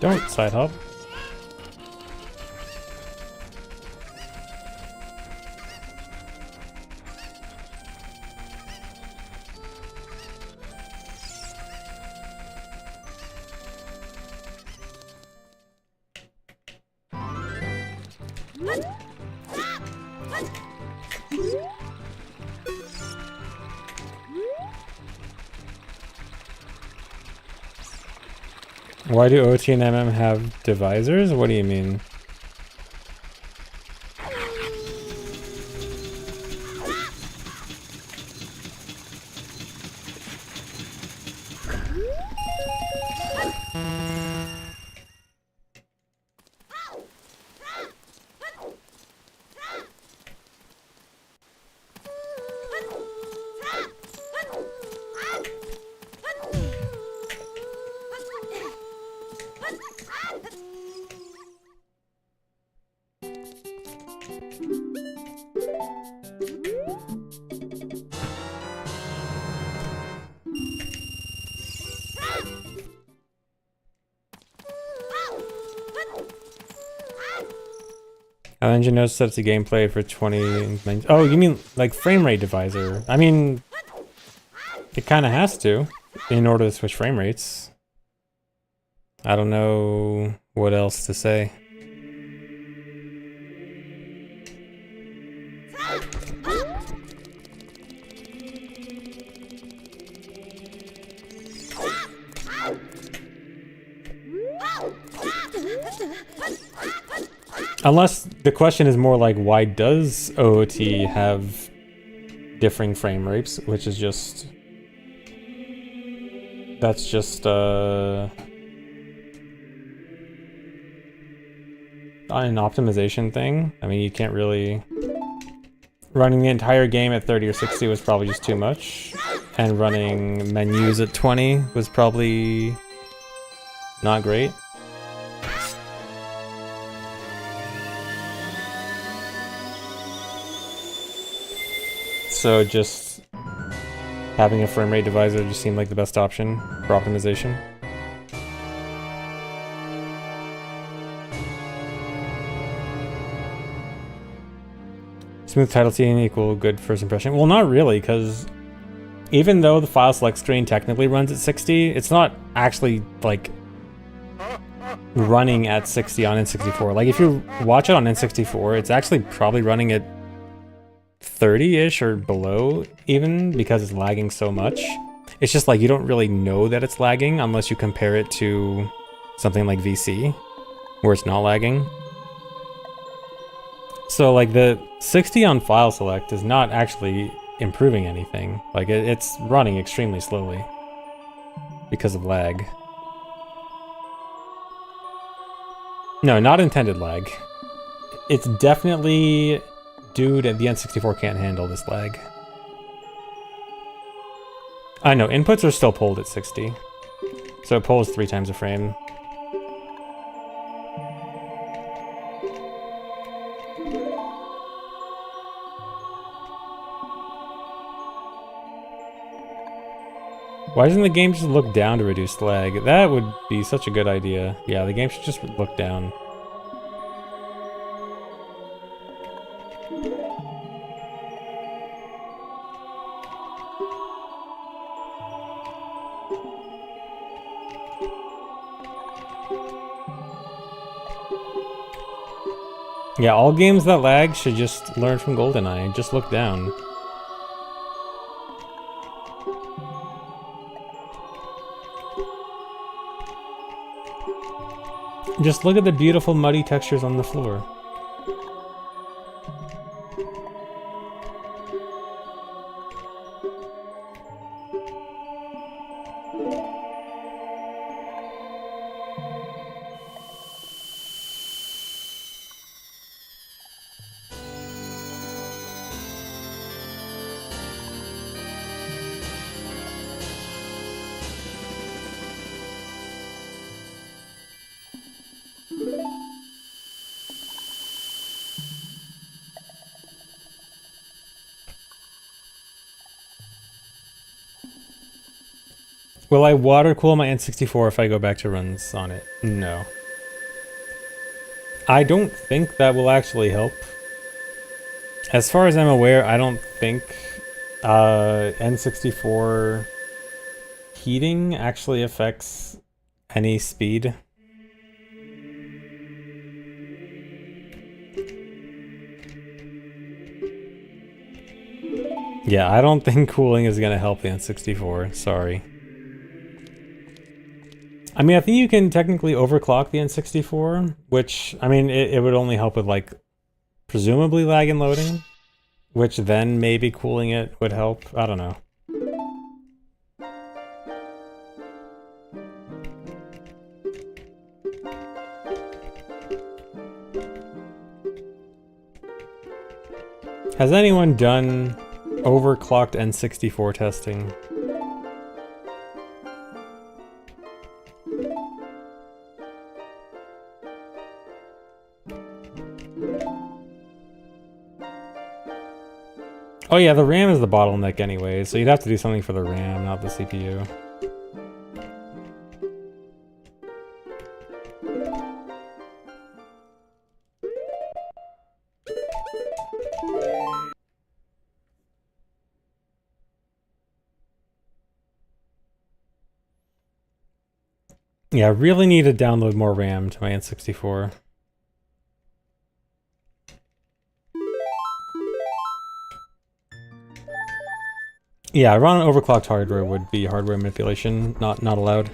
Don't side hop. Why do OT and MM have divisors? What do you mean? Our engine knows sets the gameplay for 20. Oh, you mean like frame rate divisor? I mean, it kind of has to in order to switch frame rates. I don't know what else to say. Unless the question is more like, why does OOT have differing frame rates, which is just... That's just, an optimization thing. I mean, you can't really... Running the entire game at 30 or 60 was probably just too much. And running menus at 20 was probably not great. So just having a frame rate divisor just seemed like the best option for optimization. Smooth title scene equal good first impression. Well, not really, because even though the file select screen technically runs at 60, it's not actually like running at 60 on N64. Like if you watch it on N64, it's actually probably running at 30-ish or below even, because it's lagging so much. It's just like you don't really know that it's lagging unless you compare it to something like VC, where it's not lagging. So like the 60 on file select is not actually improving anything. Like it's running extremely slowly because of lag. No, not intended lag. It's definitely due to the N64 can't handle this lag. I know, inputs are still pulled at 60. So it pulls 3 times a frame. Why doesn't the game just look down to reduce lag? That would be such a good idea. Yeah, the game should just look down. Yeah, all games that lag should just learn from GoldenEye. Just look down. Just look at the beautiful muddy textures on the floor. Will I water cool my N64 if I go back to runs on it? No. I don't think that will actually help. As far as I'm aware, I don't think N64 heating actually affects any speed. Yeah, I don't think cooling is gonna help the N64, sorry. I mean, I think you can technically overclock the N64, which, I mean, it would only help with, like, presumably lag and loading, which then maybe cooling it would help. I don't know. Has anyone done overclocked N64 testing? Oh yeah, the RAM is the bottleneck anyway, so you'd have to do something for the RAM, not the CPU. Yeah, I really need to download more RAM to my N64. Yeah, running overclocked hardware would be hardware manipulation, not allowed.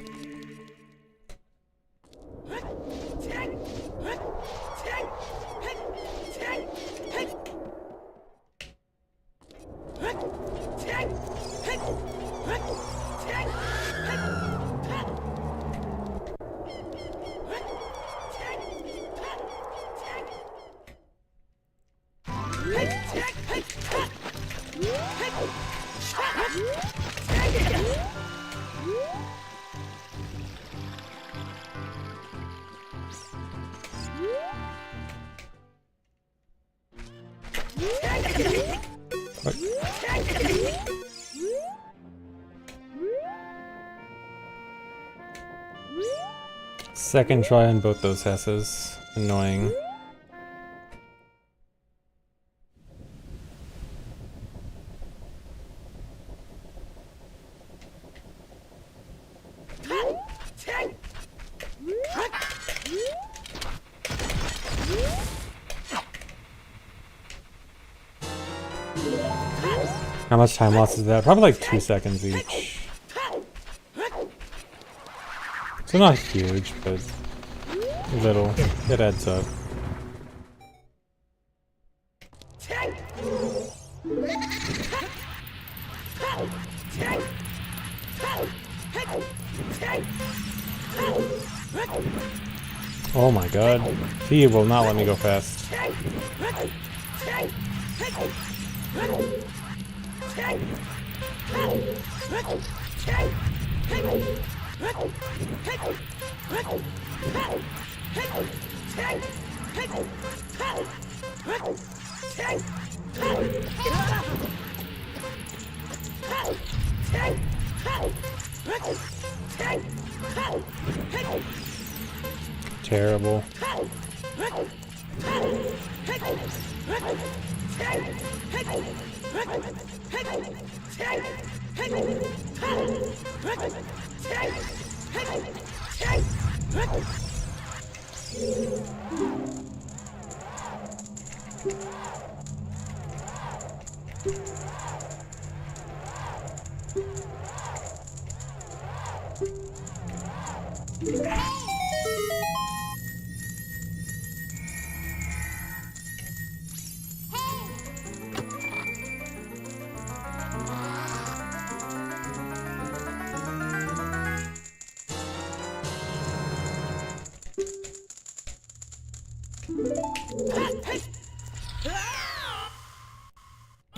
Second try on both those Hesses. Annoying. How much time loss is that? Probably like 2 seconds each. So not huge, but little. It adds up. Oh my god. He will not let me go fast. Terrible.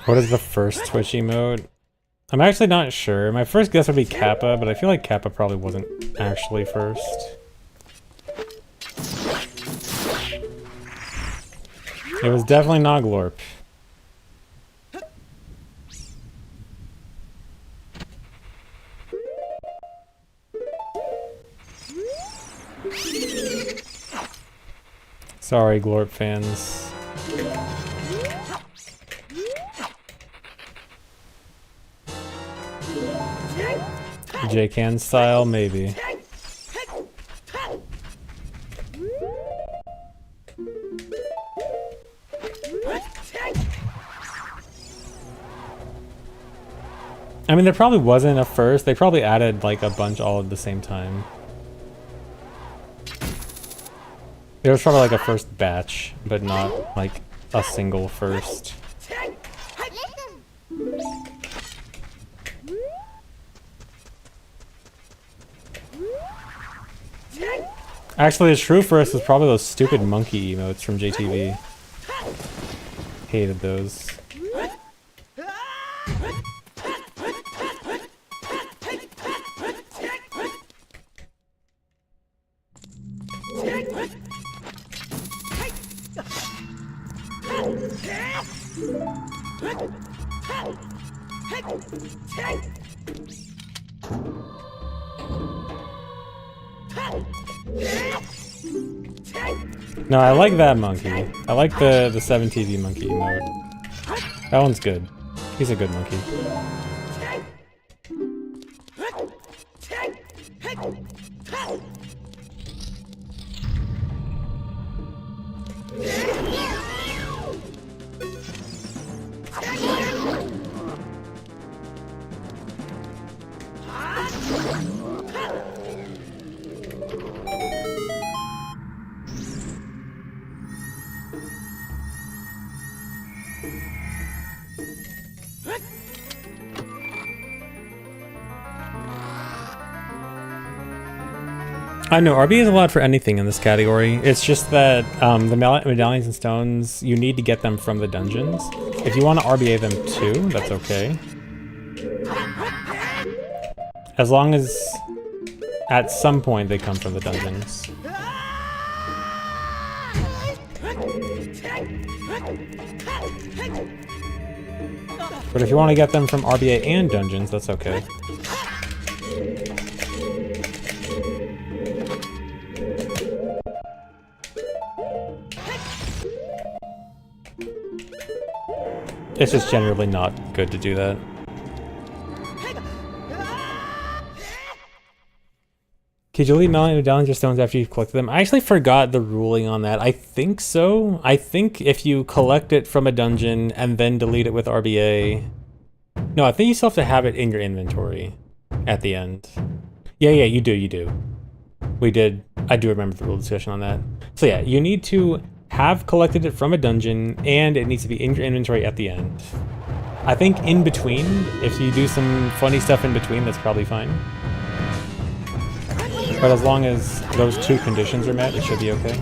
What is the first Twitch emote? I'm actually not sure. My first guess would be Kappa, but I feel like Kappa probably wasn't actually first. It was definitely not Glorp. Sorry, Glorp fans. J-Can style, maybe. I mean, there probably wasn't a first. They probably added like a bunch all at the same time. There was probably like a first batch, but not like a single first. Actually, the true first was probably those stupid monkey emotes from JTV. Hated those. No, I like that monkey. I like the 7TV monkey emote. That one's good. He's a good monkey. I know, RBA is allowed for anything in this category. It's just that the medallions and stones, you need to get them from the dungeons. If you want to RBA them too, that's okay. As long as at some point they come from the dungeons. But if you want to get them from RBA and dungeons, that's okay. It's just generally not good to do that. Could you delete medallions or stones after you've collected them? I actually forgot the ruling on that. I think so. I think if you collect it from a dungeon and then delete it with RBA... No, I think you still have to have it in your inventory at the end. Yeah, you do. We did. I do remember the rule discussion on that. So yeah, you need to have collected it from a dungeon, and it needs to be in your inventory at the end. I think in between, if you do some funny stuff in between, that's probably fine. But as long as those two conditions are met, it should be okay.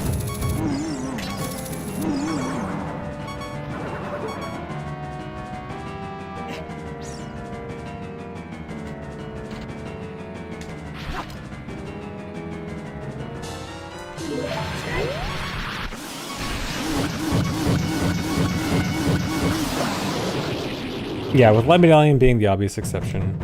Yeah, with Light Medallion being the obvious exception.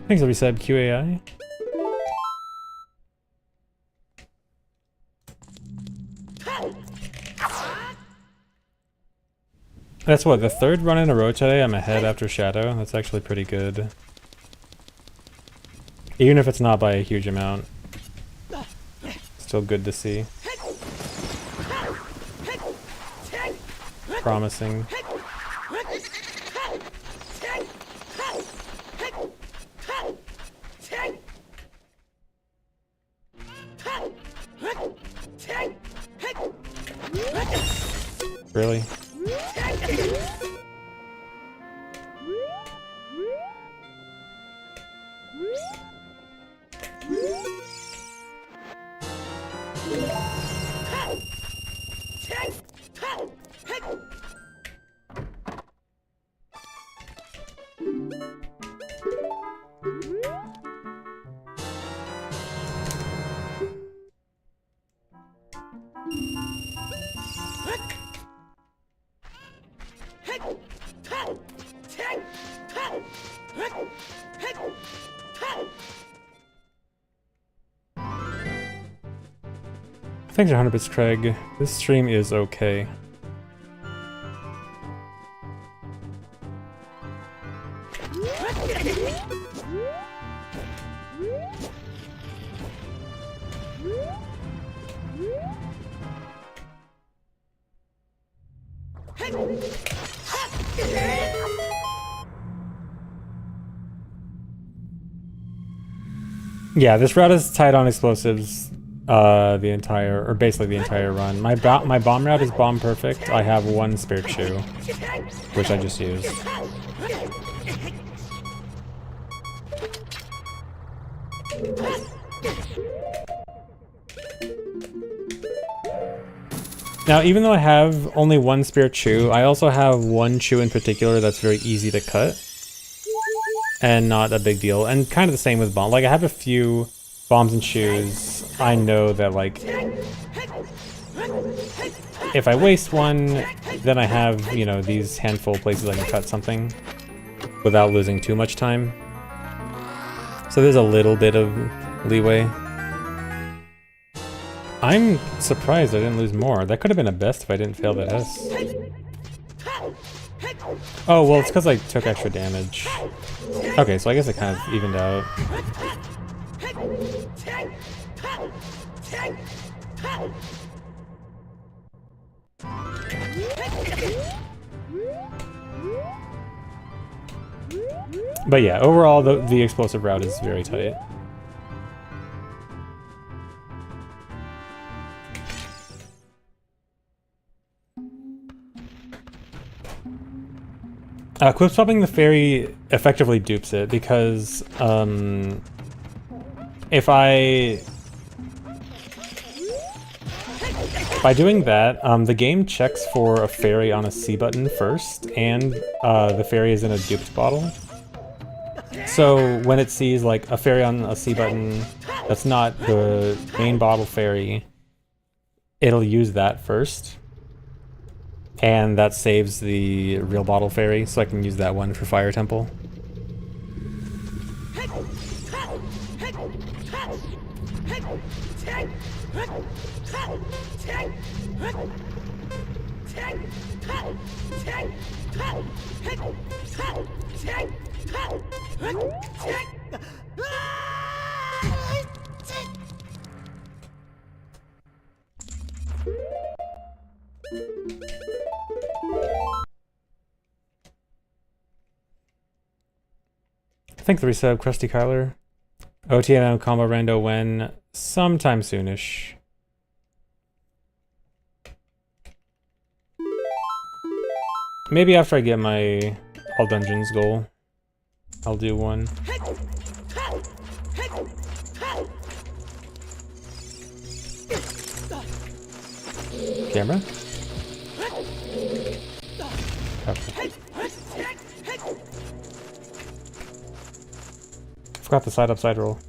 Thanks, Resub QAI. That's what, the third run in a row today. I'm ahead after Shadow. That's actually pretty good. Even if it's not by a huge amount. Still good to see. Promising. Really? Thanks for 100 bits, Craig. This stream is okay. Yeah, this route is tight on explosives. Basically the entire run. My bomb route is bomb perfect. I have one spare chew, which I just used. Now, even though I have only one spare chew, I also have one chew in particular that's very easy to cut and not a big deal. And kind of the same with bomb. Like, I have a few bombs and chews. I know that, like, if I waste one, then I have, you know, these handful of places I can cut something without losing too much time. So there's a little bit of leeway. I'm surprised I didn't lose more. That could have been a best if I didn't fail that S. Oh, well, it's because I took extra damage. Okay, so I guess it kind of evened out. But yeah, overall, the explosive route is very tight. Quick swapping the fairy effectively dupes it because by doing that, the game checks for a fairy on a C button first, and the fairy is in a duped bottle. So when it sees like a fairy on a C button that's not the main bottle fairy, it'll use that first. And that saves the real bottle fairy, so I can use that one for Fire Temple. Thanks for the resub, Krusty Kyler. OTM combo rando when? Sometime soonish. Maybe after I get my all dungeons goal, I'll do one. Camera? Forgot the side upside roll.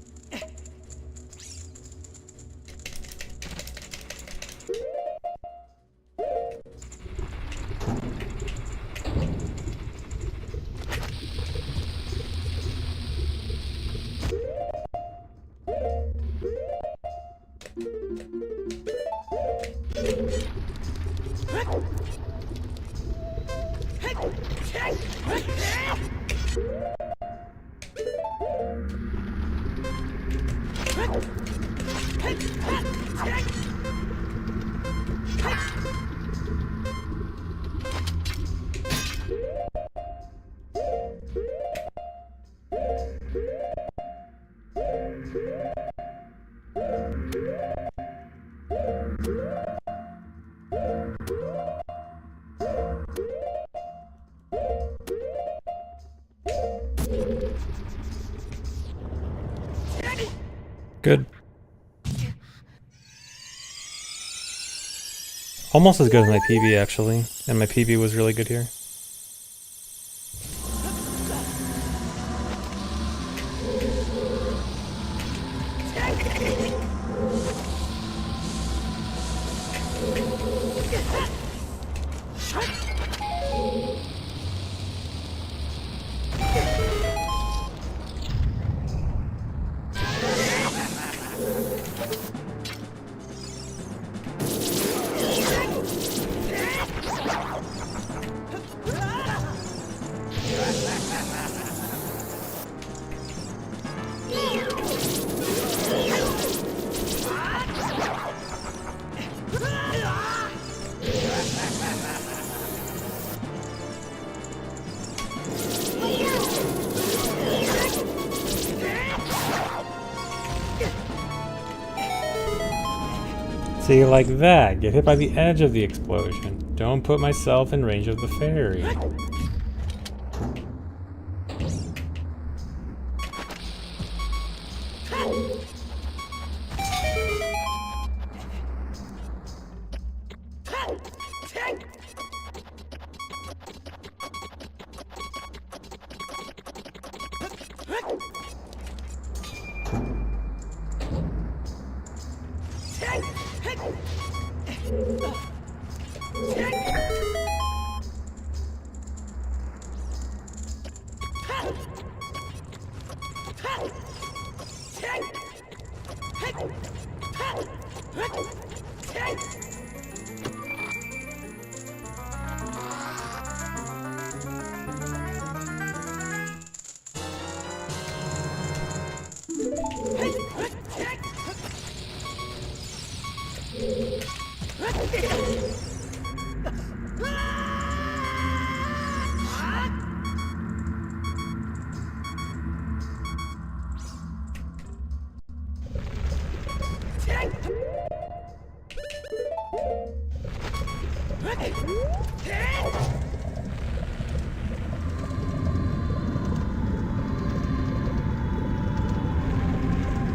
Good. Almost as good as my PB actually, and my PB was really good here. See, like that. Get hit by the edge of the explosion. Don't put myself in range of the fairy.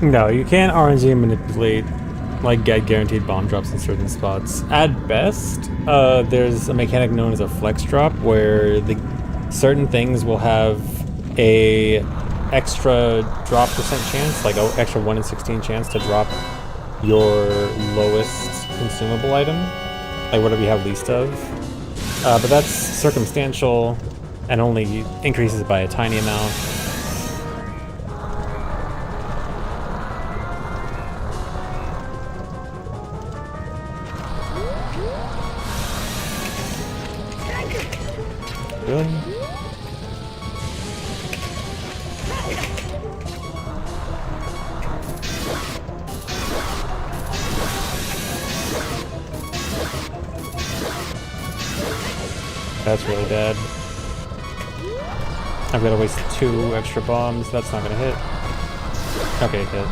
No, you can't RNG manipulate, like, get guaranteed bomb drops in certain spots. At best, there's a mechanic known as a flex drop, where the certain things will have a extra drop percent chance, like an extra 1 in 16 chance to drop your lowest consumable item, like whatever you have least of. But that's circumstantial and only increases by a tiny amount. Really? That's really bad. I've got to waste 2 extra bombs. That's not gonna hit. Okay, it hit.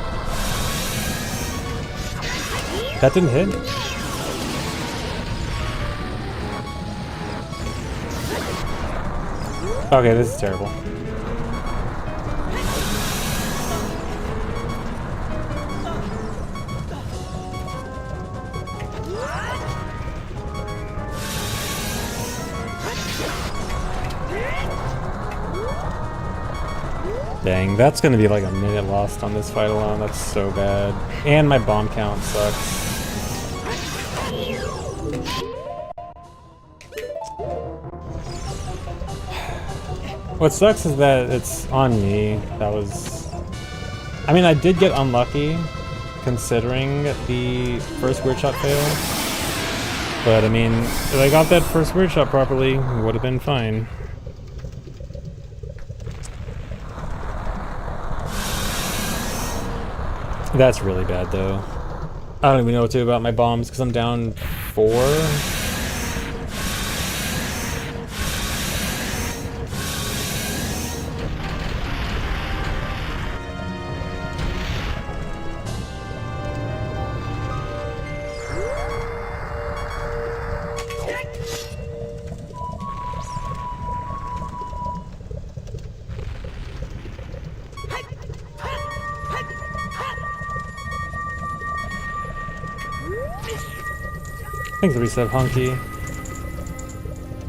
That didn't hit? Okay, this is terrible. Dang. Dang, that's gonna be like a minute lost on this fight alone. That's so bad. And my bomb count sucks. What sucks is that it's on me. That was... I mean, I did get unlucky, considering the first weird shot fail. But, I mean, if I got that first weird shot properly, it would have been fine. That's really bad, though. I don't even know what to do about my bombs, because I'm down 4. Thanks for reset, Hunky.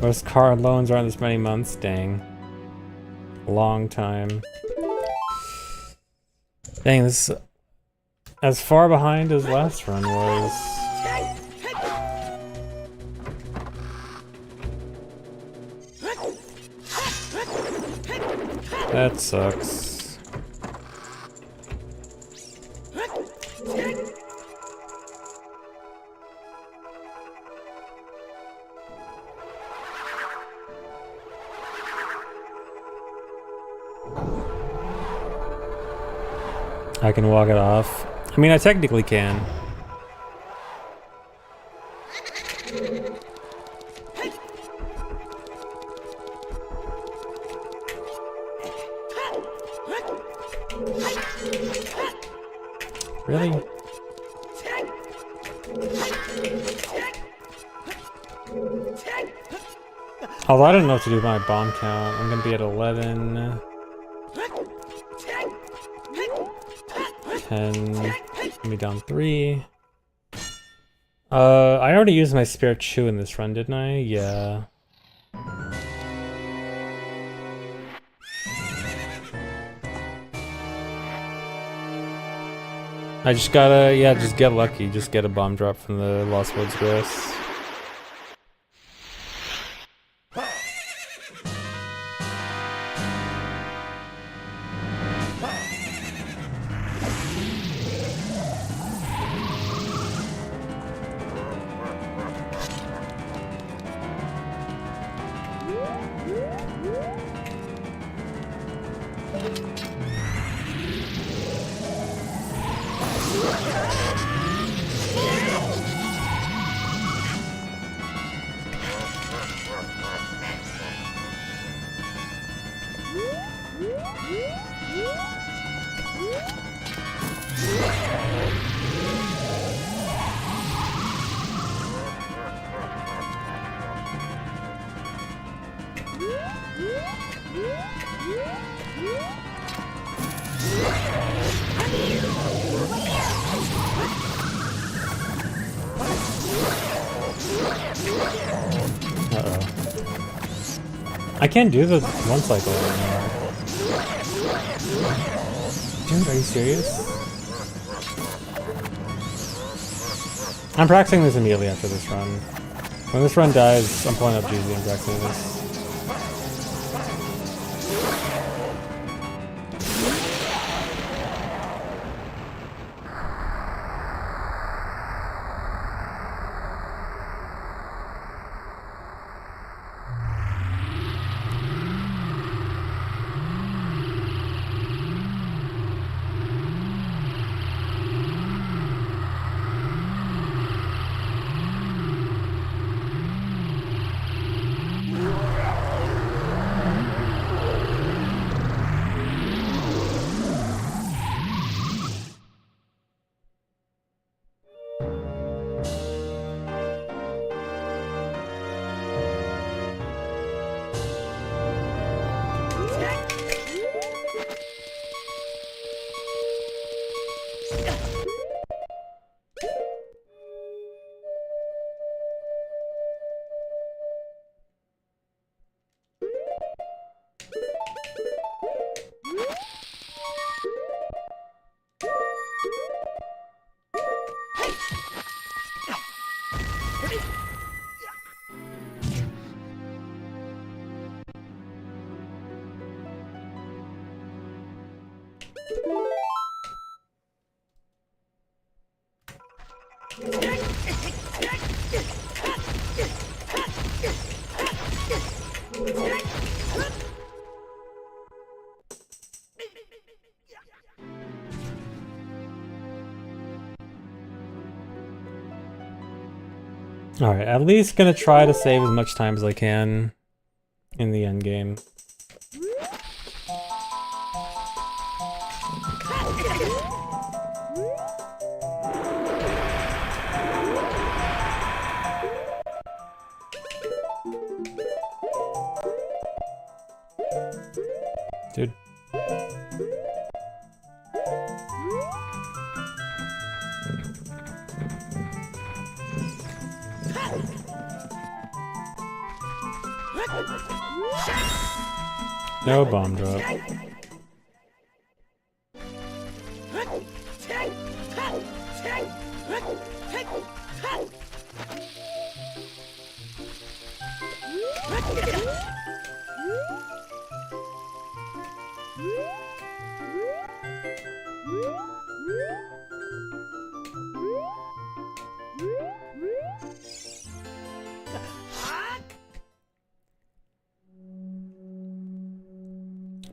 Most car loans aren't this many months. Dang. Long time. Dang, this is as far behind as last run was. That sucks. I can walk it off. I mean, I technically can. Really? Although I don't know what to do with my bomb count. I'm gonna be at 11. 10. Me down 3. I already used my spare chew in this run, didn't I? Yeah. I just gotta, yeah, just get lucky. Just get a bomb drop from the Lost Woods Grass. I can't do the one cycle anymore. Dude, are you serious? I'm practicing this immediately after this run. When this run dies, I'm pulling up GZ and practicing this. Alright, at least gonna try to save as much time as I can in the end game. Dude. No bomb drop.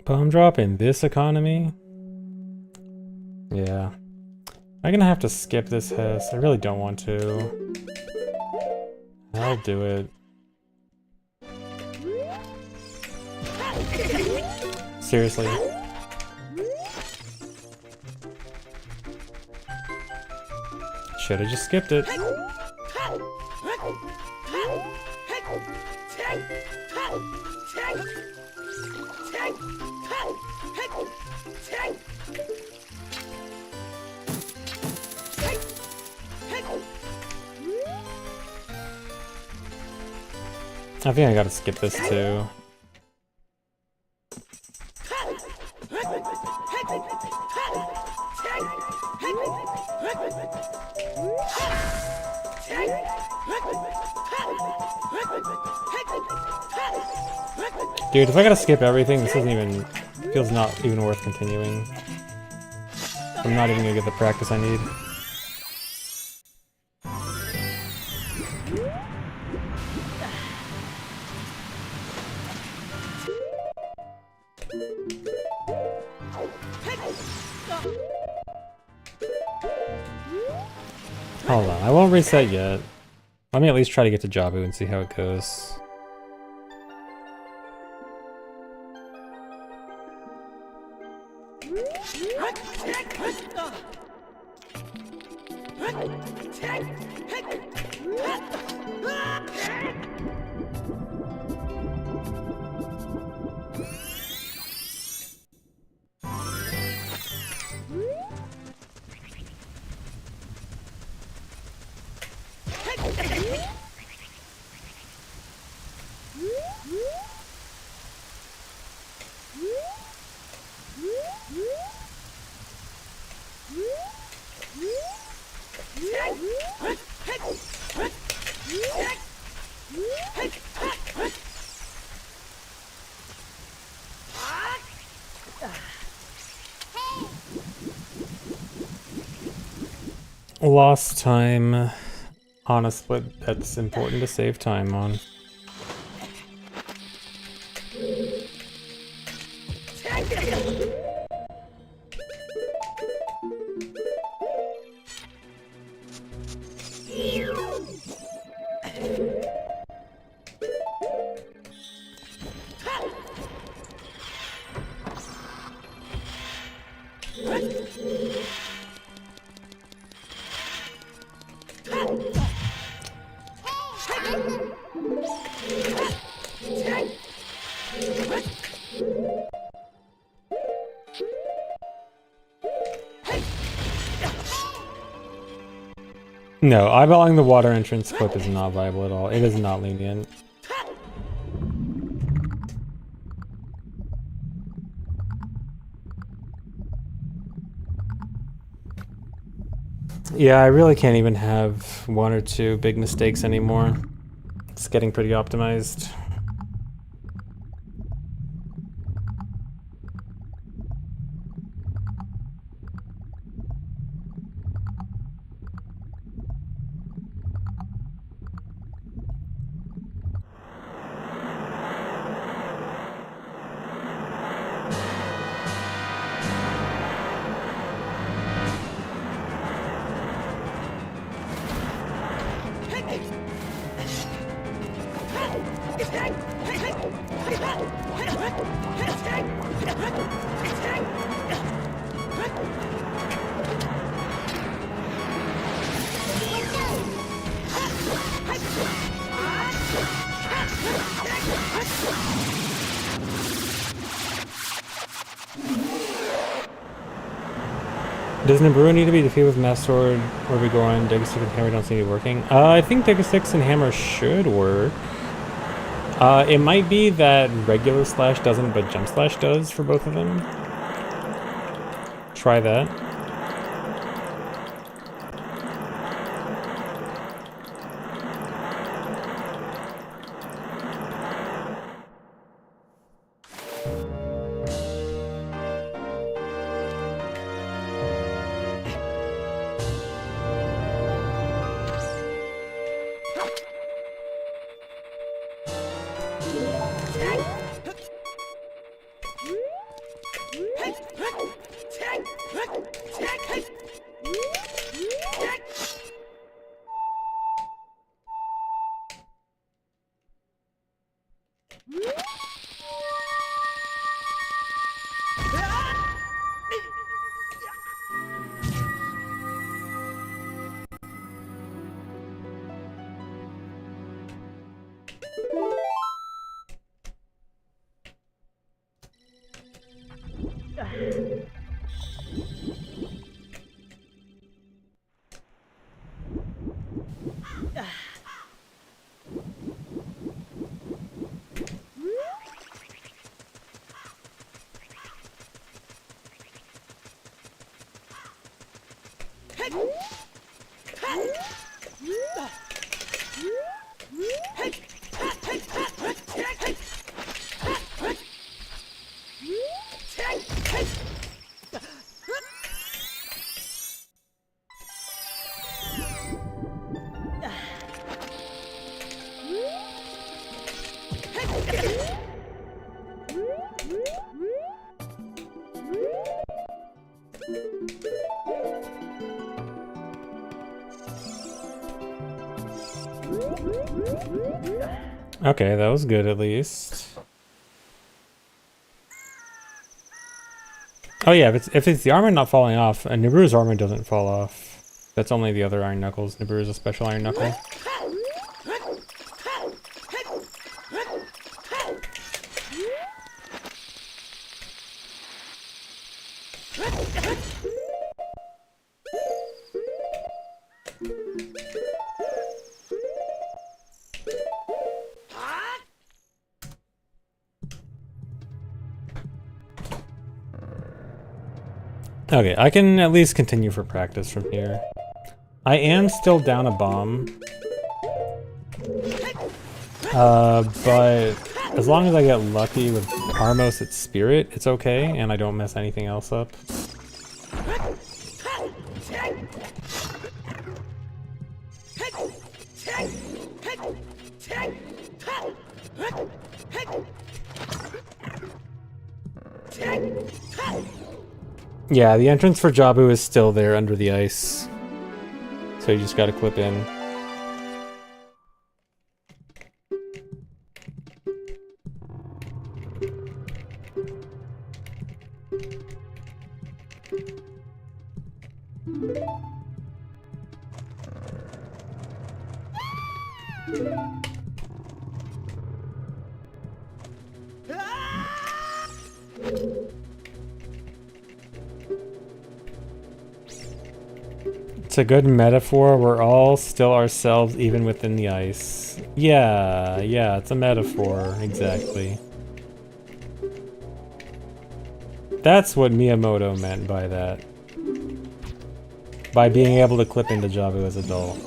Bomb drop in this economy? Yeah. I'm gonna have to skip this Hess. I really don't want to. I'll do it. Seriously. Should've just skipped it. I think I gotta skip this too. Dude, if I gotta skip everything, this doesn't even... feels not even worth continuing. I'm not even gonna get the practice I need. Hold on, I won't reset yet. Let me at least try to get to Jabu and see how it goes. Lost time on a split that's important to save time on. No, eyeballing the water entrance clip is not viable at all. It is not lenient. Yeah, I really can't even have one or two big mistakes anymore. It's getting pretty optimized. Does Nibiru need to be defeated with Mass Sword, or we go on Dagger Stick and Hammer don't seem to be working? I think Dagger Sticks and Hammer should work. It might be that regular slash doesn't, but jump slash does for both of them. Try that. Okay, that was good at least. Oh yeah, if it's the armor not falling off, and Nibiru's armor doesn't fall off. That's only the other Iron Knuckles. Nibiru's a special Iron Knuckle. Okay, I can at least continue for practice from here. I am still down a bomb. But as long as I get lucky with Armos at Spirit, it's okay, and I don't mess anything else up. Yeah, the entrance for Jabu is still there under the ice. So you just gotta clip in. It's a good metaphor. We're all still ourselves even within the ice. Yeah, it's a metaphor, exactly. That's what Miyamoto meant by that. By being able to clip into Jabu as adult.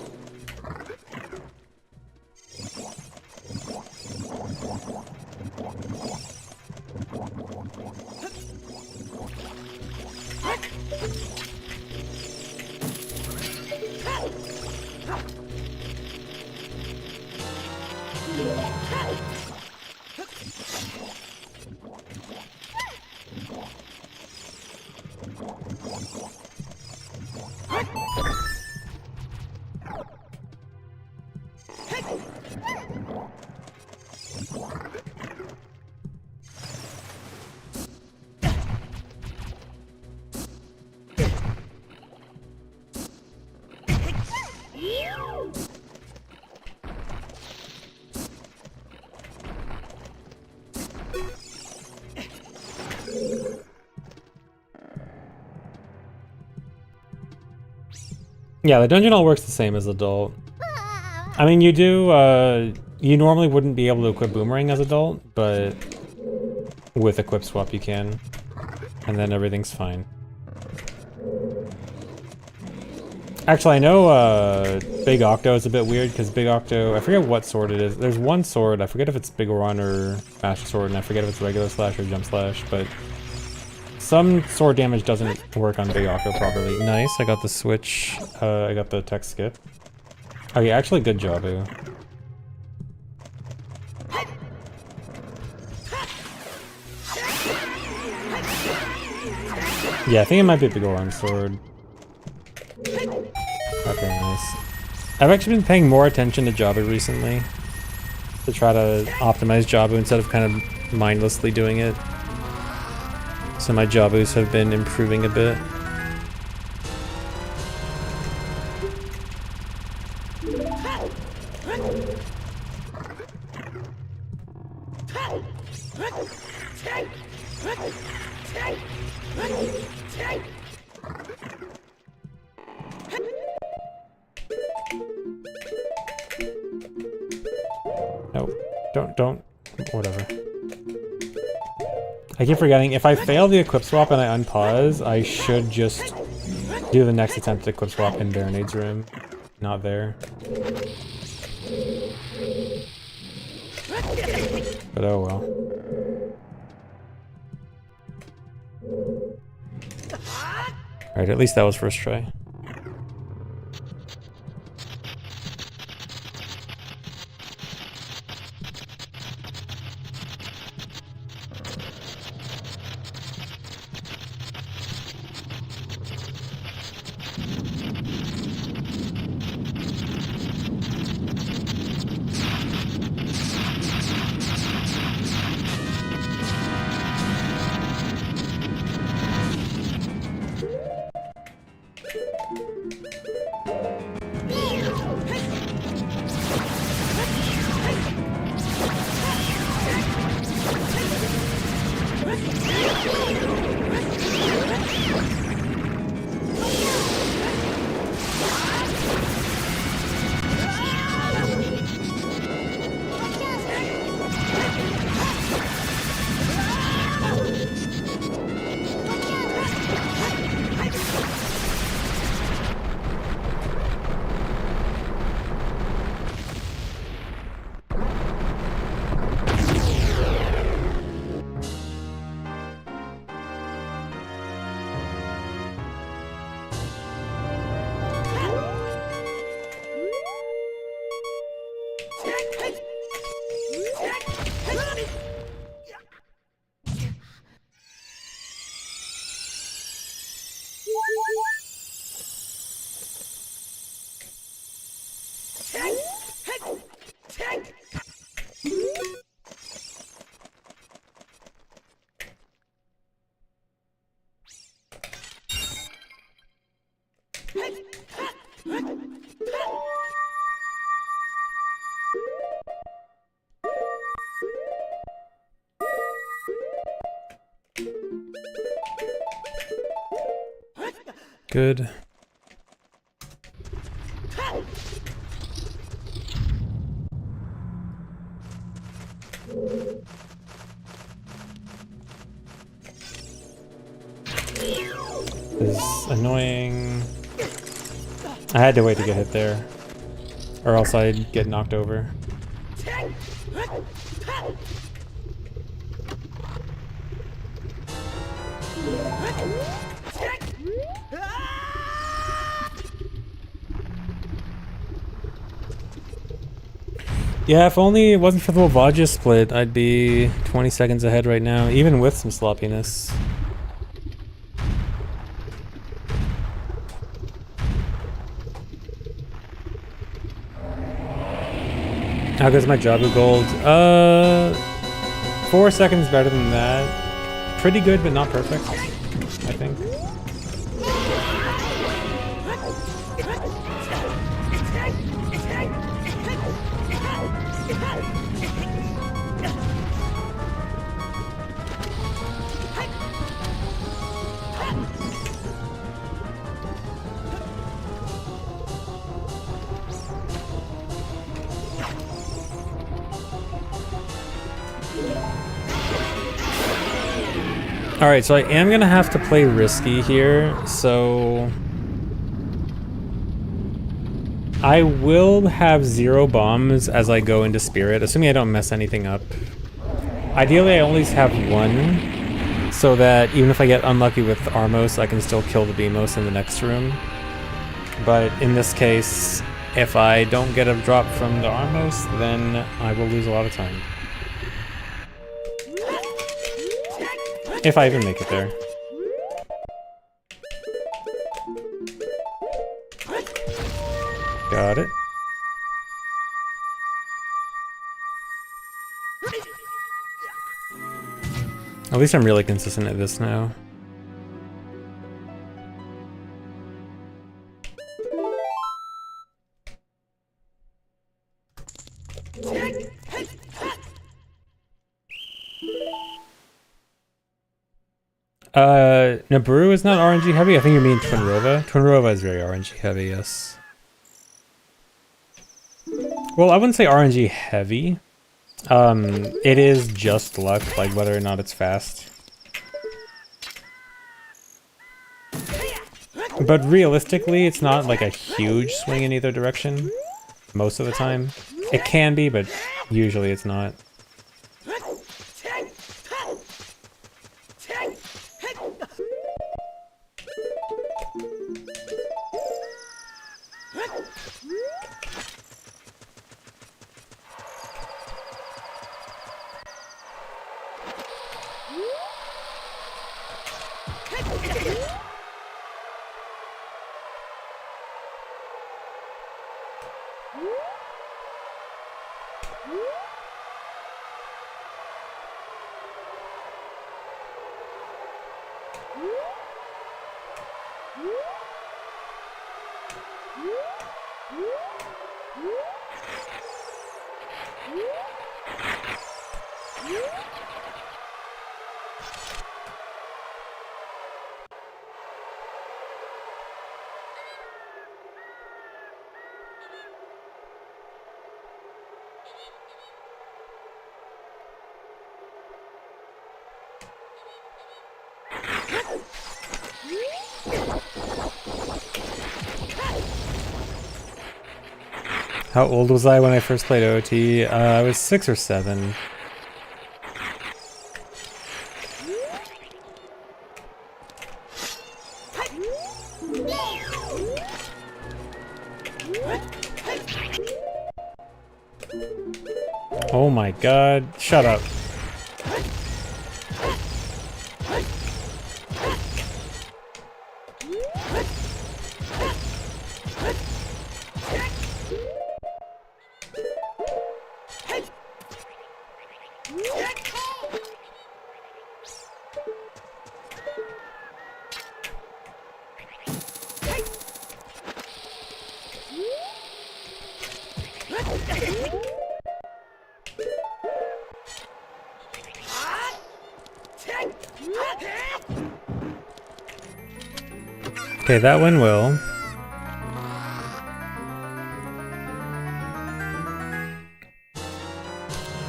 Yeah, the dungeon all works the same as adult. I mean, you do, you normally wouldn't be able to equip Boomerang as adult, but with equip swap you can. And then everything's fine. Actually, I know Big Octo is a bit weird, because Big Octo, I forget what sword it is. There's one sword, I forget if it's Big Run or Master Sword, and I forget if it's regular slash or jump slash, but some sword damage doesn't work on Big Octo properly. Nice, I got the switch, I got the tech skip. Oh yeah, actually good job, Boo. Yeah, I think it might be a Big Run sword. Okay, nice. I've actually been paying more attention to Jabu recently. To try to optimize Jabu instead of kind of mindlessly doing it. So my Jabus have been improving a bit. Don't, whatever. I keep forgetting, if I fail the equip swap and I unpause, I should just do the next attempt at equip swap in Baronade's room. Not there. But oh well. Alright, at least that was first try. Good. This is annoying. I had to wait to get hit there, or else I'd get knocked over. Yeah, if only it wasn't for the Lavagia split, I'd be 20 seconds ahead right now, even with some sloppiness. How good's my Jabu gold? 4 seconds better than that. Pretty good, but not perfect, I think. Alright, so I am gonna have to play risky here, so I will have 0 bombs as I go into Spirit, assuming I don't mess anything up. Ideally, I only have 1, so that even if I get unlucky with Armos, I can still kill the Beamos in the next room. But in this case, if I don't get a drop from the Armos, then I will lose a lot of time. If I even make it there. Got it. At least I'm really consistent at this now. Naburu is not RNG heavy? I think you mean Twinrova. Twinrova is very RNG heavy, yes. Well, I wouldn't say RNG heavy. It is just luck, like whether or not it's fast. But realistically, it's not like a huge swing in either direction. Most of the time. It can be, but usually it's not. How old was I when I first played OT? I was 6 or 7. Oh my god, shut up. Okay, that one will.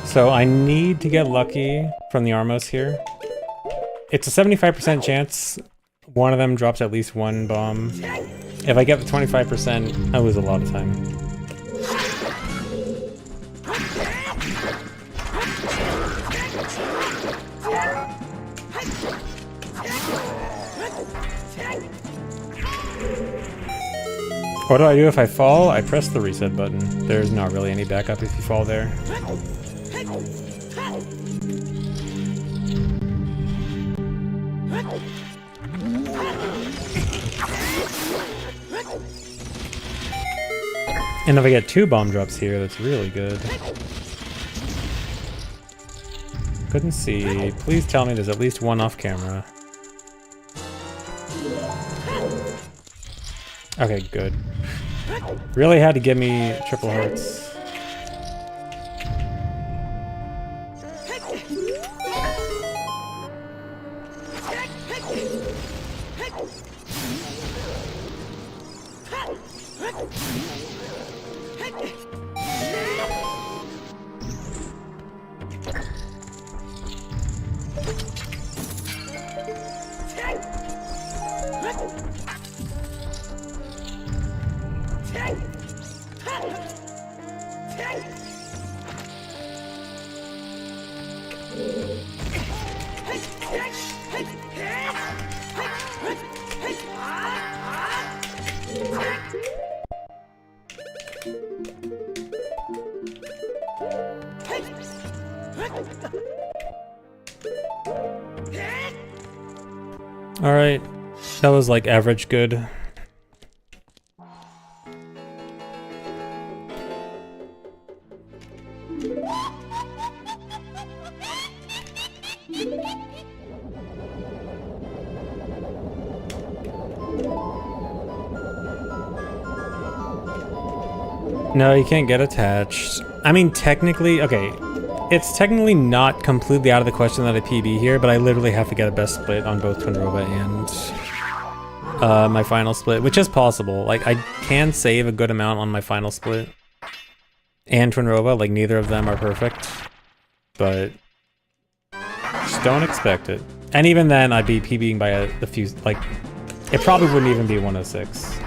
So I need to get lucky from the Armos here. It's a 75% chance one of them drops at least 1 bomb. If I get the 25%, I lose a lot of time. What do I do if I fall? I press the reset button. There's not really any backup if you fall there. And if I get 2 bomb drops here, that's really good. Couldn't see. Please tell me there's at least 1 off camera. Okay, good. Really had to give me triple hearts. Alright, that was like average good. No, you can't get attached. I mean, technically, okay, it's technically not completely out of the question that I PB here, but I literally have to get a best split on both Twinrova and my final split, which is possible. Like, I can save a good amount on my final split and Twinrova, like neither of them are perfect, but just don't expect it. And even then, I'd be PBing by a few, like, it probably wouldn't even be 106.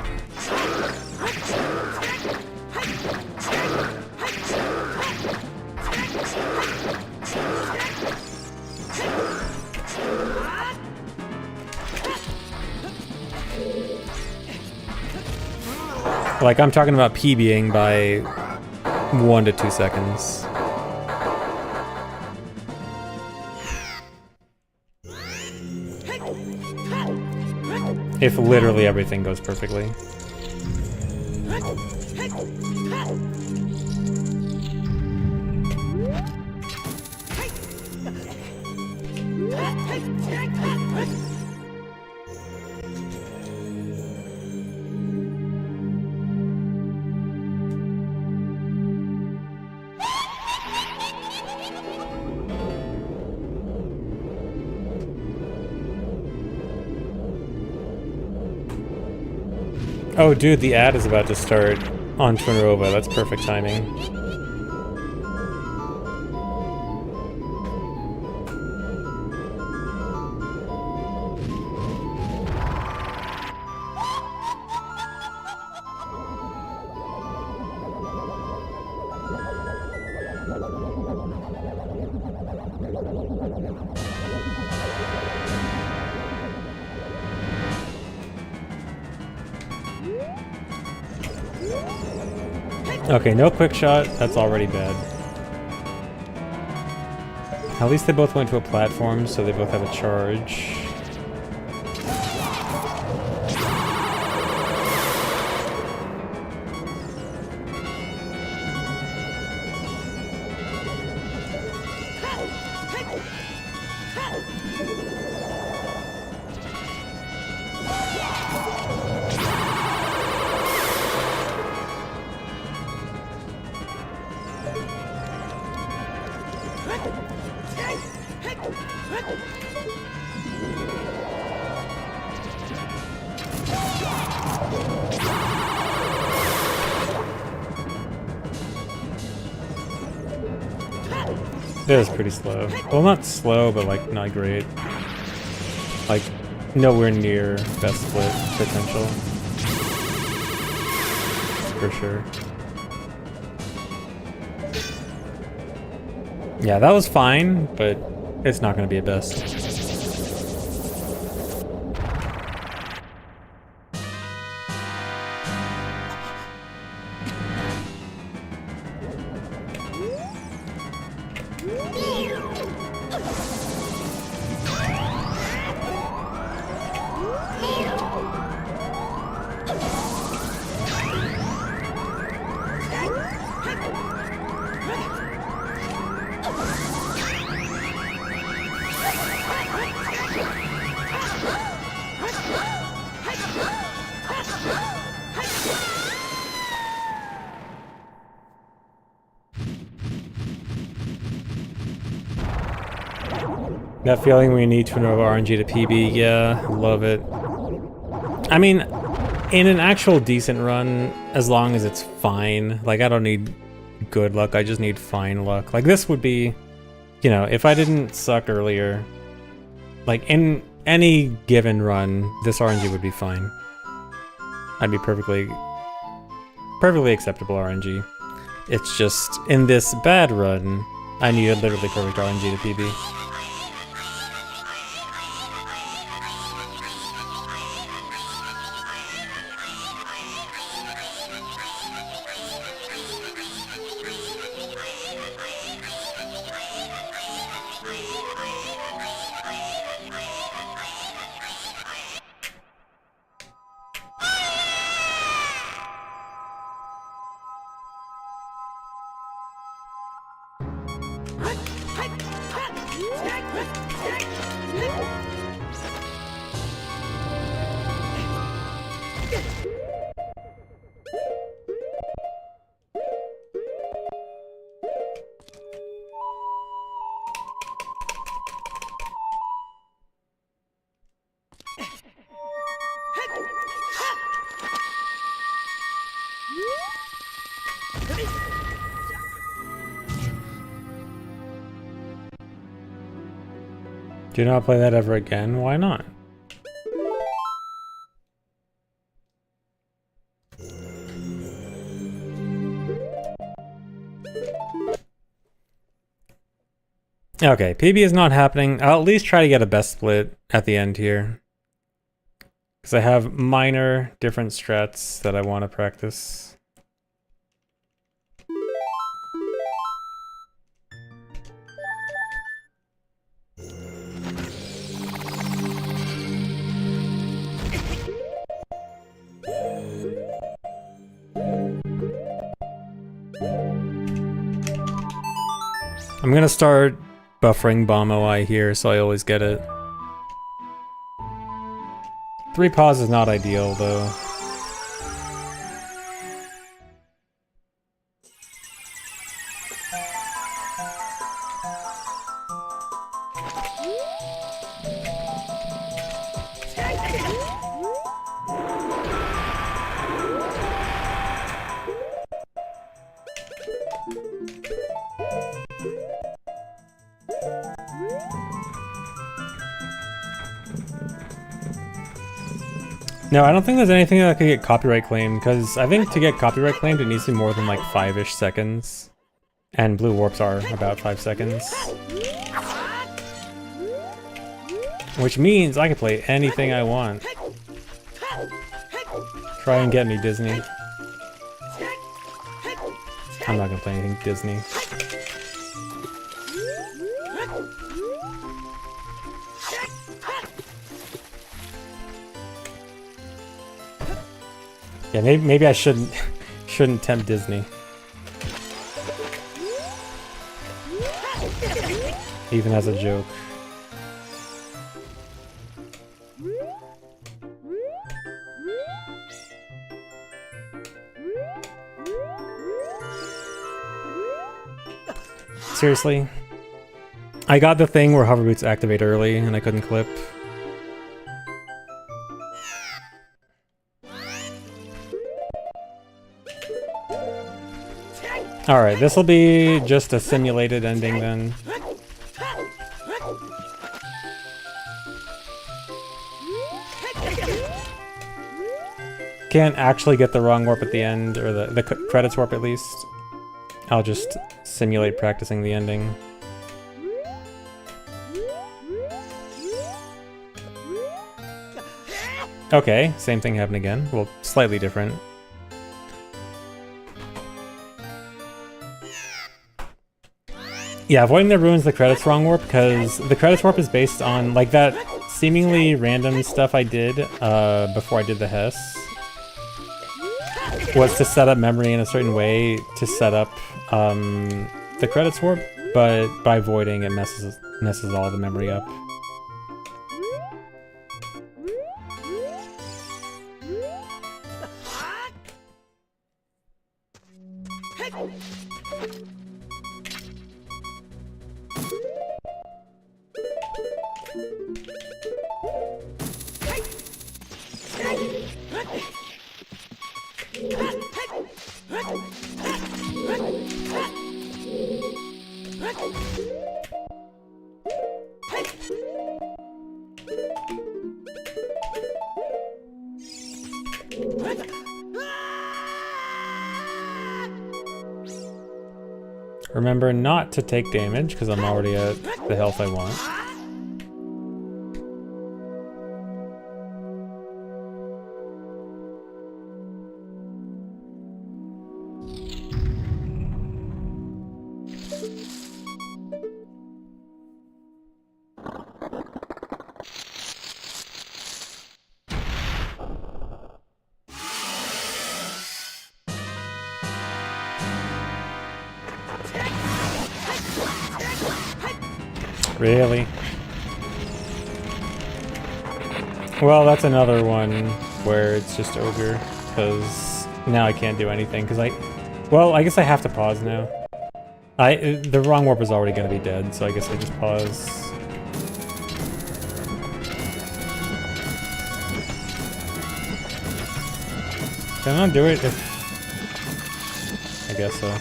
Like, I'm talking about PBing by 1 to 2 seconds. If literally everything goes perfectly. Oh dude, the ad is about to start on Twinrova. That's perfect timing. Okay, no quick shot. That's already bad. At least they both went to a platform, so they both have a charge. It was pretty slow. Well, not slow, but like not great. Like nowhere near best split potential. For sure. Yeah, that was fine, but it's not going to be a best. That feeling when you need Twinrova RNG to PB, yeah, love it. I mean, in an actual decent run, as long as it's fine, like I don't need good luck, I just need fine luck. Like this would be, you know, if I didn't suck earlier, like in any given run, this RNG would be fine. I'd be perfectly acceptable RNG. It's just, in this bad run, I needed literally perfect RNG to PB. Do not play that ever again? Why not? Okay, PB is not happening. I'll at least try to get a best split at the end here. Because I have minor different strats that I want to practice. I'm gonna start buffering bomb OI here so I always get it. 3 pause is not ideal though. No, I don't think there's anything that could get copyright claimed, because I think to get copyright claimed it needs to be more than like 5-ish seconds. And blue warps are about 5 seconds. Which means I can play anything I want. Try and get me, Disney. I'm not gonna play anything Disney. Yeah, maybe I shouldn't tempt Disney. Even as a joke. Seriously? I got the thing where hover boots activate early and I couldn't clip. Alright, this will be just a simulated ending then. Can't actually get the wrong warp at the end, or the credits warp at least. I'll just simulate practicing the ending. Okay, same thing happened again. Well, slightly different. Yeah, avoiding the ruins the credits wrong warp, because the credits warp is based on, like, that seemingly random stuff I did before I did the Hess. Was to set up memory in a certain way to set up the credits warp, but by avoiding it messes all the memory up. Remember not to take damage, because I'm already at the health I want. Really? Well, that's another one where it's just ogre, because now I can't do anything, because well, I guess I have to pause now. The wrong warp is already going to be dead, so I guess I just pause. Can I not do it if... I guess so.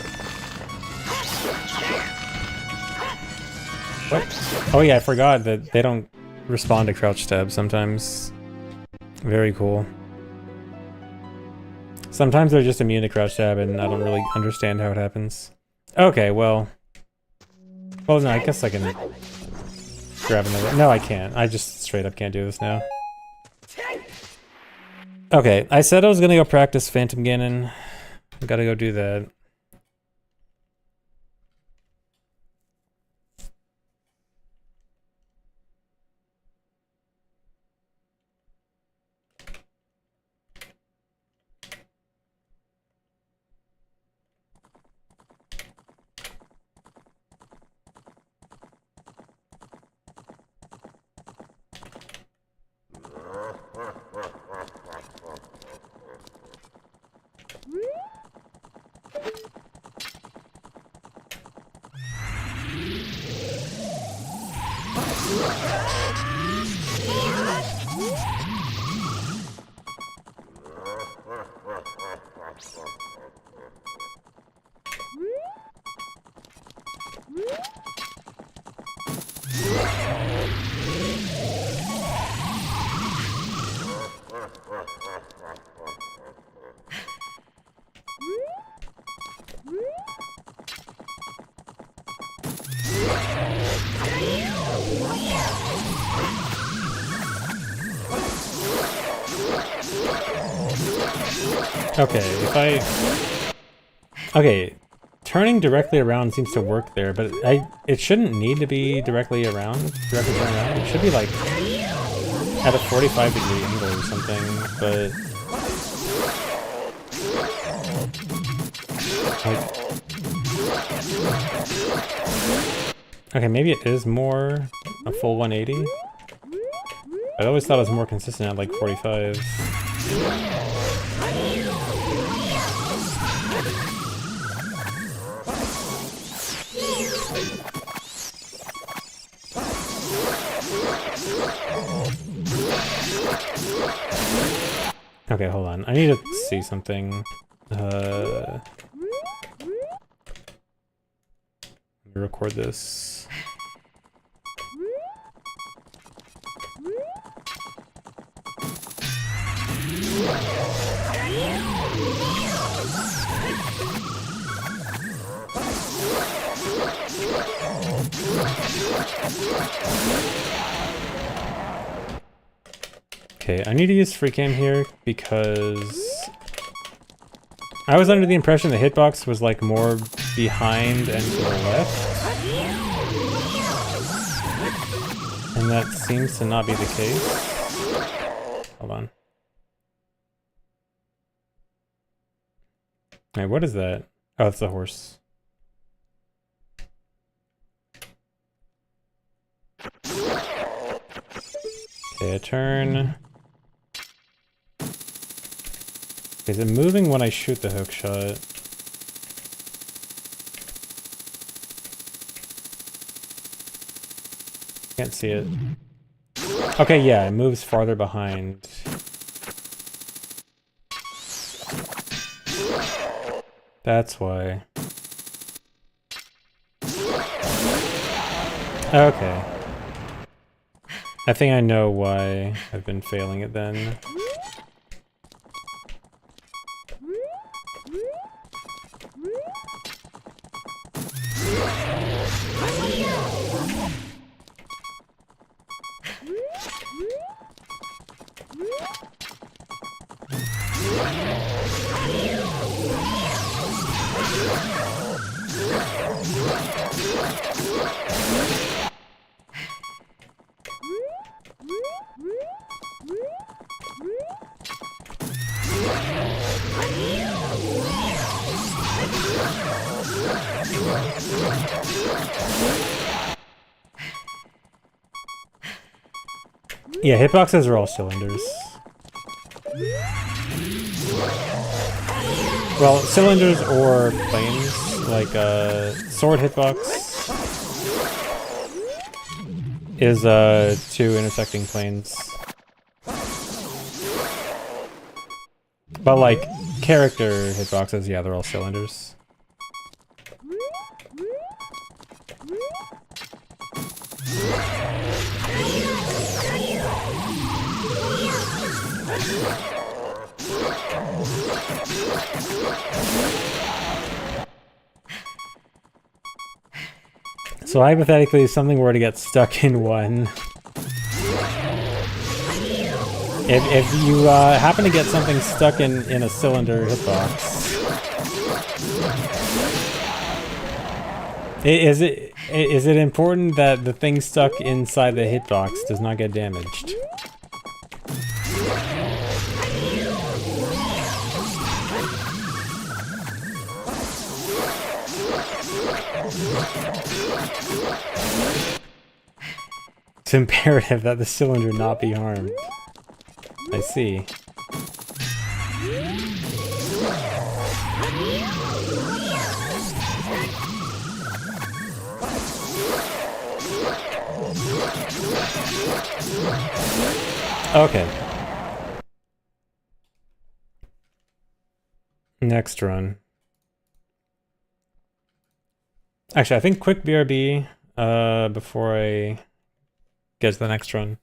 What? Oh yeah, I forgot that they don't respond to crouch stab sometimes. Very cool. Sometimes they're just immune to crouch stab and I don't really understand how it happens. Okay, well... Well, no, I guess I can grab another... No, I can't. I just straight up can't do this now. Okay, I said I was gonna go practice Phantom Ganon. I gotta go do that. Okay, if I... Okay, turning directly around seems to work there, but it shouldn't need to be directly around. Directly turn around. It should be like at a 45-degree angle or something, but... Like... Okay, maybe it is more a full 180. I always thought it was more consistent at like 45. Okay, hold on. I need to see something. Let me record this. Okay, I need to use free cam here because I was under the impression the hitbox was like more behind and to the left. And that seems to not be the case. Hold on. Wait, what is that? Oh, it's the horse. Okay, a turn. Is it moving when I shoot the hook shot? Can't see it. Okay, yeah, it moves farther behind. That's why. Okay. I think I know why I've been failing it then. Yeah, hitboxes are all cylinders. Well, cylinders or planes, like sword hitbox is two intersecting planes. But like character hitboxes, yeah, they're all cylinders. So hypothetically, if something were to get stuck in one, if you happen to get something stuck in a cylinder hitbox, is it important that the thing stuck inside the hitbox does not get damaged? It's imperative that the cylinder not be harmed. I see. Okay. Next run. Actually, I think quick BRB before I get to the next run.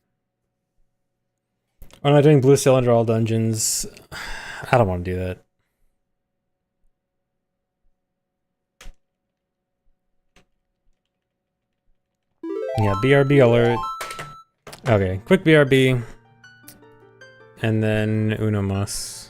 What am I doing? Blue cylinder all dungeons. I don't want to do that. Yeah, BRB alert. Okay, quick BRB. And then Uno Mas.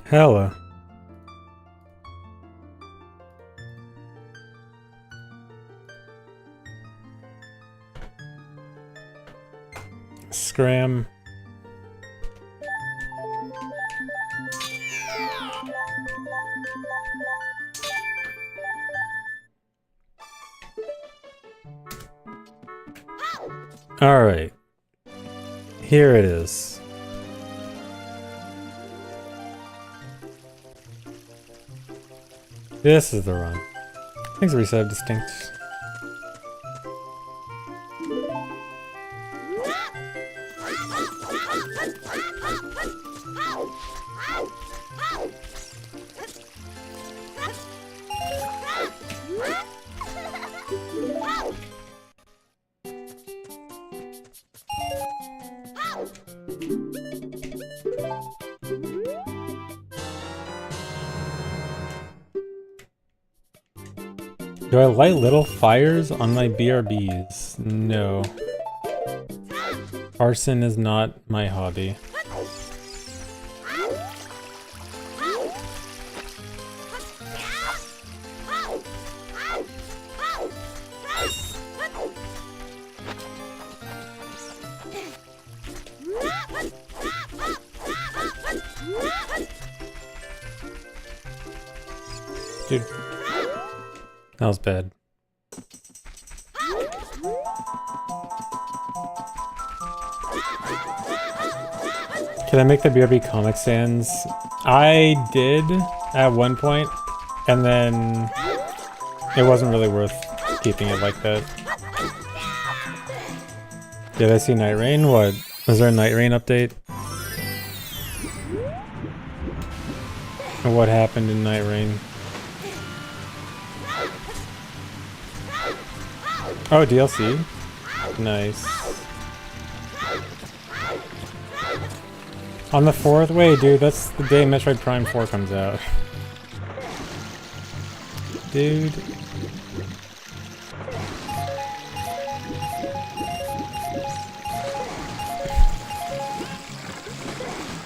Hella. Scram. All right. Here it is. This is the run. Thanks, Reset Distinct. Do I light little fires on my BRBs? No. Arson is not my hobby. Dude. That was bad. Can I make the BRB Comic Sans? I did at one point, and then it wasn't really worth keeping it like that. Did I see Night Rain? What? Was there a Night Rain update? What happened in Night Rain? Oh, DLC? Nice. On the 4th? Wait, dude, that's the day Metroid Prime 4 comes out. Dude.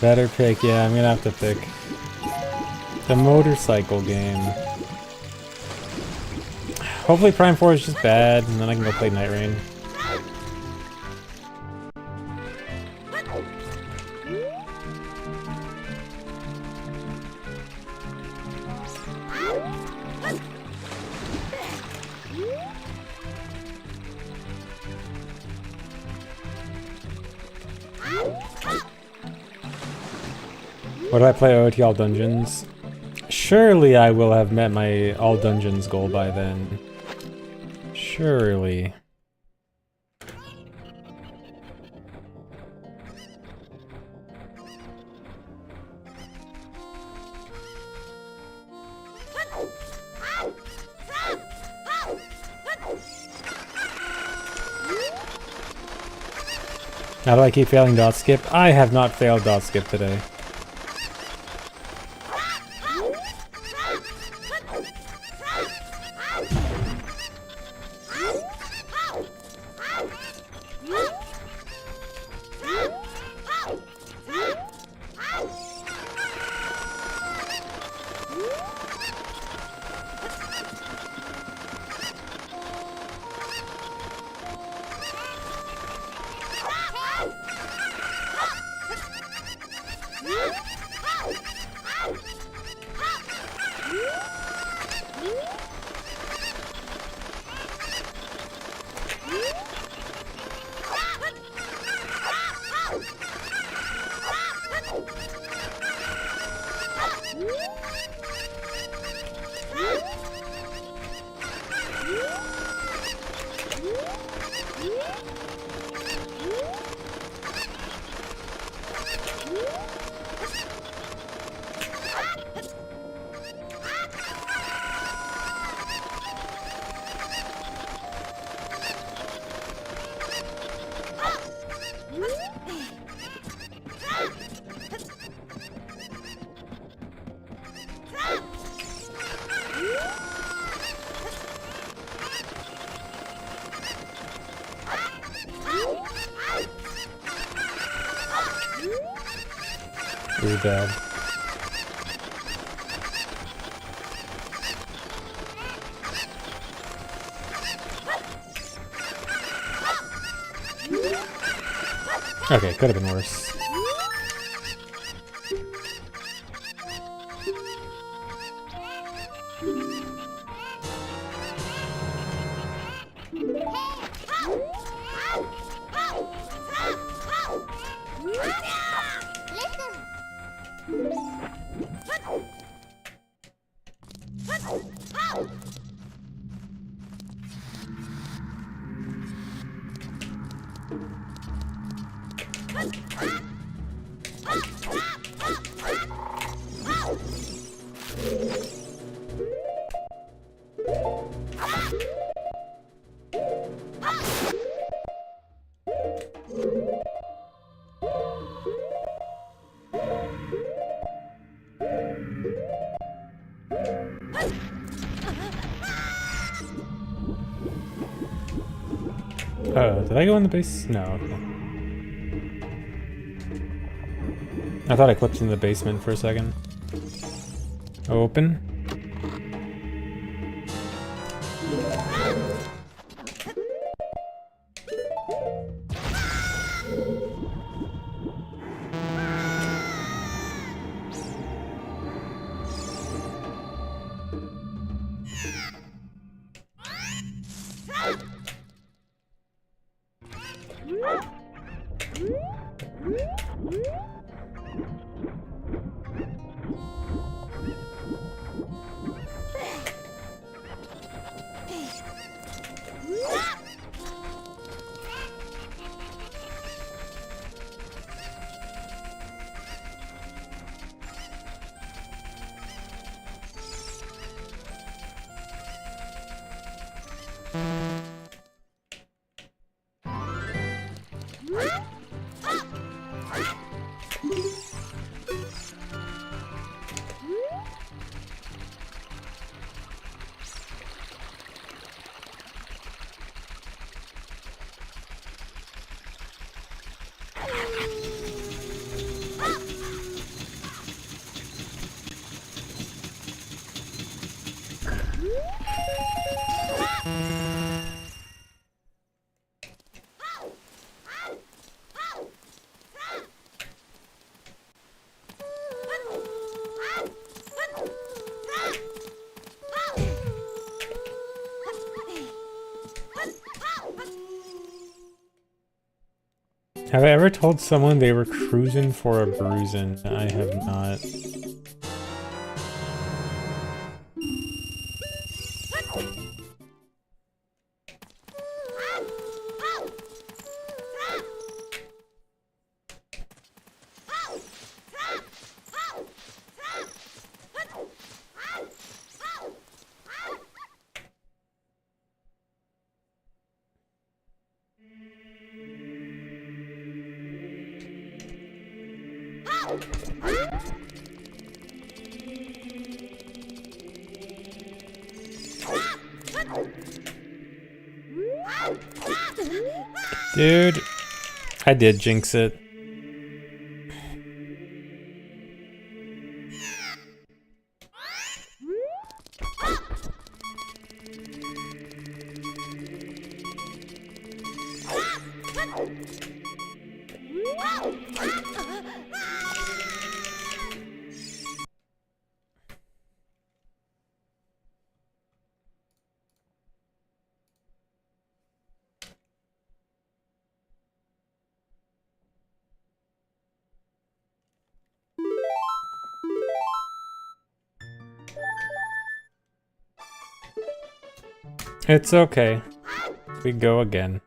Better pick, yeah, I'm gonna have to pick the motorcycle game. Hopefully Prime 4 is just bad, and then I can go play Night Rain. What do I play OT All Dungeons? Surely I will have met my All Dungeons goal by then. Surely. How do I keep failing dot skip? I have not failed dot skip today. Really bad. Okay, could have been worse. Oh, did I go in the base? No, okay. I thought I clipped in the basement for a second. Open. Have I ever told someone they were cruising for a bruising? I have not. Dude, I did jinx it. It's okay. We go again.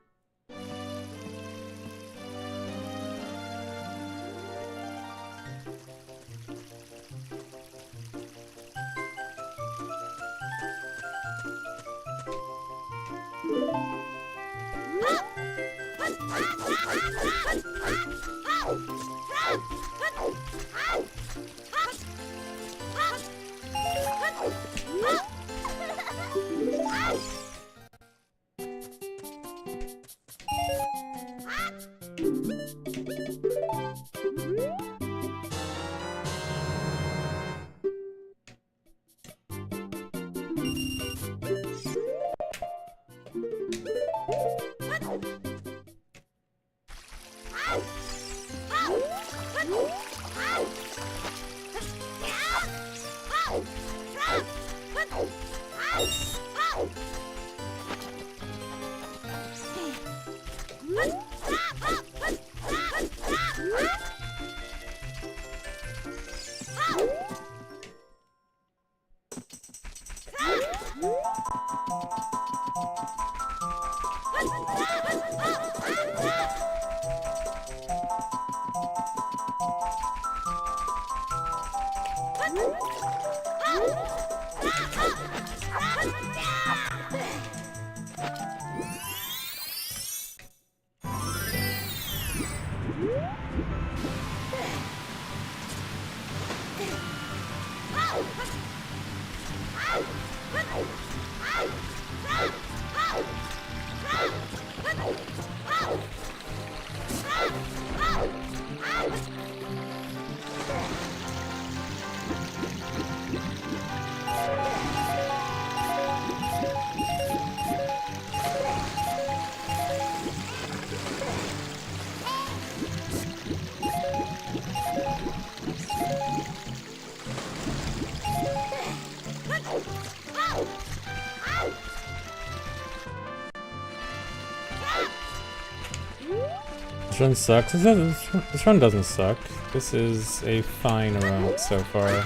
This run sucks. This run doesn't suck. This is a fine run so far.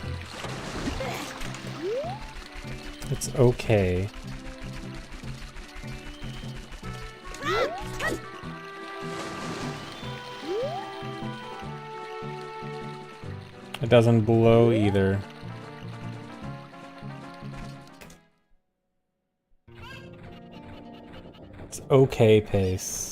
It's okay. It doesn't blow either. It's okay pace.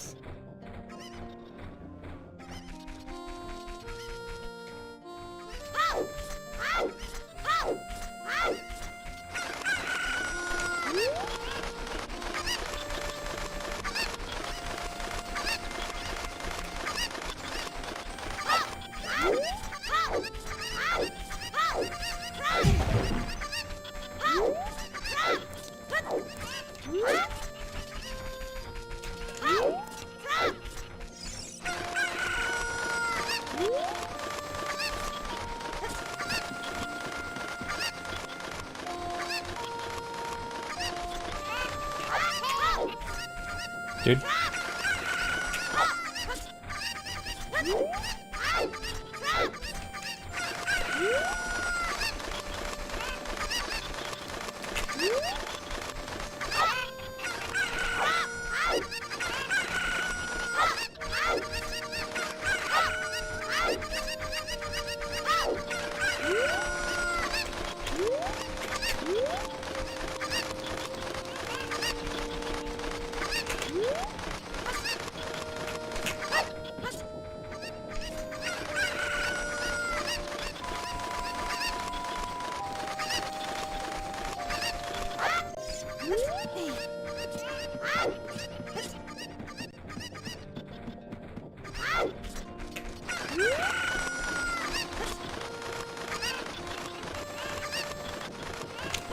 Dude.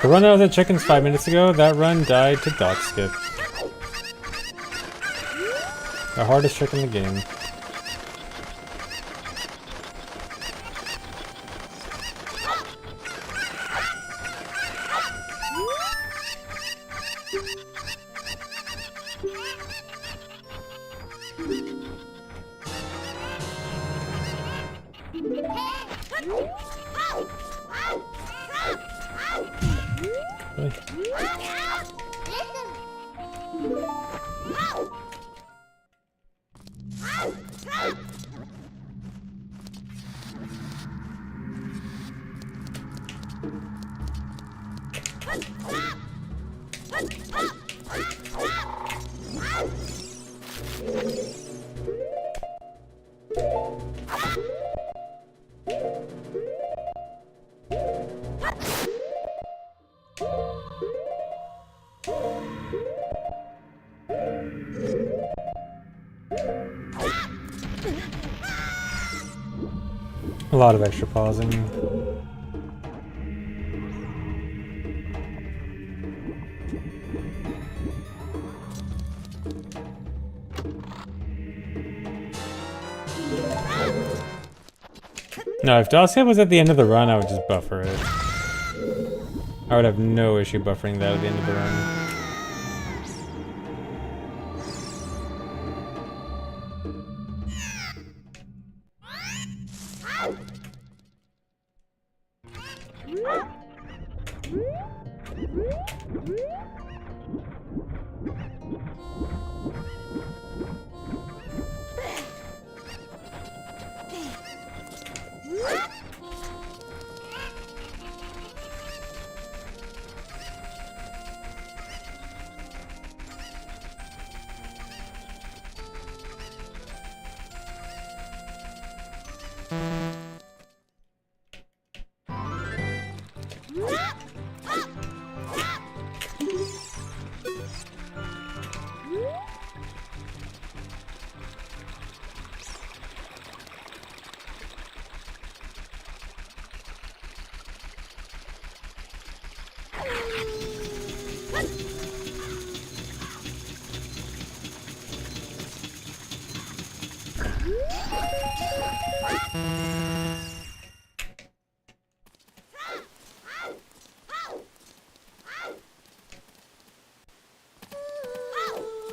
The run that was at Chickens 5 minutes ago, that run died to dot skip. The hardest trick in the game. A lot of extra pausing. No, if Dossia was at the end of the run, I would just buffer it. I would have no issue buffering that at the end of the run.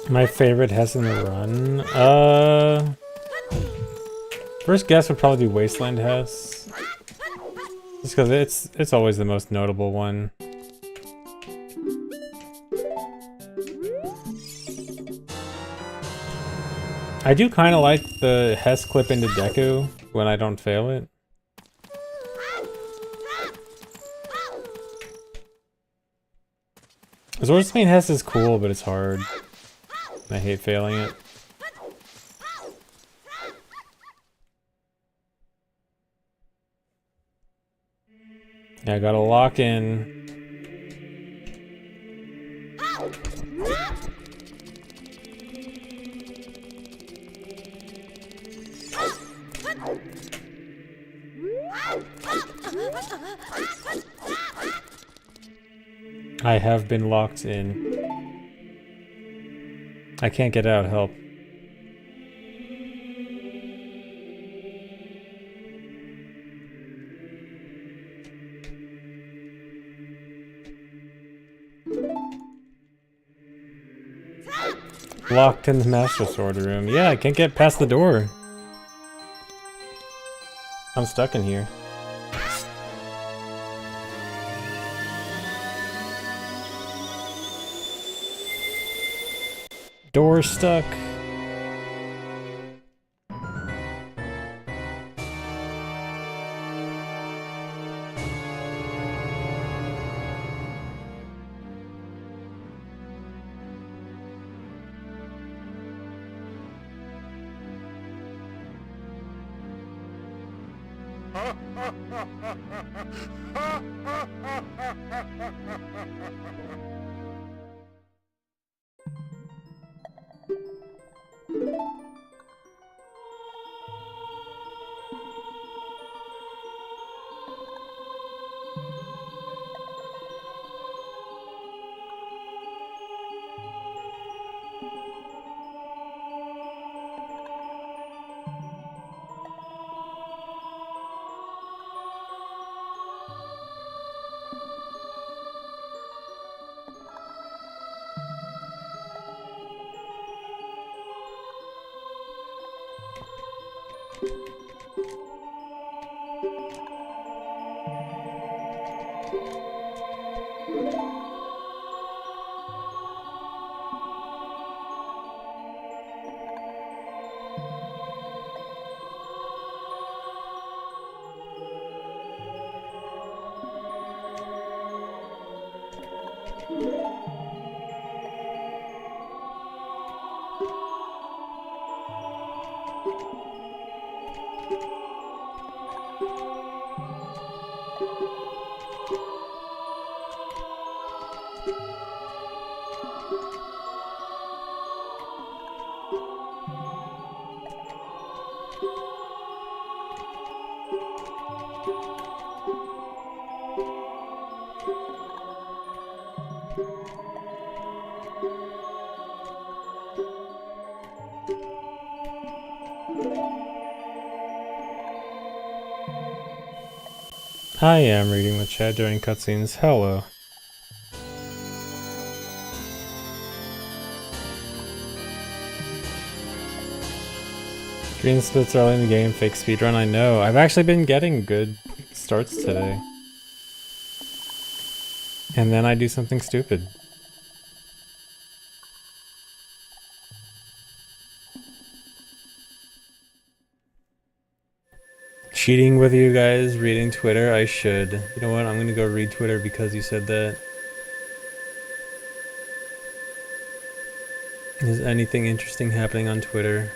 My favorite Hess in the run? First guess would probably be Wasteland Hess. Just because it's always the most notable one. I do kind of like the Hess clip into Deku when I don't fail it. Zora's main Hess is cool, but it's hard. I hate failing it. Yeah, I gotta lock in. I have been locked in. I can't get out, help. Locked in the Master Sword room. Yeah, I can't get past the door. I'm stuck in here. Door stuck. I am reading the chat during cutscenes. Hello. Green splits early in the game, fake speedrun, I know. I've actually been getting good starts today. And then I do something stupid. Cheating with you guys, reading Twitter, I should. You know what, I'm gonna go read Twitter because you said that. Is anything interesting happening on Twitter?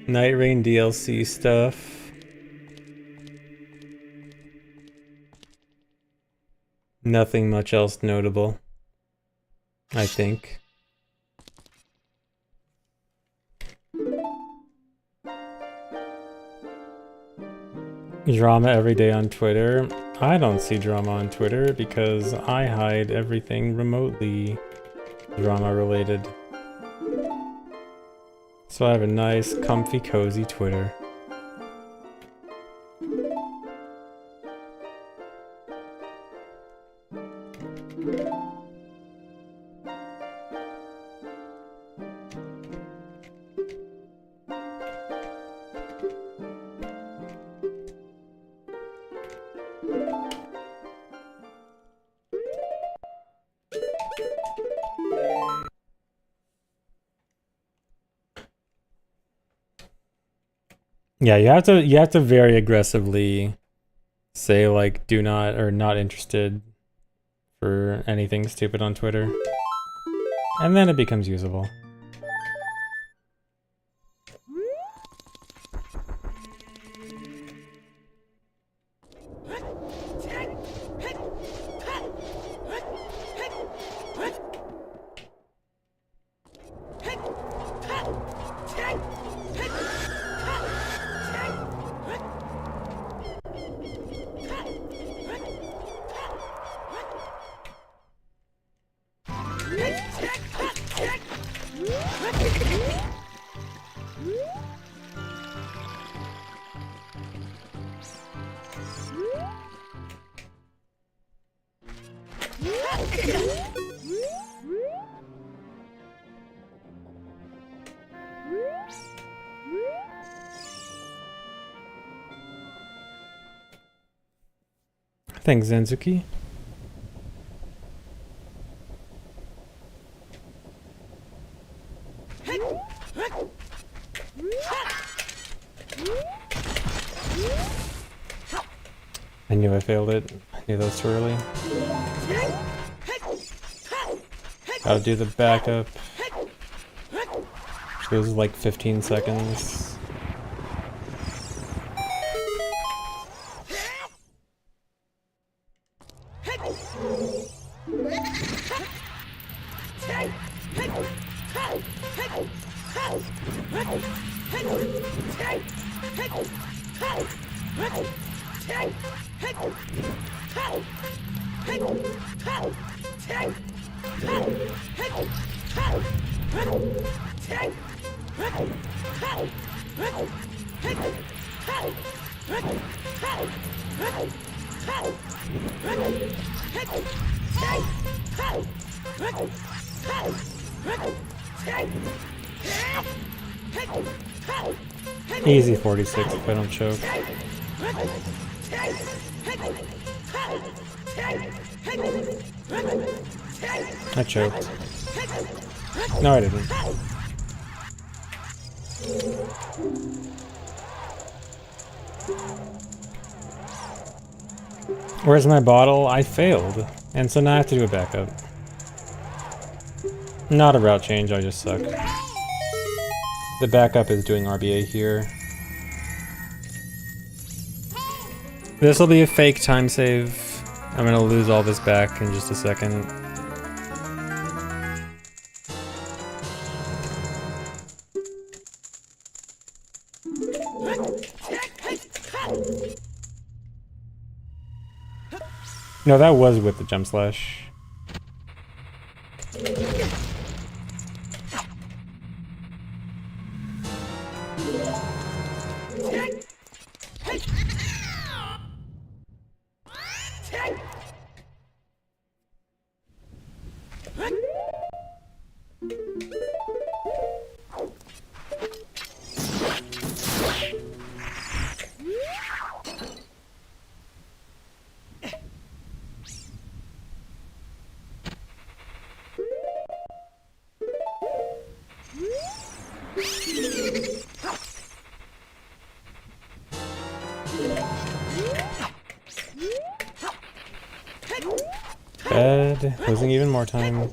Night Rain DLC stuff. Nothing much else notable, I think. Drama every day on Twitter. I don't see drama on Twitter because I hide everything remotely drama related. So I have a nice, comfy, cozy Twitter. Yeah, you have to very aggressively say like do not or not interested for anything stupid on Twitter. And then it becomes usable. Thanks, Zenzuki. I knew I failed it. I knew that was too early. Gotta do the backup. Which goes like 15 seconds. Easy 46 if I don't choke. I choked. No, I didn't. Where's my bottle? I failed. And so now I have to do a backup. Not a route change, I just suck. The backup is doing RBA here. This will be a fake time save. I'm gonna lose all this back in just a second. No, that was with the jump slash. Bad, losing even more time.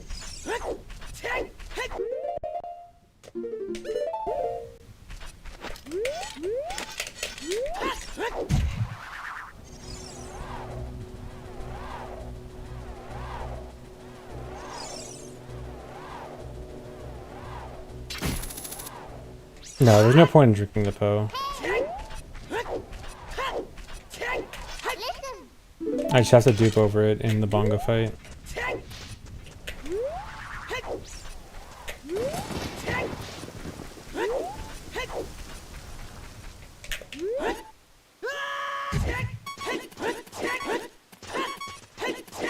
No, there's no point in drinking the Po. I just have to dupe over it in the bongo fight.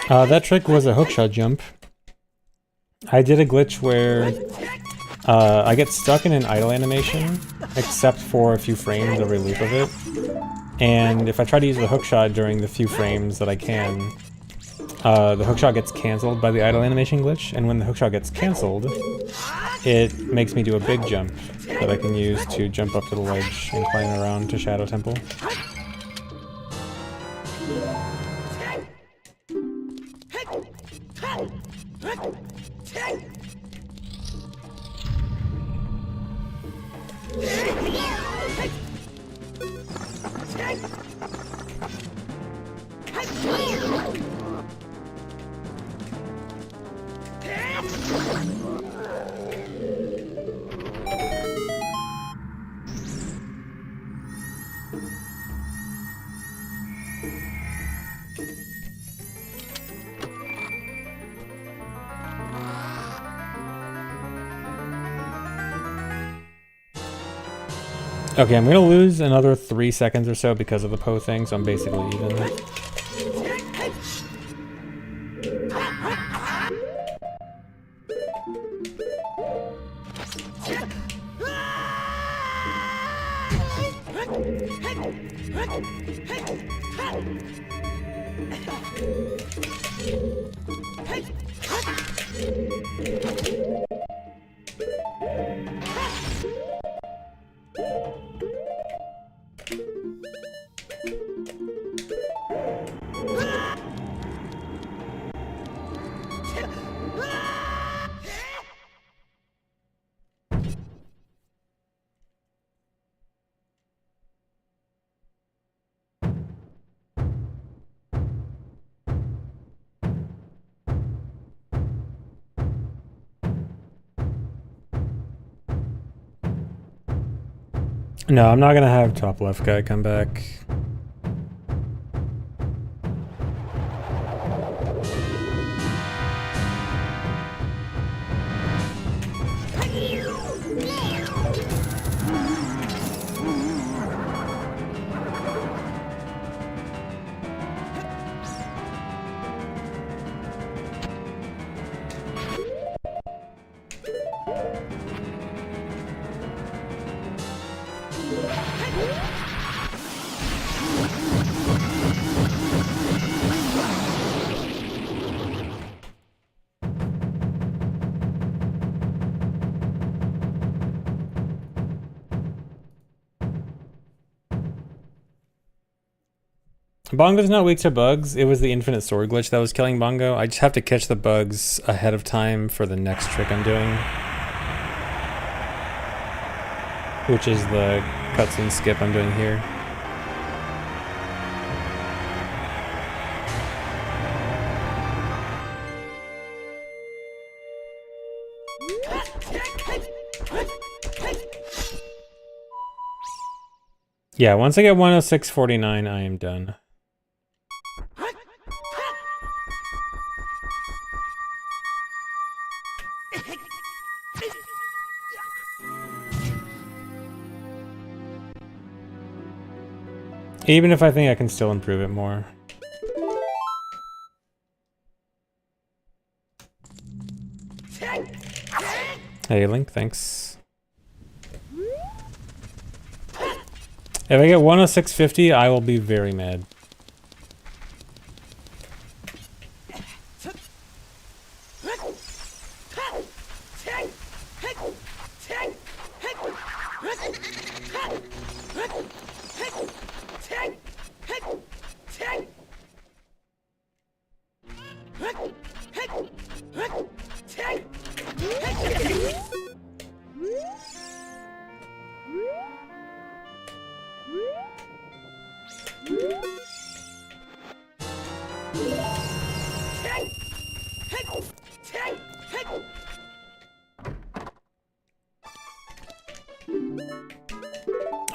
That trick was a hookshot jump. I did a glitch where I get stuck in an idle animation, except for a few frames every loop of it. And if I try to use the hookshot during the few frames that I can, the hookshot gets cancelled by the idle animation glitch, and when the hookshot gets cancelled, it makes me do a big jump that I can use to jump up to the ledge and climb around to Shadow Temple. Okay, I'm gonna lose another 3 seconds or so because of the Po thing, so I'm basically even. No, I'm not gonna have top left guy come back. Bongo's not weak to bugs. It was the infinite sword glitch that was killing Bongo. I just have to catch the bugs ahead of time for the next trick I'm doing, which is the cutscene skip I'm doing here. Yeah, once I get 106.49, I am done. Even if I think I can still improve it more. Hey Link, thanks. If I get 106.50, I will be very mad.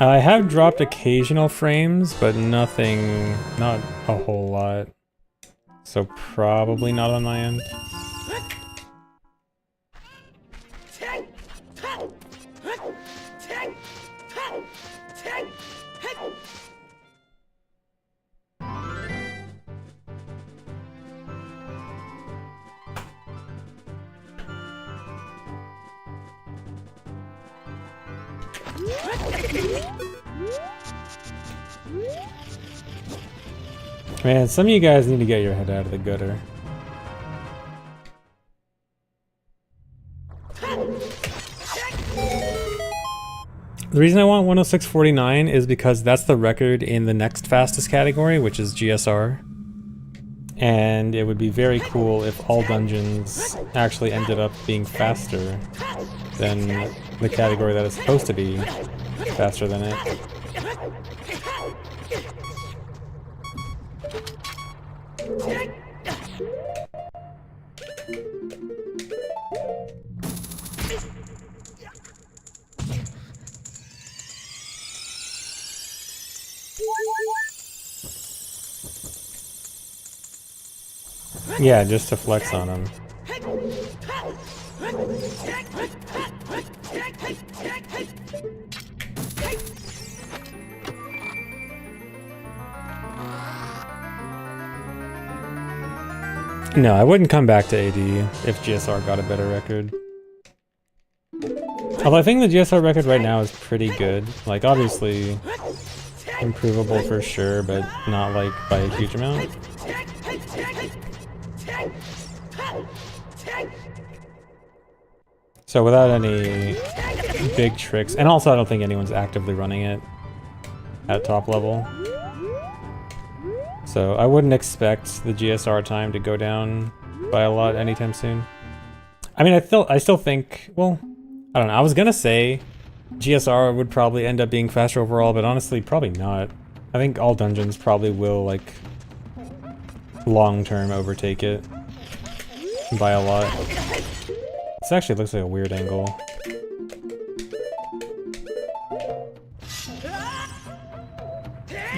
I have dropped occasional frames, but nothing, not a whole lot. So probably not on my end. Man, some of you guys need to get your head out of the gutter. The reason I want 106.49 is because that's the record in the next fastest category, which is GSR. And it would be very cool if all dungeons actually ended up being faster than the category that is supposed to be faster than it. Yeah, just to flex on him. No, I wouldn't come back to AD if GSR got a better record. Although I think the GSR record right now is pretty good. Like, obviously improvable for sure, but not like by a huge amount. So without any big tricks, and also I don't think anyone's actively running it at top level. So I wouldn't expect the GSR time to go down by a lot anytime soon. I mean, I still think, well, I don't know. I was gonna say GSR would probably end up being faster overall, but honestly, probably not. I think all dungeons probably will, like, long-term overtake it by a lot. This actually looks like a weird angle.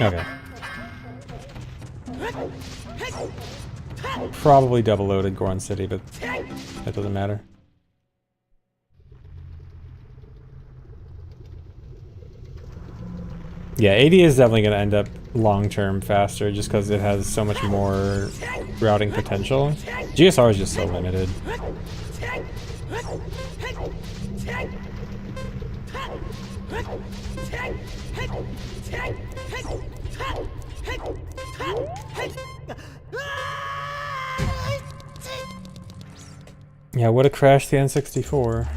Okay. Probably double loaded Goron City, but that doesn't matter. Yeah, AD is definitely going to end up long-term faster just because it has so much more routing potential. GSR is just so limited. Yeah, would have crashed the N64.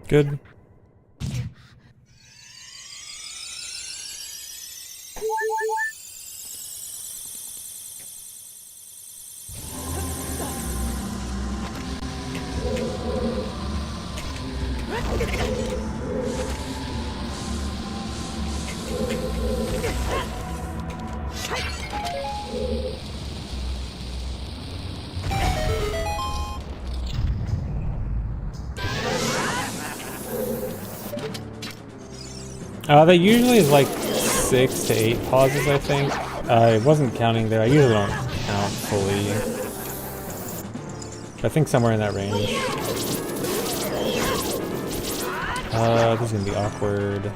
Good. That usually is like 6 to 8 pauses, I think. I wasn't counting there. I usually don't count fully. I think somewhere in that range. This is gonna be awkward.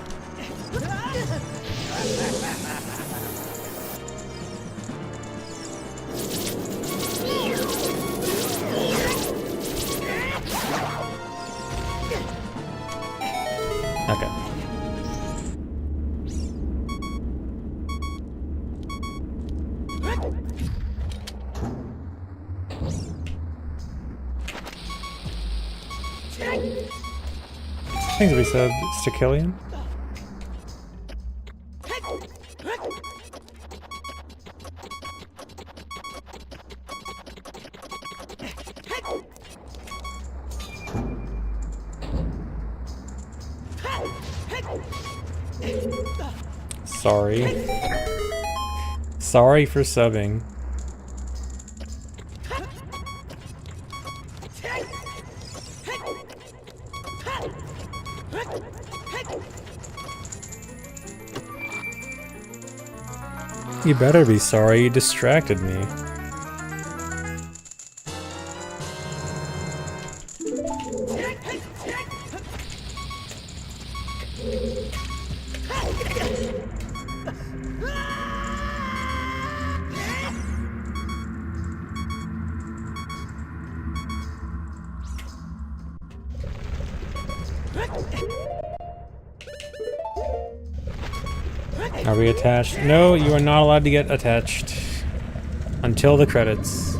Okay. Things we said, Stikillian. Sorry. Sorry for subbing. You better be sorry, you distracted me. Are we attached? No, you are not allowed to get attached until the credits.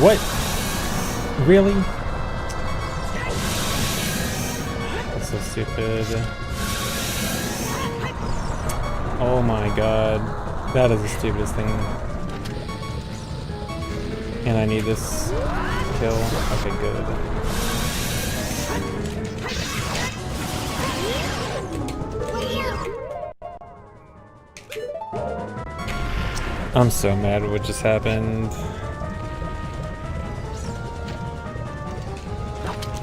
What? Really? That's so stupid. Oh my god. That is the stupidest thing. And I need this kill. Okay, good. I'm so mad at what just happened.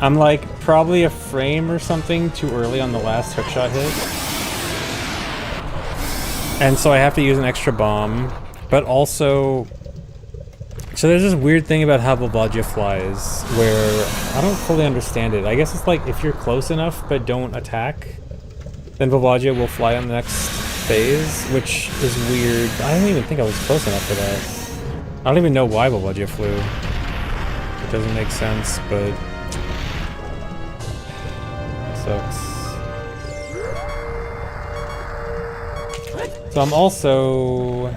I'm like probably a frame or something too early on the last hookshot hit. And so I have to use an extra bomb, but also... So there's this weird thing about how Volvagia flies, where I don't fully understand it. I guess it's like if you're close enough but don't attack, then Volvagia will fly on the next phase, which is weird. I don't even think I was close enough for that. I don't even know why Volvagia flew. It doesn't make sense, but... sucks. So I'm also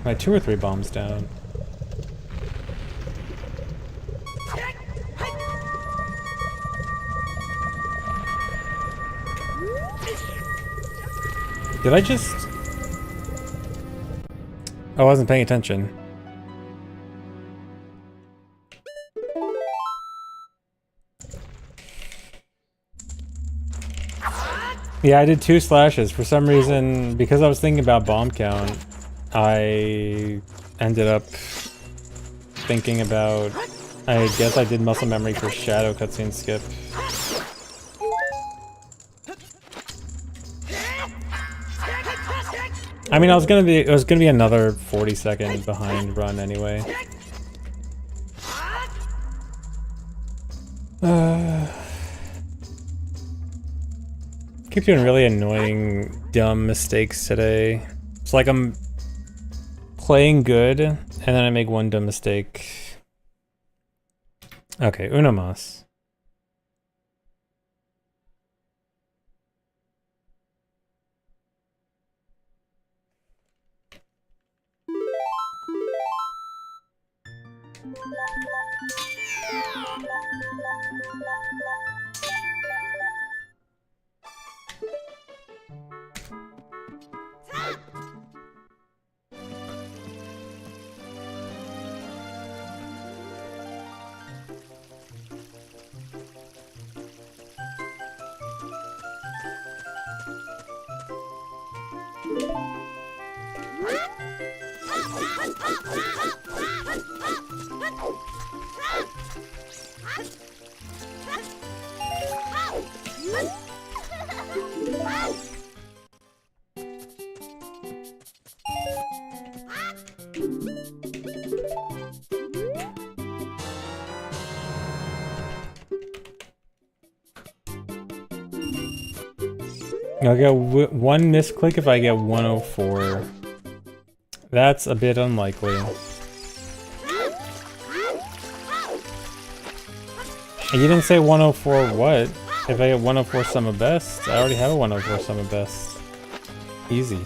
like 2 or 3 bombs down. Did I just... I wasn't paying attention. Yeah, I did 2 slashes. For some reason, because I was thinking about bomb count, I ended up thinking about... I guess I did muscle memory for shadow cutscene skip. I mean, it was gonna be another 40-second behind run anyway. Keep doing really annoying, dumb mistakes today. It's like I'm playing good, and then I make one dumb mistake. Okay, uno más. I'll get one misclick if I get 104. That's a bit unlikely. You didn't say 104 what? If I get 104 sum of best? I already have a 104 sum of best. Easy.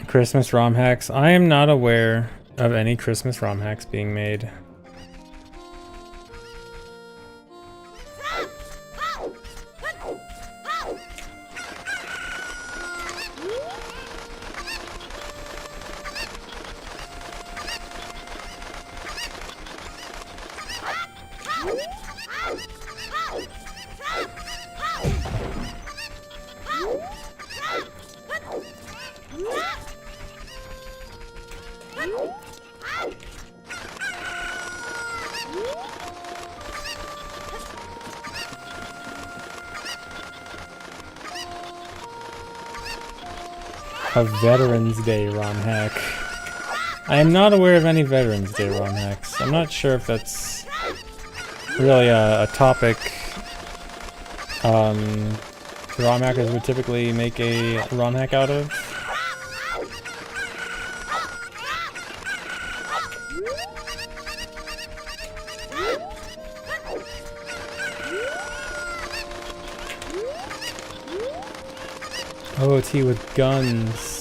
Christmas ROM hacks. I am not aware of any Christmas ROM hacks being made. A Veterans Day ROM hack. I am not aware of any Veterans Day ROM hacks. I'm not sure if that's really a topic ROM hackers would typically make a ROM hack out of. OOT with guns.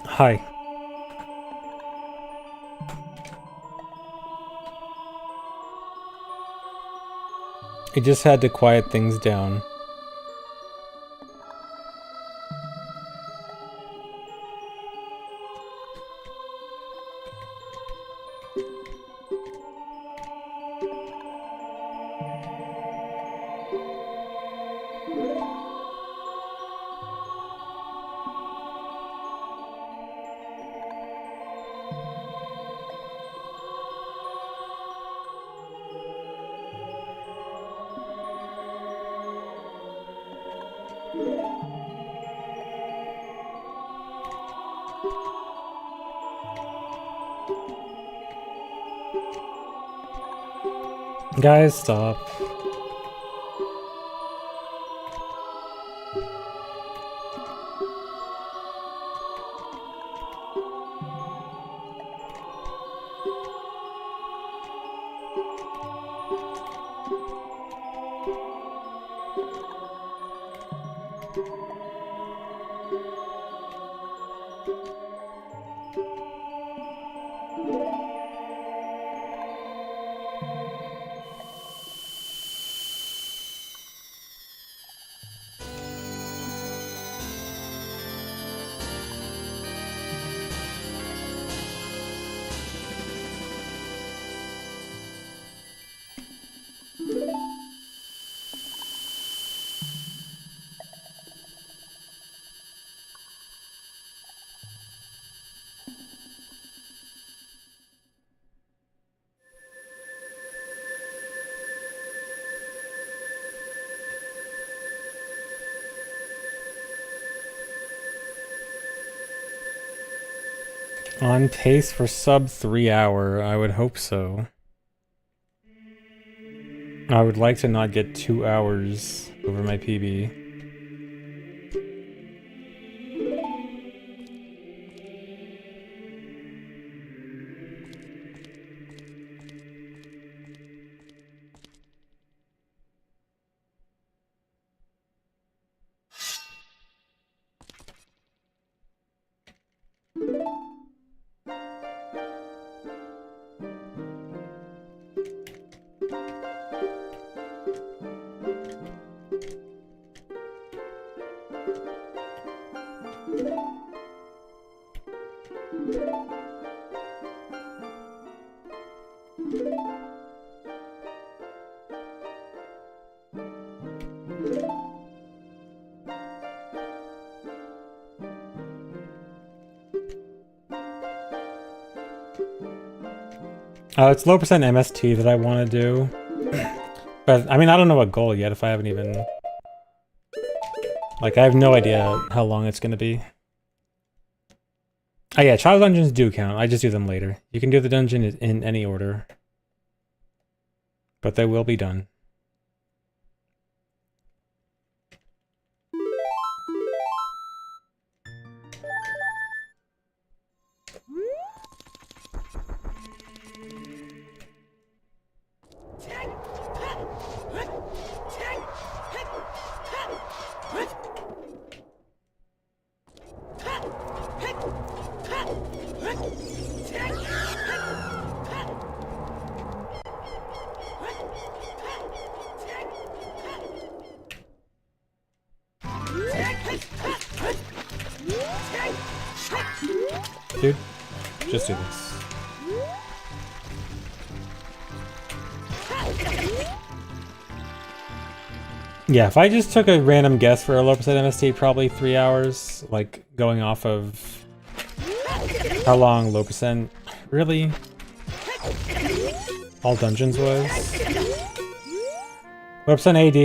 Hi. I just had to quiet things down. Guys, stop. On pace for sub 3 hour, I would hope so. I would like to not get 2 hours over my PB. It's low percent MST that I want to do. But, I mean, I don't know what goal yet if I haven't even... Like, I have no idea how long it's going to be. Oh yeah, child dungeons do count. I just do them later. You can do the dungeon in any order. But they will be done. Dude, just do this. Yeah, if I just took a random guess for a low percent MST, probably 3 hours, like going off of how long low percent really all dungeons was. Low percent AD,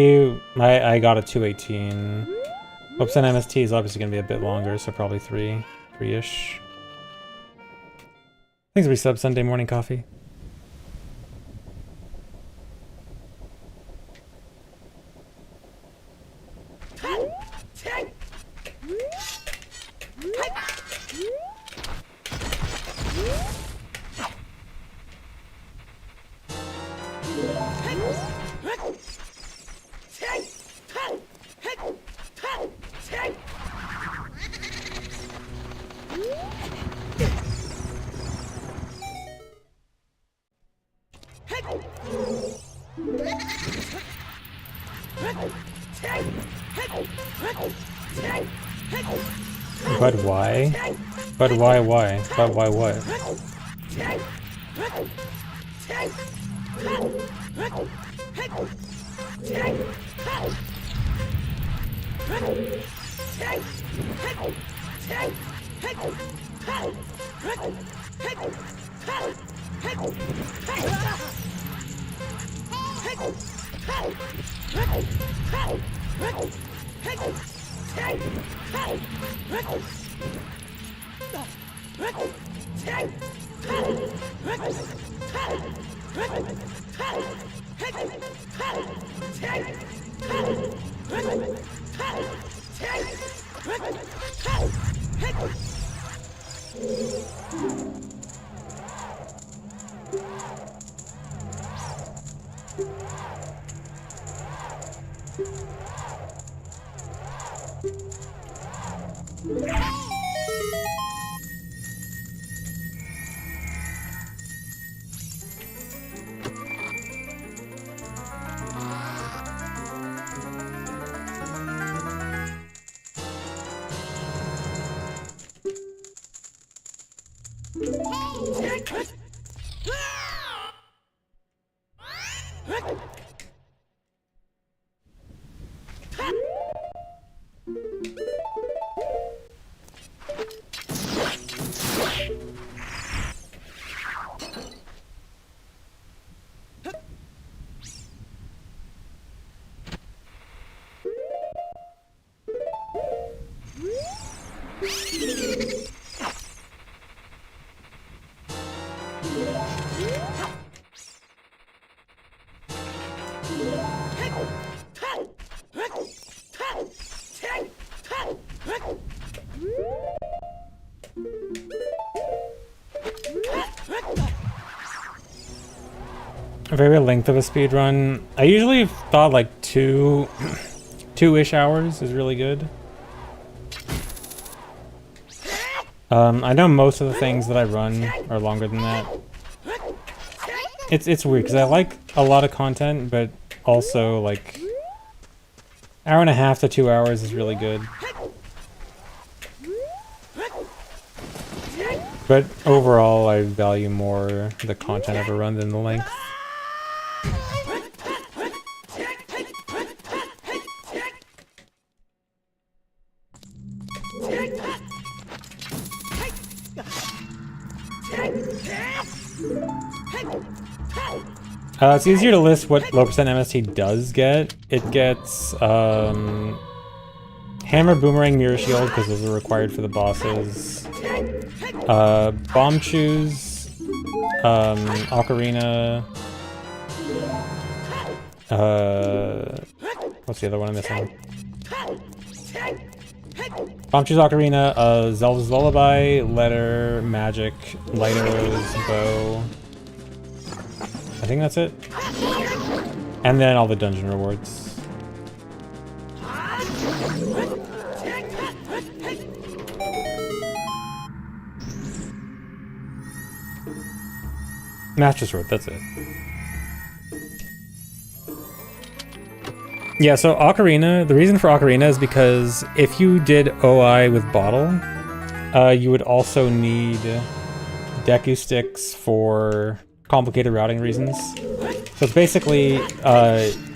I got a 218. Low percent MST is obviously going to be a bit longer, so probably 3-ish. Thanks for resub, Sunday morning coffee. But why? But why? But why what? Favorite length of a speedrun? I usually thought like two-ish hours is really good. I know most of the things that I run are longer than that. It's weird because I like a lot of content, but also like hour and a half to 2 hours is really good. But overall, I value more the content of a run than the length. It's easier to list what low percent MST does get. It gets Hammer, Boomerang, Mirror Shield, because those are required for the bosses. Bomb Choose, Ocarina. What's the other one I'm missing? Bomb Choose, Ocarina, Zelda's Lullaby, Letter, Magic, Light Arrows, Bow. I think that's it. And then all the dungeon rewards. Master Sword, that's it. Yeah, so Ocarina, the reason for Ocarina is because if you did OI with Bottle, you would also need Deku Sticks for complicated routing reasons. So it's basically,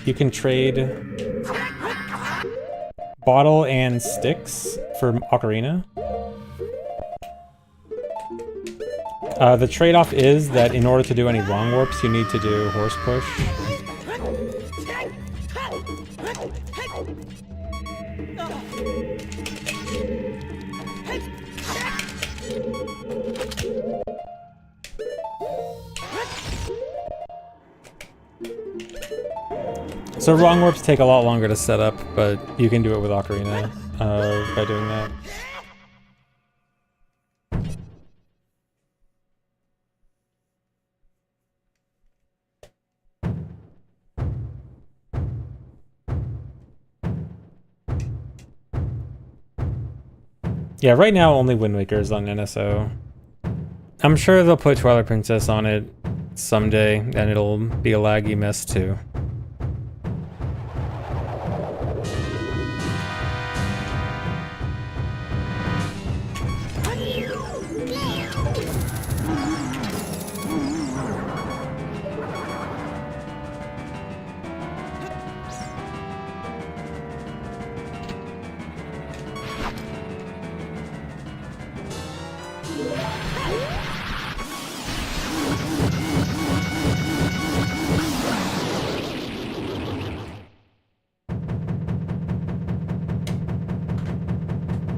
you can trade Bottle and Sticks for Ocarina. The trade-off is that in order to do any wrong warps, you need to do Horse Push. So wrong warps take a lot longer to set up, but you can do it with Ocarina by doing that. Yeah, right now only Wind Waker is on NSO. I'm sure they'll put Twilight Princess on it someday, and it'll be a laggy mess too.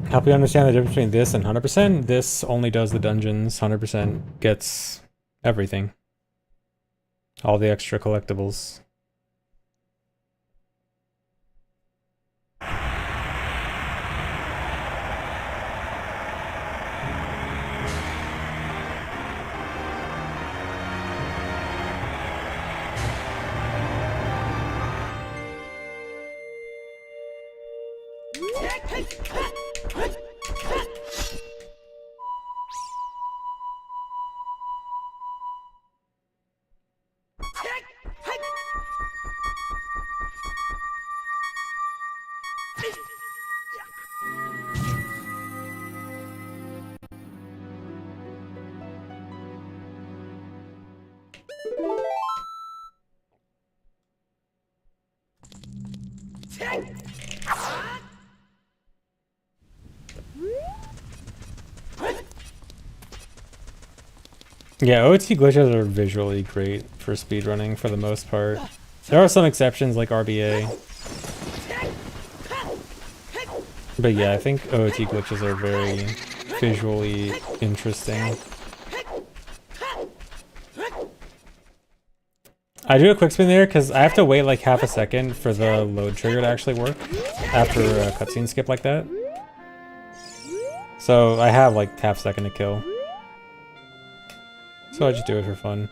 Help you understand the difference between this and 100%. This only does the dungeons. 100% gets everything. All the extra collectibles. Yeah, OT glitches are visually great for speedrunning for the most part. There are some exceptions like RBA. But yeah, I think OT glitches are very visually interesting. I do a quick spin there because I have to wait like half a second for the load trigger to actually work after a cutscene skip like that. So I have like half a second to kill. So I just do it for fun.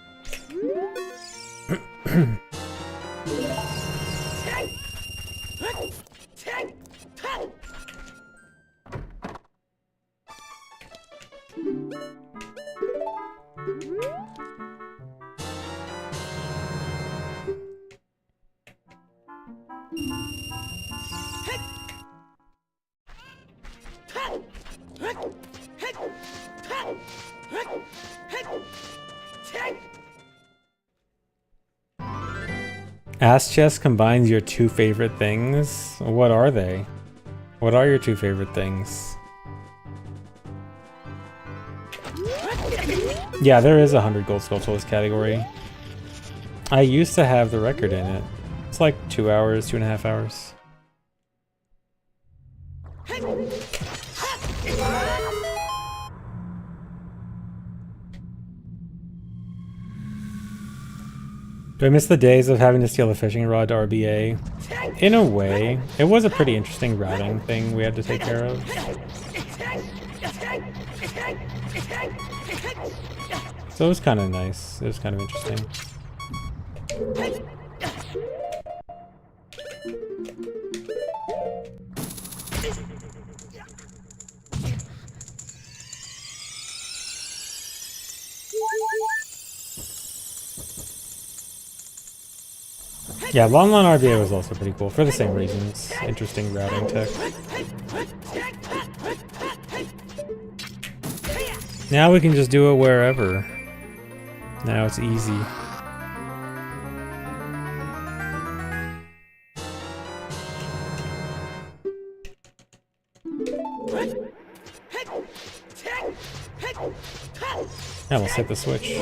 Ass chest combines your two favorite things. What are they? What are your two favorite things? Yeah, there is 100 gold sculpts for this category. I used to have the record in it. It's like 2 hours, 2.5 hours. Do I miss the days of having to steal a fishing rod to RBA? In a way, it was a pretty interesting routing thing we had to take care of. So it was kind of nice. It was kind of interesting. Yeah, long line RBA was also pretty cool for the same reasons. Interesting routing tech. Now we can just do it wherever. Now it's easy. Now let's hit the switch.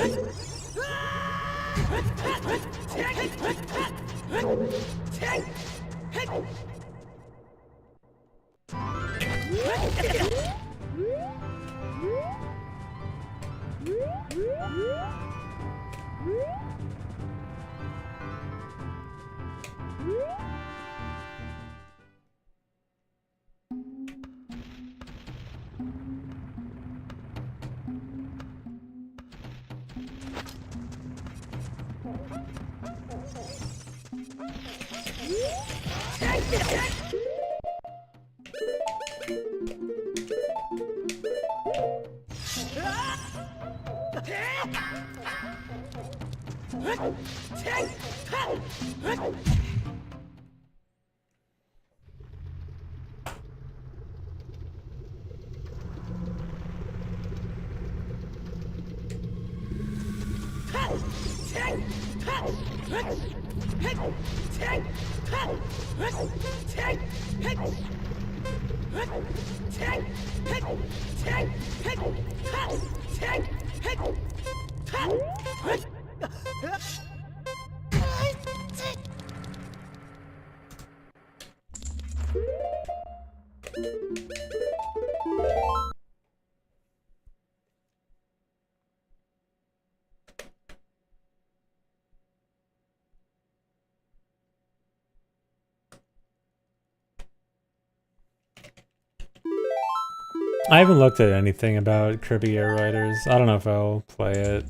I haven't looked at anything about Kirby Air Riders. I don't know if I'll play it.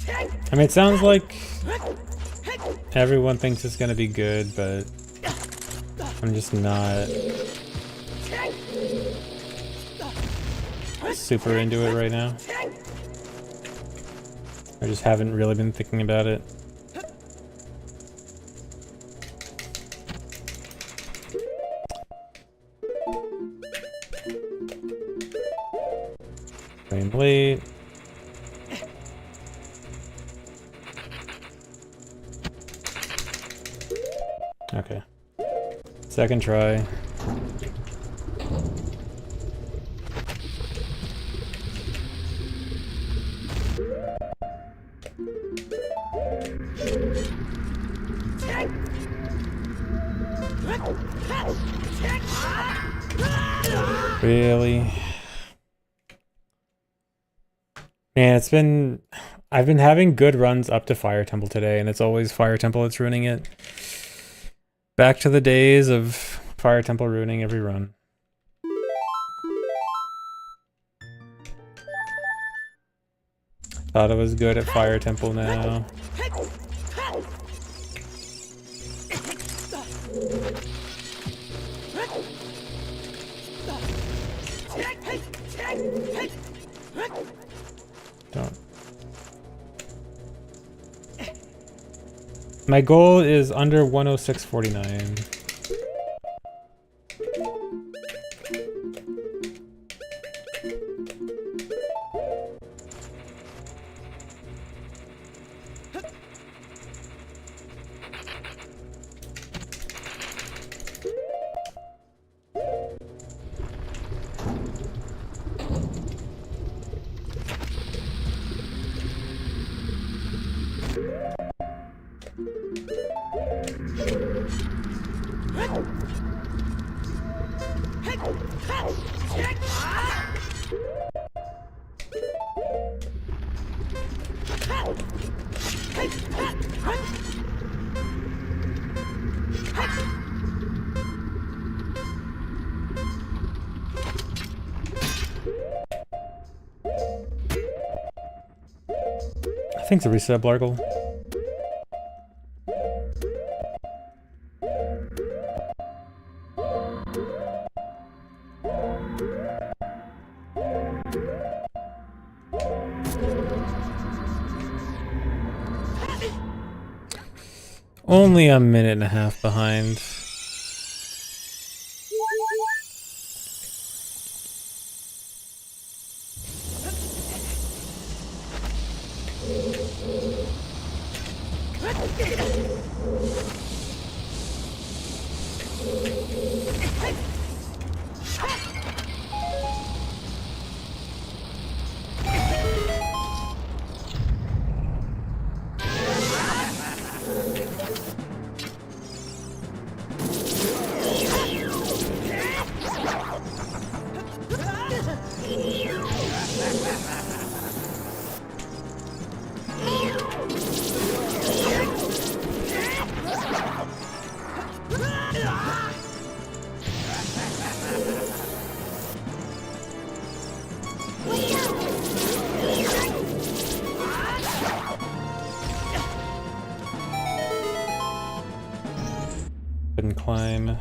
I mean, it sounds like everyone thinks it's gonna be good, but I'm just not super into it right now. I just haven't really been thinking about it. Frame late. Okay. Second try. Really? Man, I've been having good runs up to Fire Temple today, and it's always Fire Temple that's ruining it. Back to the days of Fire Temple ruining every run. Thought I was good at Fire Temple now. Don't. My goal is under 106.49. Thanks, a reset, Blargle. Only a minute and a half behind. Couldn't climb.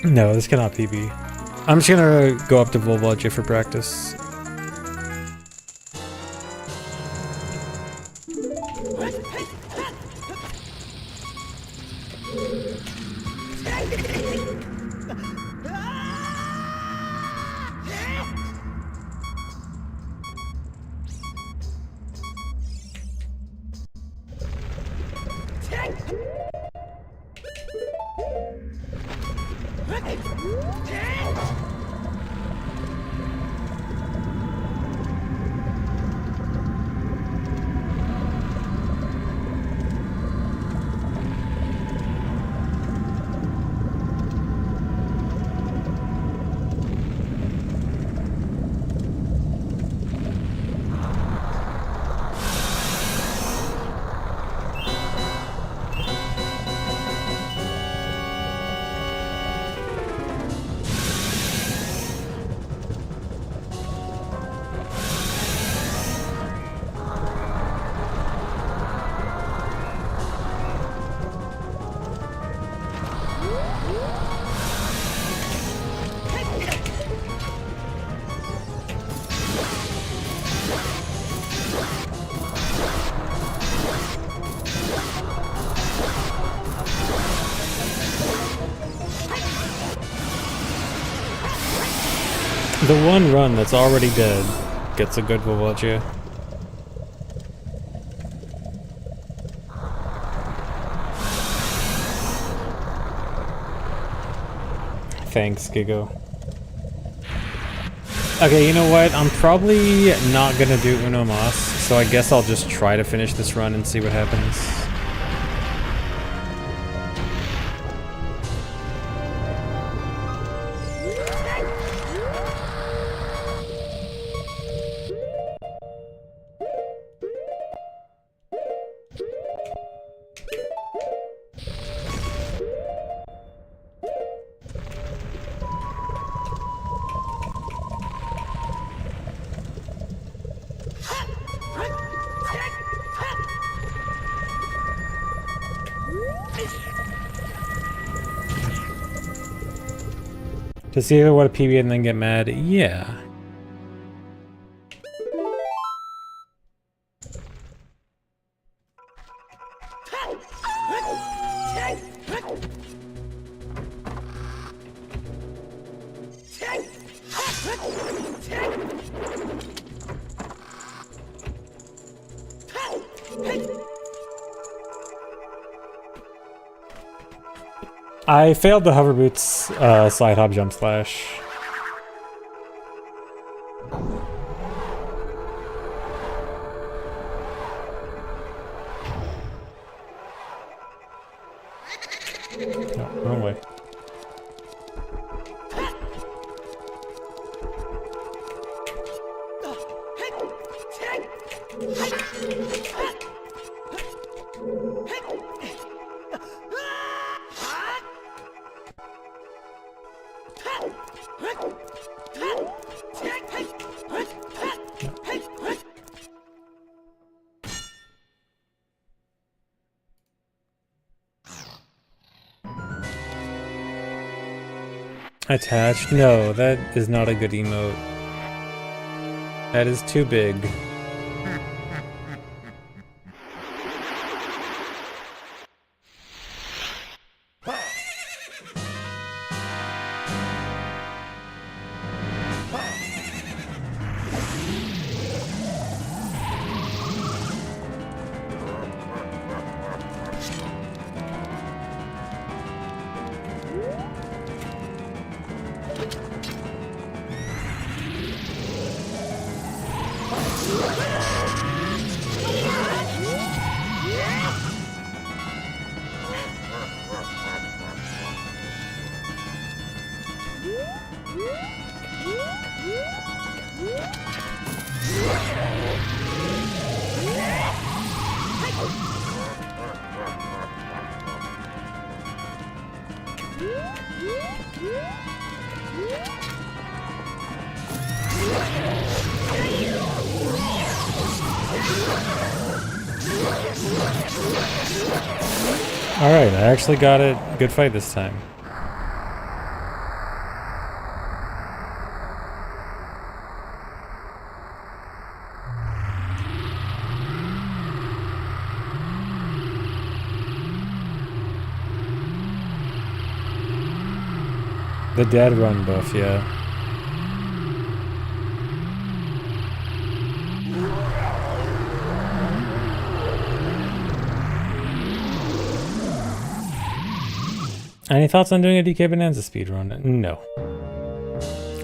No, this cannot PB. I'm just gonna go up to Volvolge for practice. The one run that's already dead gets a good Wawacha. Thanks, Gigo. Okay, you know what? I'm probably not gonna do Uno Mas, so I guess I'll just try to finish this run and see what happens. To see what a PB and then get mad? Yeah. I failed the hover boots slide hop jump slash. No, wrong way. Attached? No, that is not a good emote. That is too big. Alright, I actually got it. Good fight this time. The dead run buff, yeah. Any thoughts on doing a DK Bonanza speedrun? No.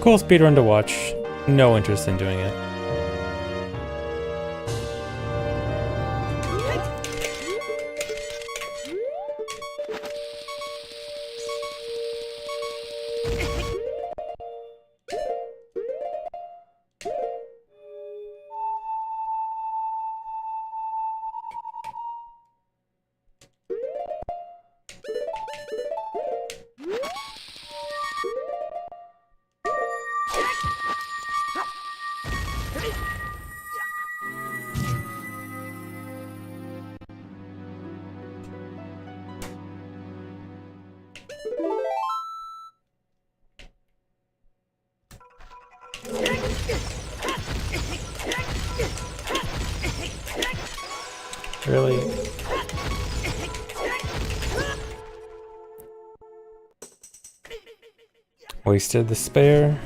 Cool speedrun to watch. No interest in doing it. Really? Wasted the spare.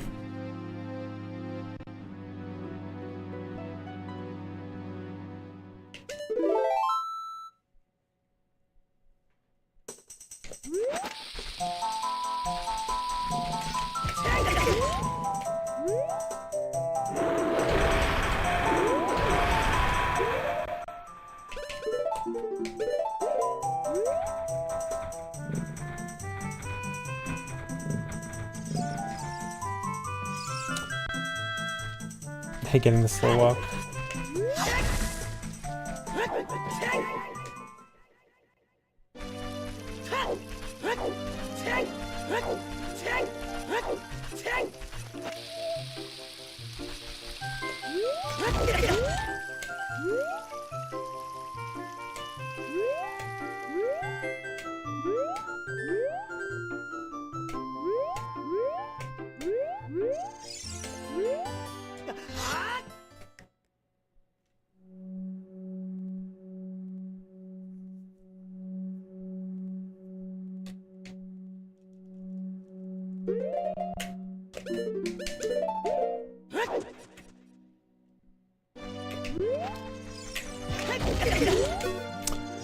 hate getting the slow walk.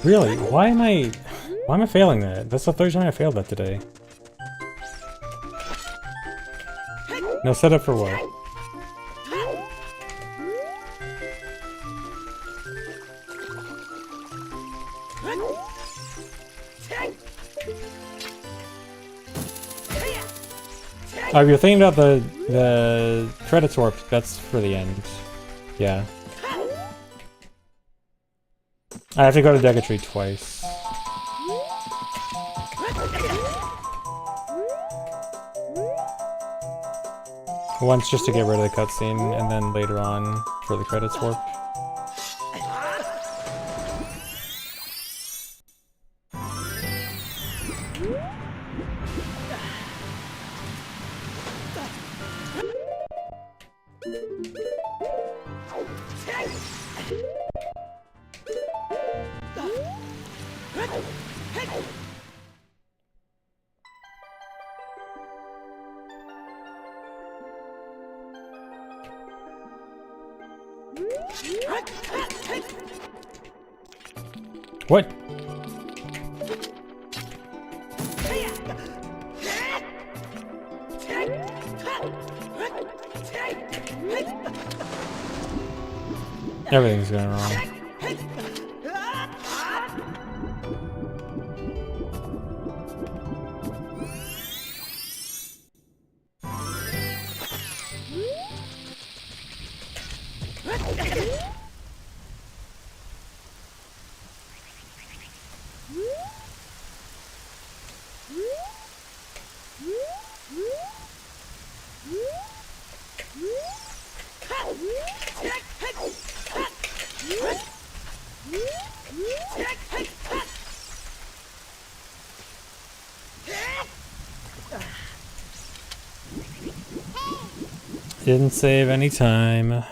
Really? Why am I failing that? That's the third time I failed that today. No setup for what? Oh, you're thinking about the credits warp, that's for the end. Yeah. I have to go to Decatree twice. Once just to get rid of the cutscene, and then later on for the credits warp. What? Everything's going wrong. Didn't save any time.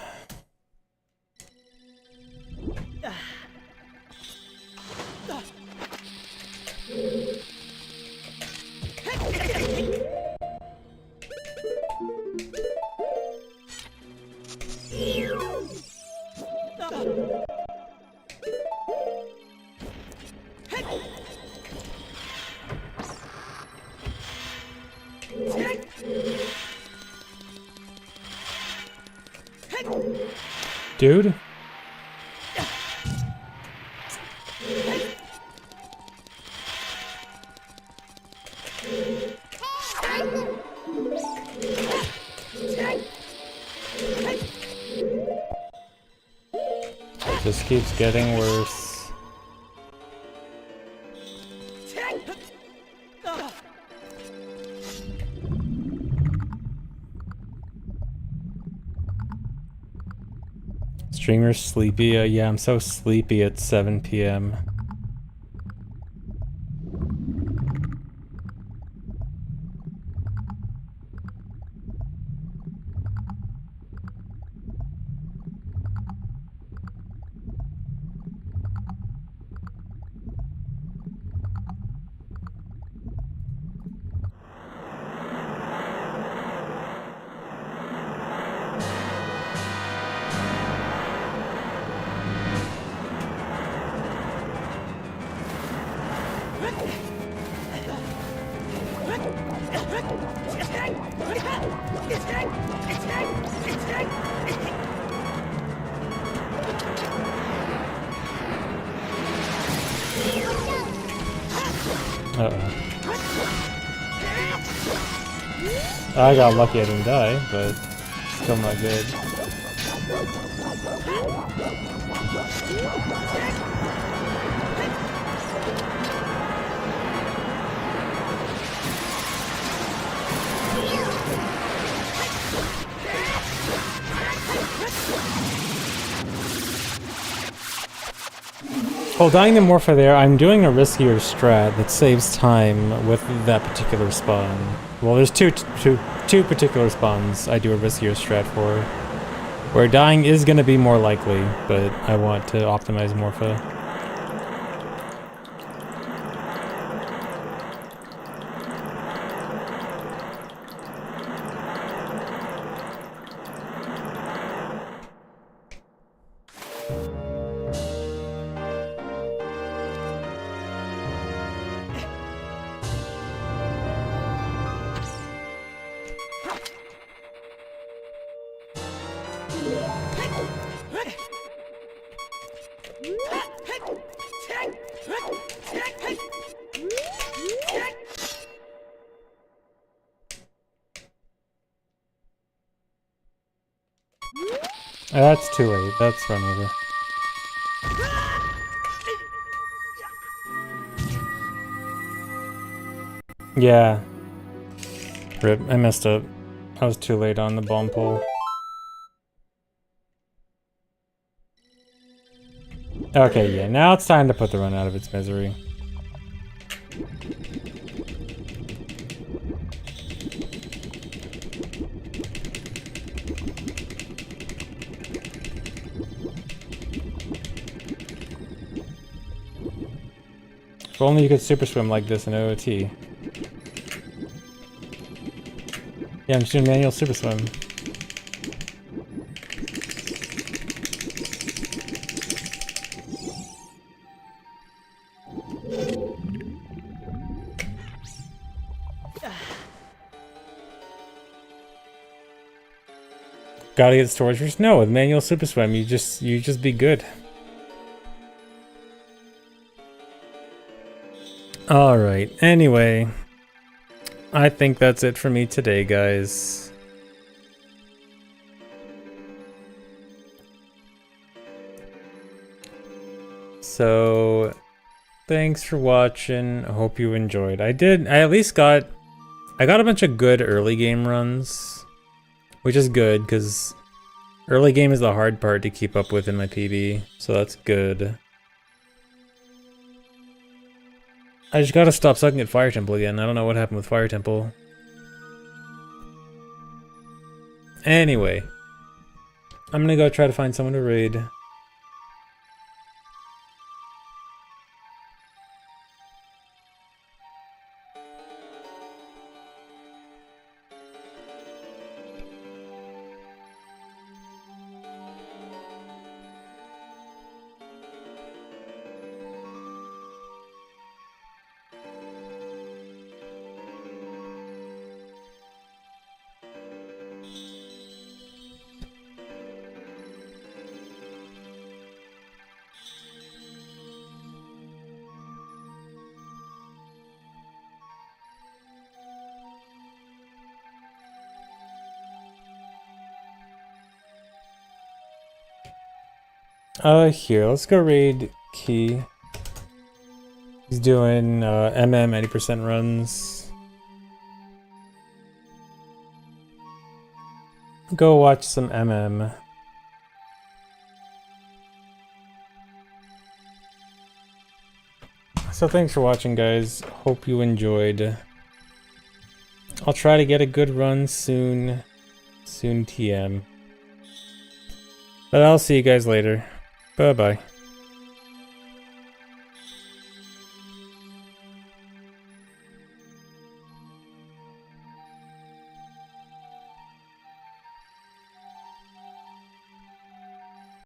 Dude? It just keeps getting worse. Streamer's sleepy? Yeah, I'm so sleepy at 7 p.m. I got lucky I didn't die, but still not good. While dying to Morpha there, I'm doing a riskier strat that saves time with that particular spawn. Well, there's two particular spawns I do a riskier strat for, where dying is going to be more likely, but I want to optimize Morpha. That's too late. That's run over. Yeah. Rip, I messed up. I was too late on the bomb pole. Okay, yeah, now it's time to put the run out of its misery. If only you could super swim like this in OOT. Yeah, I'm just doing manual super swim. Gotta get storage first? No, with manual super swim, you just be good. Alright, anyway. I think that's it for me today, guys. So, thanks for watching. I hope you enjoyed. I at least got a bunch of good early game runs, which is good because early game is the hard part to keep up with in my PB, so that's good. I just gotta stop sucking at Fire Temple again. I don't know what happened with Fire Temple. Anyway, I'm gonna go try to find someone to raid. Here, let's go raid Key. He's doing MM 80% runs. Go watch some MM. So thanks for watching, guys. Hope you enjoyed. I'll try to get a good run soon. Soon TM. But I'll see you guys later. Bye-bye.